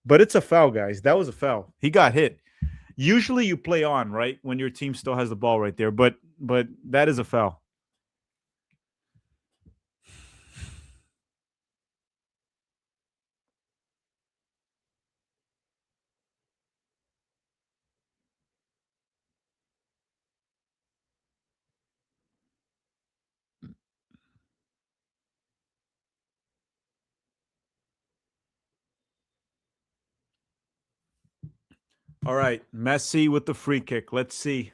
But it's a foul, guys. That was a foul. He got hit. Usually you play on, right? When your team still has the ball right there, but that is a foul. All right, Messi with the free kick. Let's see.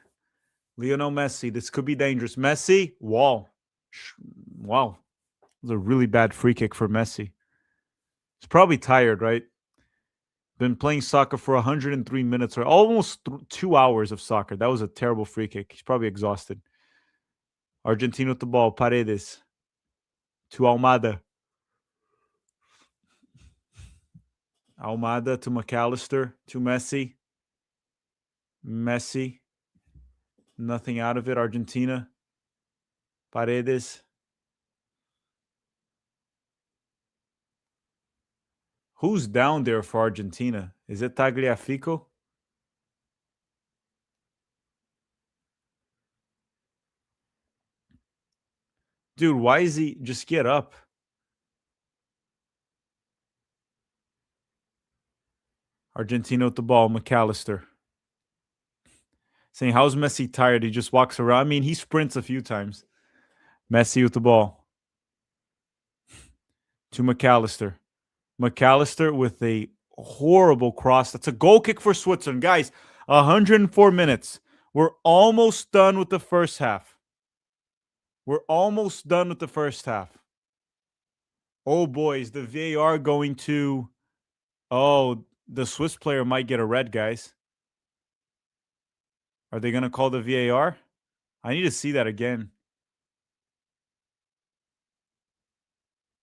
Lionel Messi. This could be dangerous. Messi, wall. Wow. It was a really bad free kick for Messi. He's probably tired, right? Been playing soccer for 103 minutes or almost 2 hours of soccer. That was a terrible free kick. He's probably exhausted. Argentina with the ball. Paredes to Almada. Almada to McAllister to Messi. Messi. Nothing out of it. Argentina. Paredes. Who's down there for Argentina? Is it Tagliafico? Dude, why is he just get up? Argentina with the ball. McAllister. Saying, how's Messi tired? He just walks around. I mean, he sprints a few times. Messi with the ball. To McAllister. McAllister with a horrible cross. That's a goal kick for Switzerland. Guys, 104 minutes. We're almost done with the first half. We're almost done with the first half. Oh, boys, the VAR going to... Oh, the Swiss player might get a red, guys. Are they going to call the VAR? I need to see that again.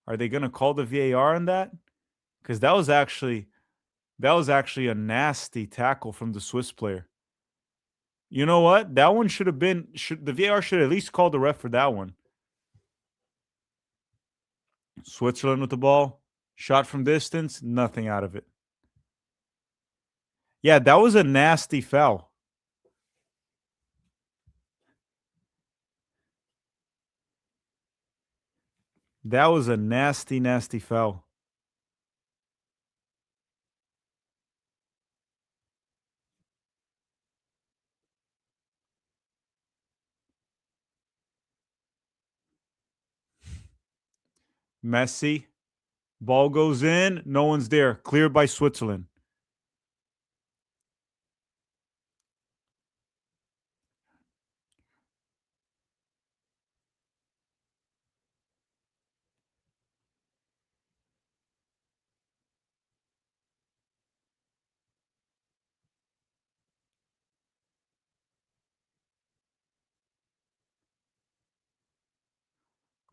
Are they going to call the VAR on that? Because that was actually a nasty tackle from the Swiss player. You know what? That one should have been... the VAR should at least call the ref for that one. Switzerland with the ball. Shot from distance. Nothing out of it. Yeah, that was a nasty foul. That was a nasty, nasty foul. Messi. Ball goes in. No one's there. Cleared by Switzerland.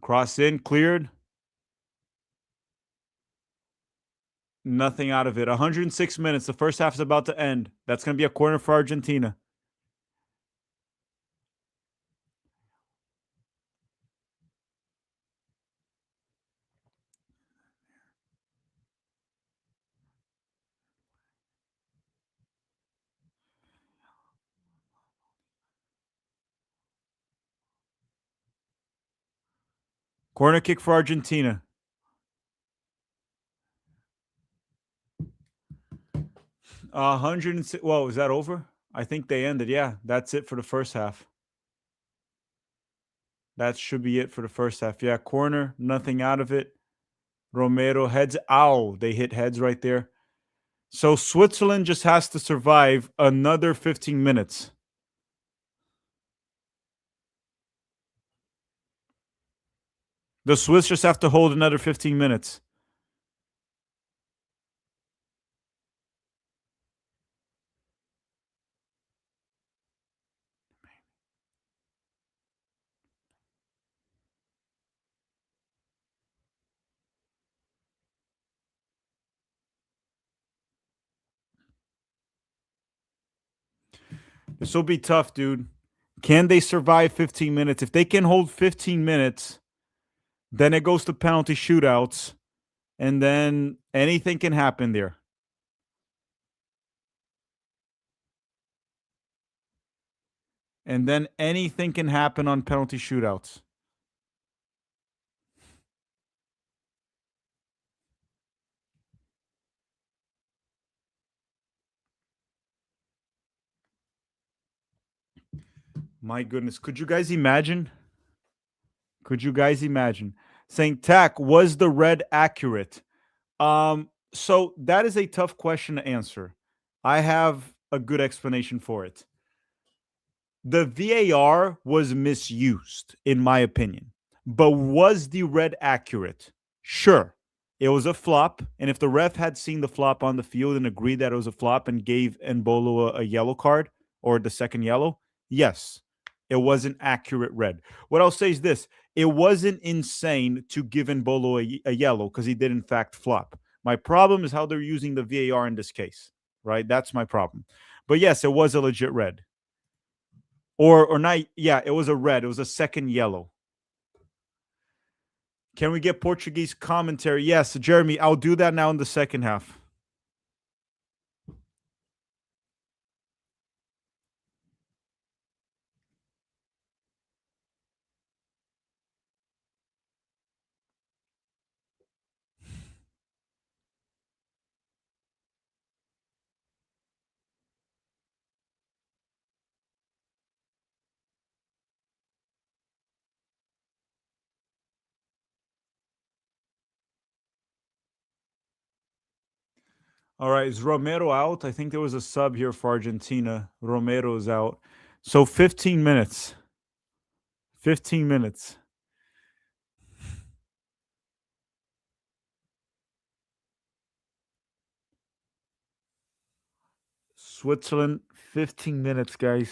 Cross in. Cleared. Nothing out of it. 106 minutes. The first half is about to end. That's going to be a corner for Argentina. Corner kick for Argentina. 106. Whoa, is that over? I think they ended. Yeah, that's it for the first half. That should be it for the first half. Yeah, corner, nothing out of it. Romero heads. Ow, they hit heads right there. So Switzerland just has to survive another 15 minutes. The Swiss just have to hold another 15 minutes. This will be tough, dude. Can they survive 15 minutes? If they can hold 15 minutes, then it goes to penalty shootouts, and then anything can happen there. And then anything can happen on penalty shootouts. My goodness. Could you guys imagine? Could you guys imagine saying, Tack, was the red accurate? So that is a tough question to answer. I have a good explanation for it. The VAR was misused, in my opinion. But was the red accurate? Sure. It was a flop. And if the ref had seen the flop on the field and agreed that it was a flop and gave Embolo a yellow card or the second yellow, yes, it was an accurate red. What I'll say is this: it wasn't insane to give Embolo a yellow because he did, in fact, flop. My problem is how they're using the VAR in this case, right? That's my problem. But yes, it was a legit red. Or not, yeah, it was a red. It was a second yellow. Can we get Portuguese commentary? Yes, Jeremy, I'll do that now in the second half. All right, is Romero out? I think there was a sub here for Argentina. Romero's out. So 15 minutes. 15 minutes. Switzerland, 15 minutes, guys.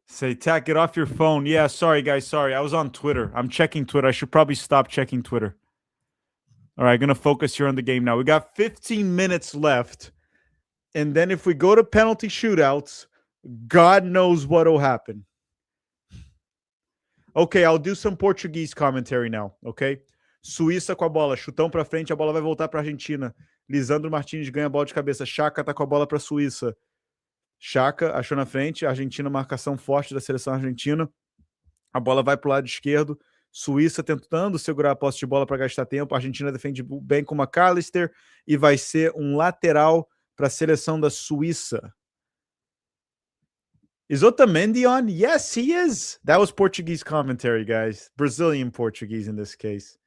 Say, Tack, get off your phone. Yeah, sorry, guys. Sorry. I was on Twitter. I'm checking Twitter. I should probably stop checking Twitter. All right, going to focus here on the game now. We got 15 minutes left. And then if we go to penalty shootouts, God knows what will happen. Ok, I'll do some Portuguese commentary now, ok? Suíça com a bola, chutão pra frente, a bola vai voltar pra Argentina. Lisandro Martins ganha a bola de cabeça. Chaka tá com a bola pra Suíça. Chaka achou na frente, Argentina, marcação forte da seleção argentina. A bola vai pro lado esquerdo. Suíça tentando segurar a posse de bola para gastar tempo. A Argentina defende bem com o McAllister e vai ser um lateral para a seleção da Suíça. Is Otamendi on? Yes, he is. That was Portuguese commentary, guys. Brazilian Portuguese in this case.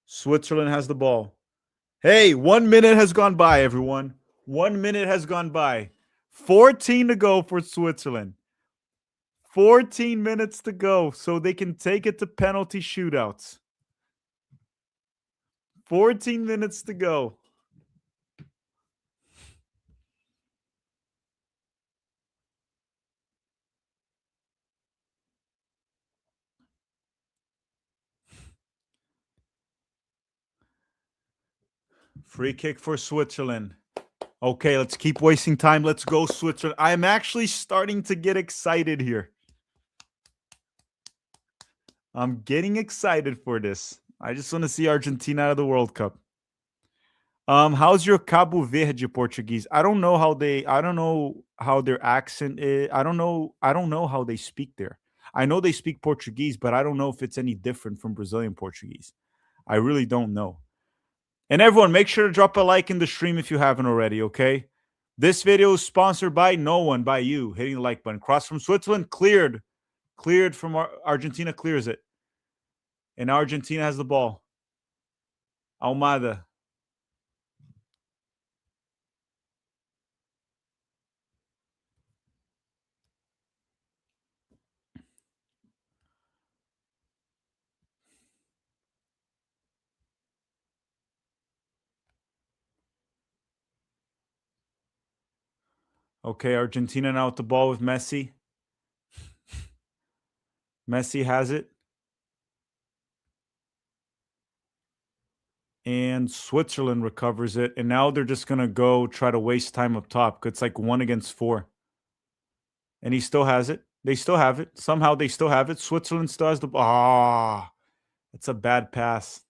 Switzerland has the ball. Hey, 1 minute has gone by, everyone. 1 minute has gone by. 14 to go for Switzerland. 14 minutes to go, so they can take it to penalty shootouts. 14 minutes to go. Free kick for Switzerland. Okay, let's keep wasting time. Let's go, Switzerland. I'm actually starting to get excited here. I'm getting excited for this. I just want to see Argentina out of the World Cup. How's your Cabo Verde Portuguese? I don't know how their accent is. I don't know how they speak there. I know they speak Portuguese, but I don't know if it's any different from Brazilian Portuguese. I really don't know. And everyone, make sure to drop a like in the stream if you haven't already, okay? This video is sponsored by no one, by you, hitting the like button. Cross from Switzerland, cleared. Cleared from Argentina, clears it. And Argentina has the ball. Almada. Okay, Argentina now with the ball with Messi. Messi has it. And Switzerland recovers it. And now they're just going to go try to waste time up top. It's like 1-4. And he still has it. They still have it. Somehow they still have it. Switzerland still has the ball. Ah, it's a bad pass.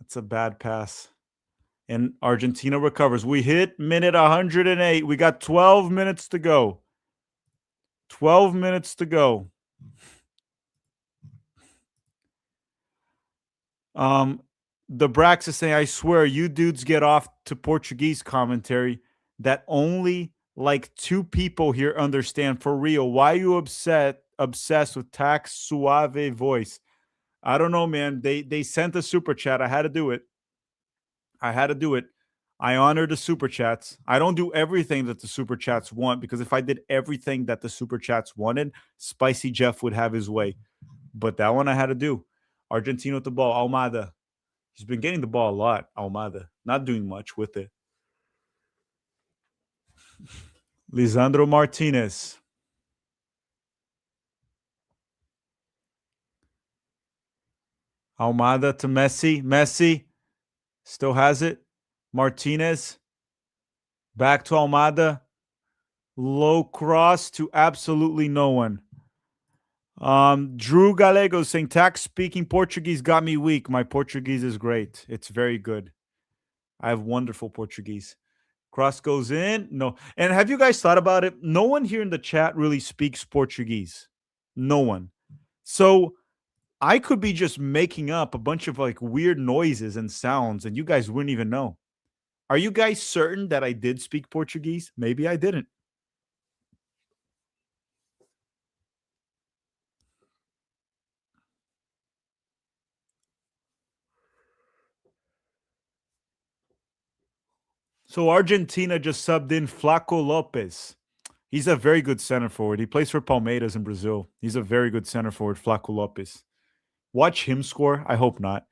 That's a bad pass. And Argentina recovers. We hit minute 108. We got 12 minutes to go. 12 minutes to go. The Brax is saying, I swear, you dudes get off to Portuguese commentary that only like 2 people here understand. For real, why you obsessed with tax suave voice? I don't know, man. They sent a super chat. I had to do it. I honor the super chats. I don't do everything that the super chats want, because if I did everything that the super chats wanted, Spicy Jeff would have his way. But that one I had to do. Argentina with the ball. Almada. He's been getting the ball a lot. Almada. Not doing much with it. Lisandro Martinez. Almada to Messi. Messi still has it. Martinez. Back to Almada. Low cross to absolutely no one. Drew Galego saying, tax speaking Portuguese got me weak. My Portuguese is great. It's very good. I have wonderful Portuguese. Cross goes in. No. And have you guys thought about it? No one here in the chat really speaks Portuguese. No one. So I could be just making up a bunch of like weird noises and sounds, and you guys wouldn't even know. Are you guys certain that I did speak Portuguese? Maybe I didn't. So Argentina just subbed in Flaco Lopez. He's a very good center forward. He plays for Palmeiras in Brazil. He's a very good center forward, Flaco Lopez. Watch him score. I hope not.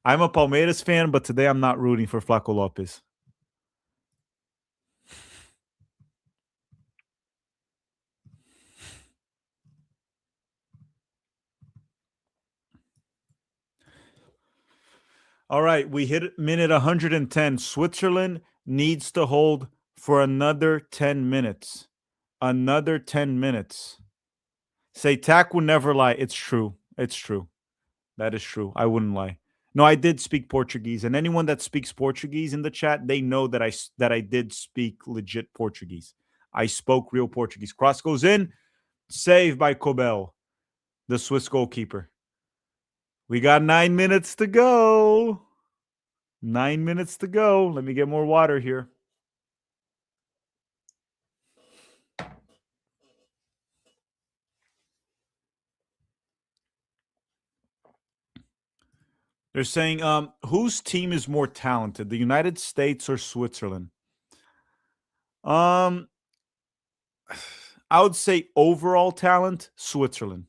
I'm a Palmeiras fan, but today I'm not rooting for Flaco Lopez. All right, we hit minute 110. Switzerland needs to hold for another 10 minutes. Another 10 minutes. Say, Tack will never lie. It's true. It's true. That is true. I wouldn't lie. No, I did speak Portuguese, and anyone that speaks Portuguese in the chat, they know that I did speak legit Portuguese. I spoke real Portuguese. Cross goes in, saved by Kobel, the Swiss goalkeeper. We got 9 minutes to go. 9 minutes to go. Let me get more water here. They're saying, whose team is more talented, the United States or Switzerland? I would say overall talent, Switzerland.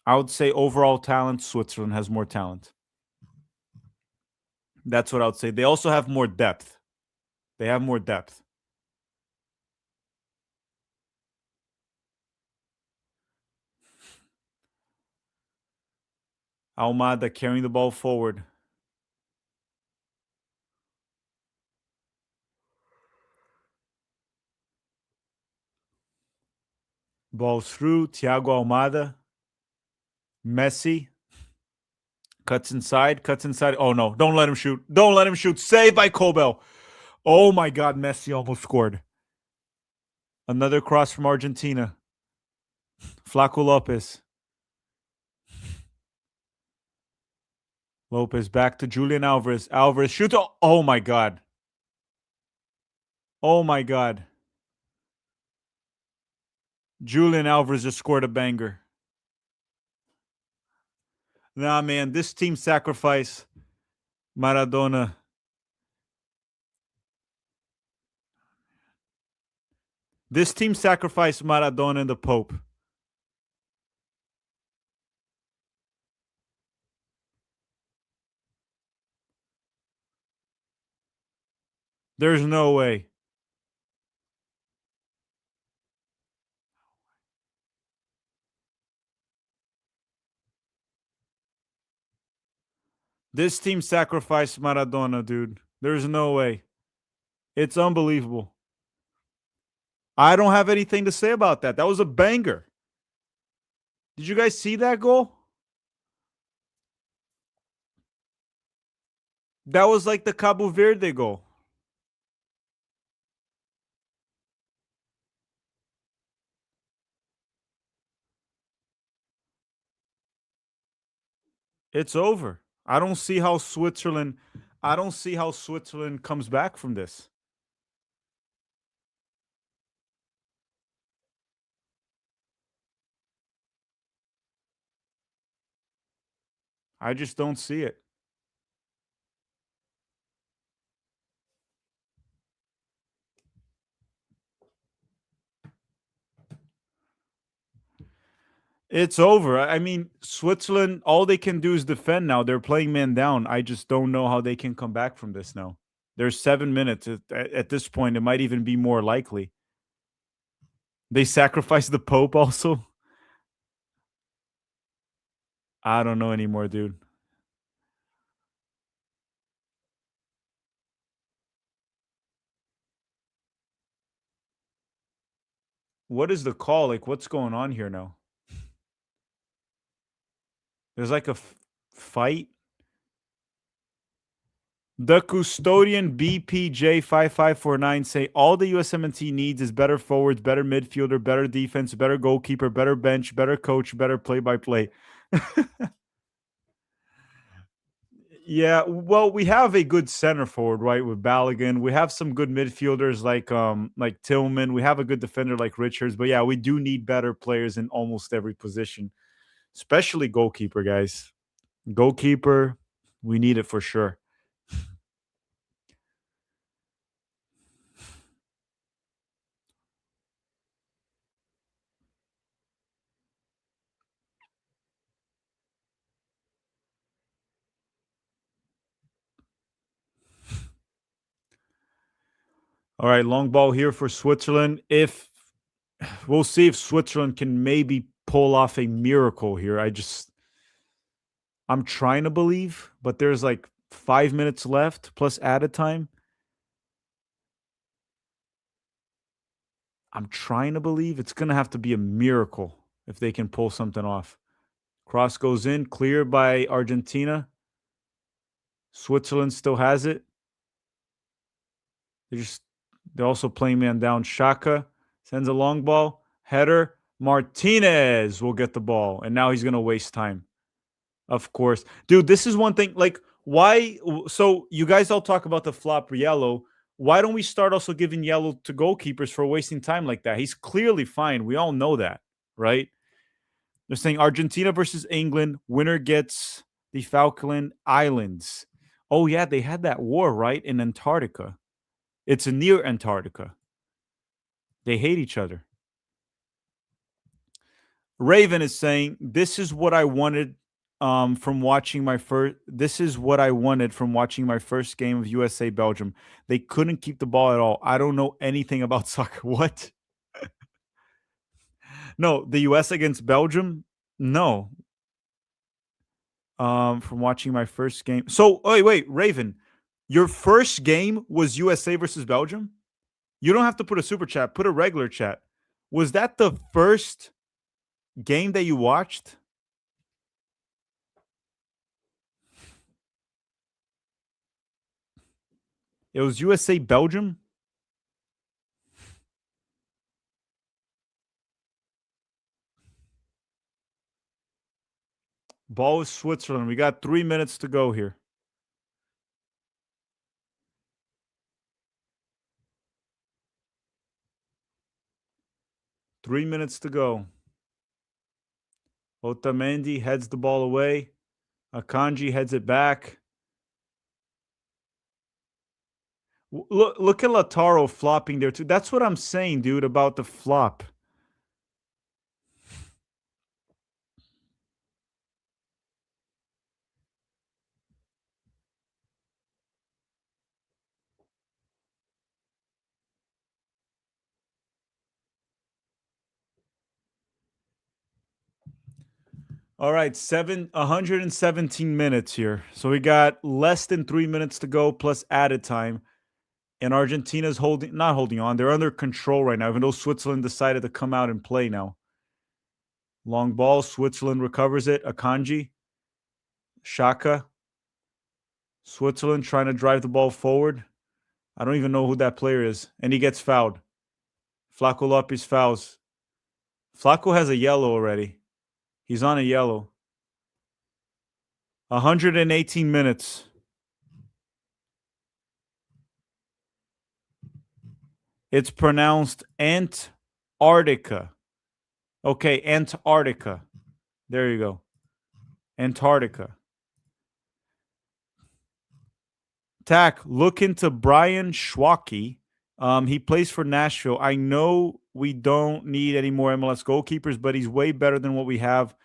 I would say overall talent, Switzerland has more talent. That's what I would say. They also have more depth. They have more depth. Almada carrying the ball forward. Ball through. Thiago Almada. Messi. Cuts inside. Cuts inside. Oh, no. Don't let him shoot. Don't let him shoot. Saved by Kobel. Oh, my God. Messi almost scored. Another cross from Argentina. Flaco Lopez. Lopez back to Julian Alvarez. Alvarez shoots. Oh my God. Oh my God. Julian Alvarez just scored a banger. Nah, man, this team sacrifice Maradona. This team sacrificed Maradona and the Pope. There's no way. This team sacrificed Maradona, dude. There's no way. It's unbelievable. I don't have anything to say about that. That was a banger. Did you guys see that goal? That was like the Cabo Verde goal. It's over. I don't see how Switzerland I don't see how Switzerland comes back from this. I just don't see it. It's over. I mean, Switzerland, all they can do is defend now. They're playing man down. I just don't know how they can come back from this now. There's 7 minutes. At this point, it might even be more likely. They sacrificed the Pope also. I don't know anymore, dude. What is the call? Like, what's going on here now? There's like a fight. The custodian BPJ5549 say all the USMNT needs is better forwards, better midfielder, better defense, better goalkeeper, better bench, better coach, better play-by-play. Yeah, well, we have a good center forward, right, with Balogun. We have some good midfielders like Tillman. We have a good defender like Richards, but yeah, we do need better players in almost every position, especially goalkeeper, guys. Goalkeeper, we need it for sure. All right, long ball here for Switzerland. If we'll see if Switzerland can maybe pull off a miracle here. I'm trying to believe, but there's like 5 minutes left plus added time. I'm trying to believe it's gonna have to be a miracle if they can pull something off. Cross goes in, cleared by Argentina. Switzerland still has it. They're just they're also playing man down. Shaka sends a long ball, header. Martinez will get the ball, and now he's gonna waste time. Of course. Dude, this is one thing. Like, why? So, you guys all talk about the flop yellow. Why don't we start also giving yellow to goalkeepers for wasting time like that? He's clearly fine. We all know that, right? They're saying Argentina versus England. Winner gets the Falkland Islands. Oh, yeah. They had that war, right? In Antarctica. It's near Antarctica. They hate each other. Raven is saying, "This is what I wanted from watching my first. This is what I wanted from watching my first game of USA Belgium. They couldn't keep the ball at all. I don't know anything about soccer. What? No, the US against Belgium. No. From watching my first game. So, wait, Raven, your first game was USA versus Belgium. You don't have to put a super chat. Put a regular chat. Was that the first game that you watched? It was USA Belgium. Ball is Switzerland. We got 3 minutes to go here. 3 minutes to go. Otamendi heads the ball away. Akanji heads it back. Look at Lautaro flopping there too. That's what I'm saying, dude, about the flop. All right, 117 minutes here. So we got less than 3 minutes to go plus added time. And Argentina's not holding on. They're under control right now, even though Switzerland decided to come out and play now. Long ball, Switzerland recovers it. Akanji, Shaka. Switzerland trying to drive the ball forward. I don't even know who that player is. And he gets fouled. Flaco Lopez fouls. Flaco has a yellow already. He's on a yellow. 118 minutes. It's pronounced Antarctica. Okay, Antarctica. There you go. Antarctica. Tack, look into Brian Schwacke. He plays for Nashville. I know we don't need any more MLS goalkeepers, but he's way better than what we have.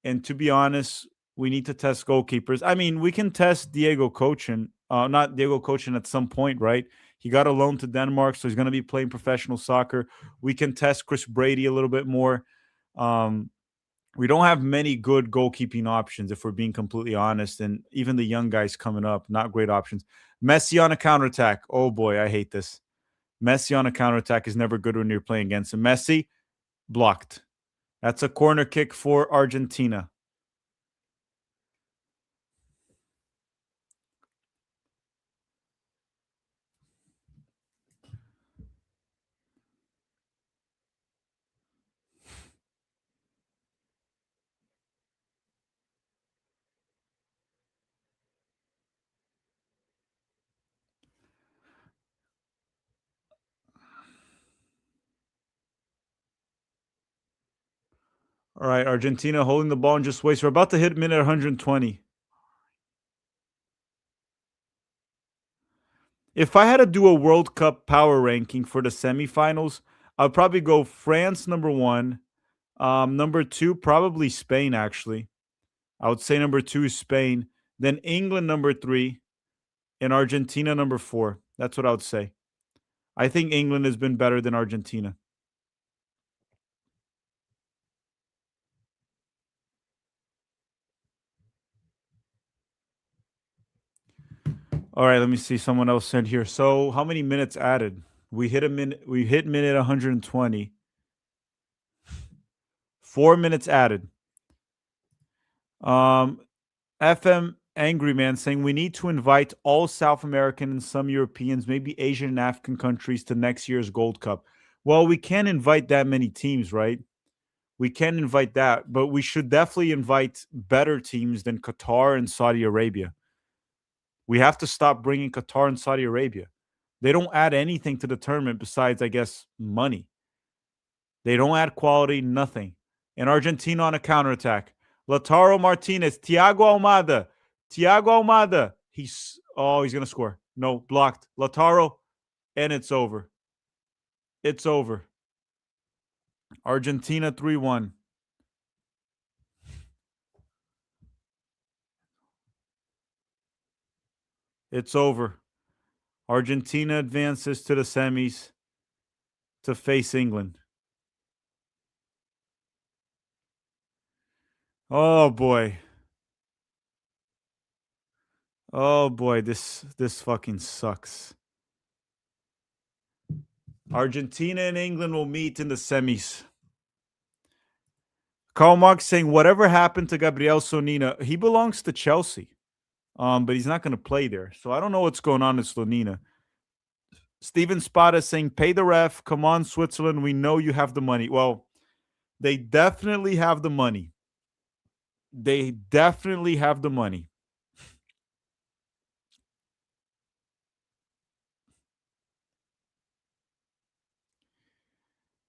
And to be honest, we need to test goalkeepers. I mean, we can test Diego Cochin, not Diego Cochin at some point, right? He got a loan to Denmark, so he's going to be playing professional soccer. We can test Chris Brady a little bit more. We don't have many good goalkeeping options, if we're being completely honest. And even the young guys coming up, not great options. Messi on a counterattack. Oh, boy, I hate this. Messi on a counterattack is never good when you're playing against him. Messi, blocked. That's a corner kick for Argentina. All right, Argentina holding the ball and just waits. We're about to hit minute 120. If I had to do a World Cup power ranking for the semifinals, I'd probably go France number one. Number two, probably Spain, actually. I would say number two is Spain. Then England number three, and Argentina number four. That's what I would say. I think England has been better than Argentina. All right, let me see. Someone else sent here. So, how many minutes added? We hit a minute. We hit minute 120. 4 minutes added. FM Angry Man saying we need to invite all South American and some Europeans, maybe Asian and African countries to next year's Gold Cup. Well, we can't invite that many teams, right? We can invite that, but we should definitely invite better teams than Qatar and Saudi Arabia. We have to stop bringing Qatar and Saudi Arabia. They don't add anything to the tournament besides, I guess, money. They don't add quality, nothing. And Argentina on a counterattack. Lautaro Martinez, Thiago Almada. Thiago Almada. He's going to score. No, blocked. Lautaro, and it's over. It's over. Argentina 3-1. It's over. Argentina advances to the semis to face England. Oh boy. Oh boy, this fucking sucks. Argentina and England will meet in the semis. Karl Marx saying whatever happened to Gabriel Sonina, he belongs to Chelsea. But he's not going to play there. So I don't know what's going on in Slonina. Steven Spada saying, pay the ref. Come on, Switzerland. We know you have the money. Well, they definitely have the money. They definitely have the money.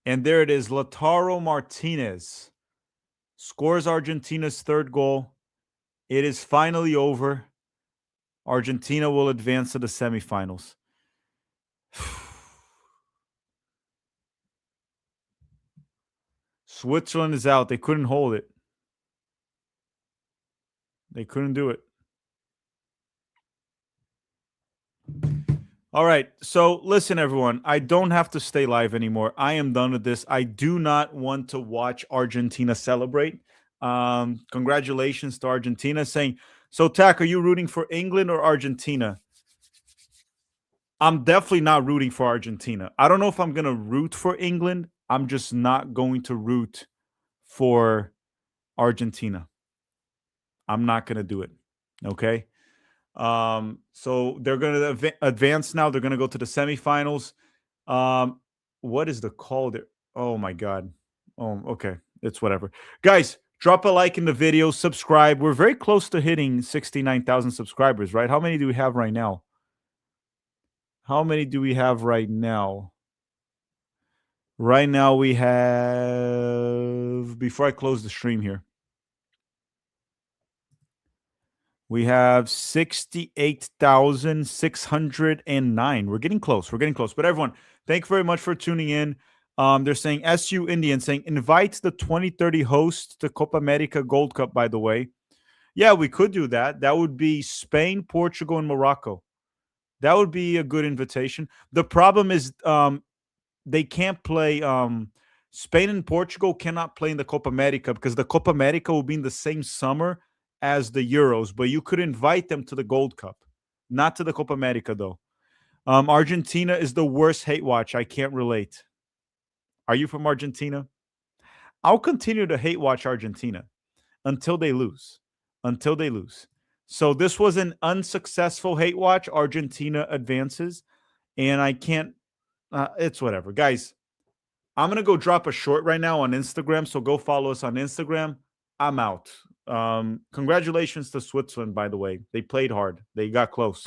And there it is. Lautaro Martinez scores Argentina's third goal. It is finally over. Argentina will advance to the semifinals. Switzerland is out. They couldn't hold it. They couldn't do it. All right. So listen, everyone. I don't have to stay live anymore. I am done with this. I do not want to watch Argentina celebrate. Congratulations to Argentina. Saying, so Tack, are you rooting for England or Argentina? I'm definitely not rooting for Argentina. I don't know if I'm gonna root for England. I'm just not going to root for Argentina. I'm not gonna do it. Okay. So they're going to advance now. They're going to go to the semifinals. Um, what is the call there? Oh my god. Oh, okay. It's whatever. Guys, drop a like in the video, subscribe. We're very close to hitting 69,000 subscribers, right? How many do we have right now? How many do we have right now? Right now we have, before I close the stream here, we have 68,609. We're getting close. We're getting close. But everyone, thank you very much for tuning in. They're saying SU Indian saying invite the 2030 host to Copa America Gold Cup, by the way. Yeah, we could do that. That would be Spain, Portugal, and Morocco. That would be a good invitation. The problem is they can't play. Spain and Portugal cannot play in the Copa America because the Copa America will be in the same summer as the Euros, but you could invite them to the Gold Cup, not to the Copa America though. Argentina is the worst hate watch. I can't relate. Are you from Argentina? I'll continue to hate watch Argentina until they lose. Until they lose. So this was an unsuccessful hate watch. Argentina advances, and I can't. It's whatever, guys. I'm gonna go drop a short right now on Instagram, so go follow us on Instagram. I'm out. Congratulations to Switzerland, by the way. They played hard. They got close.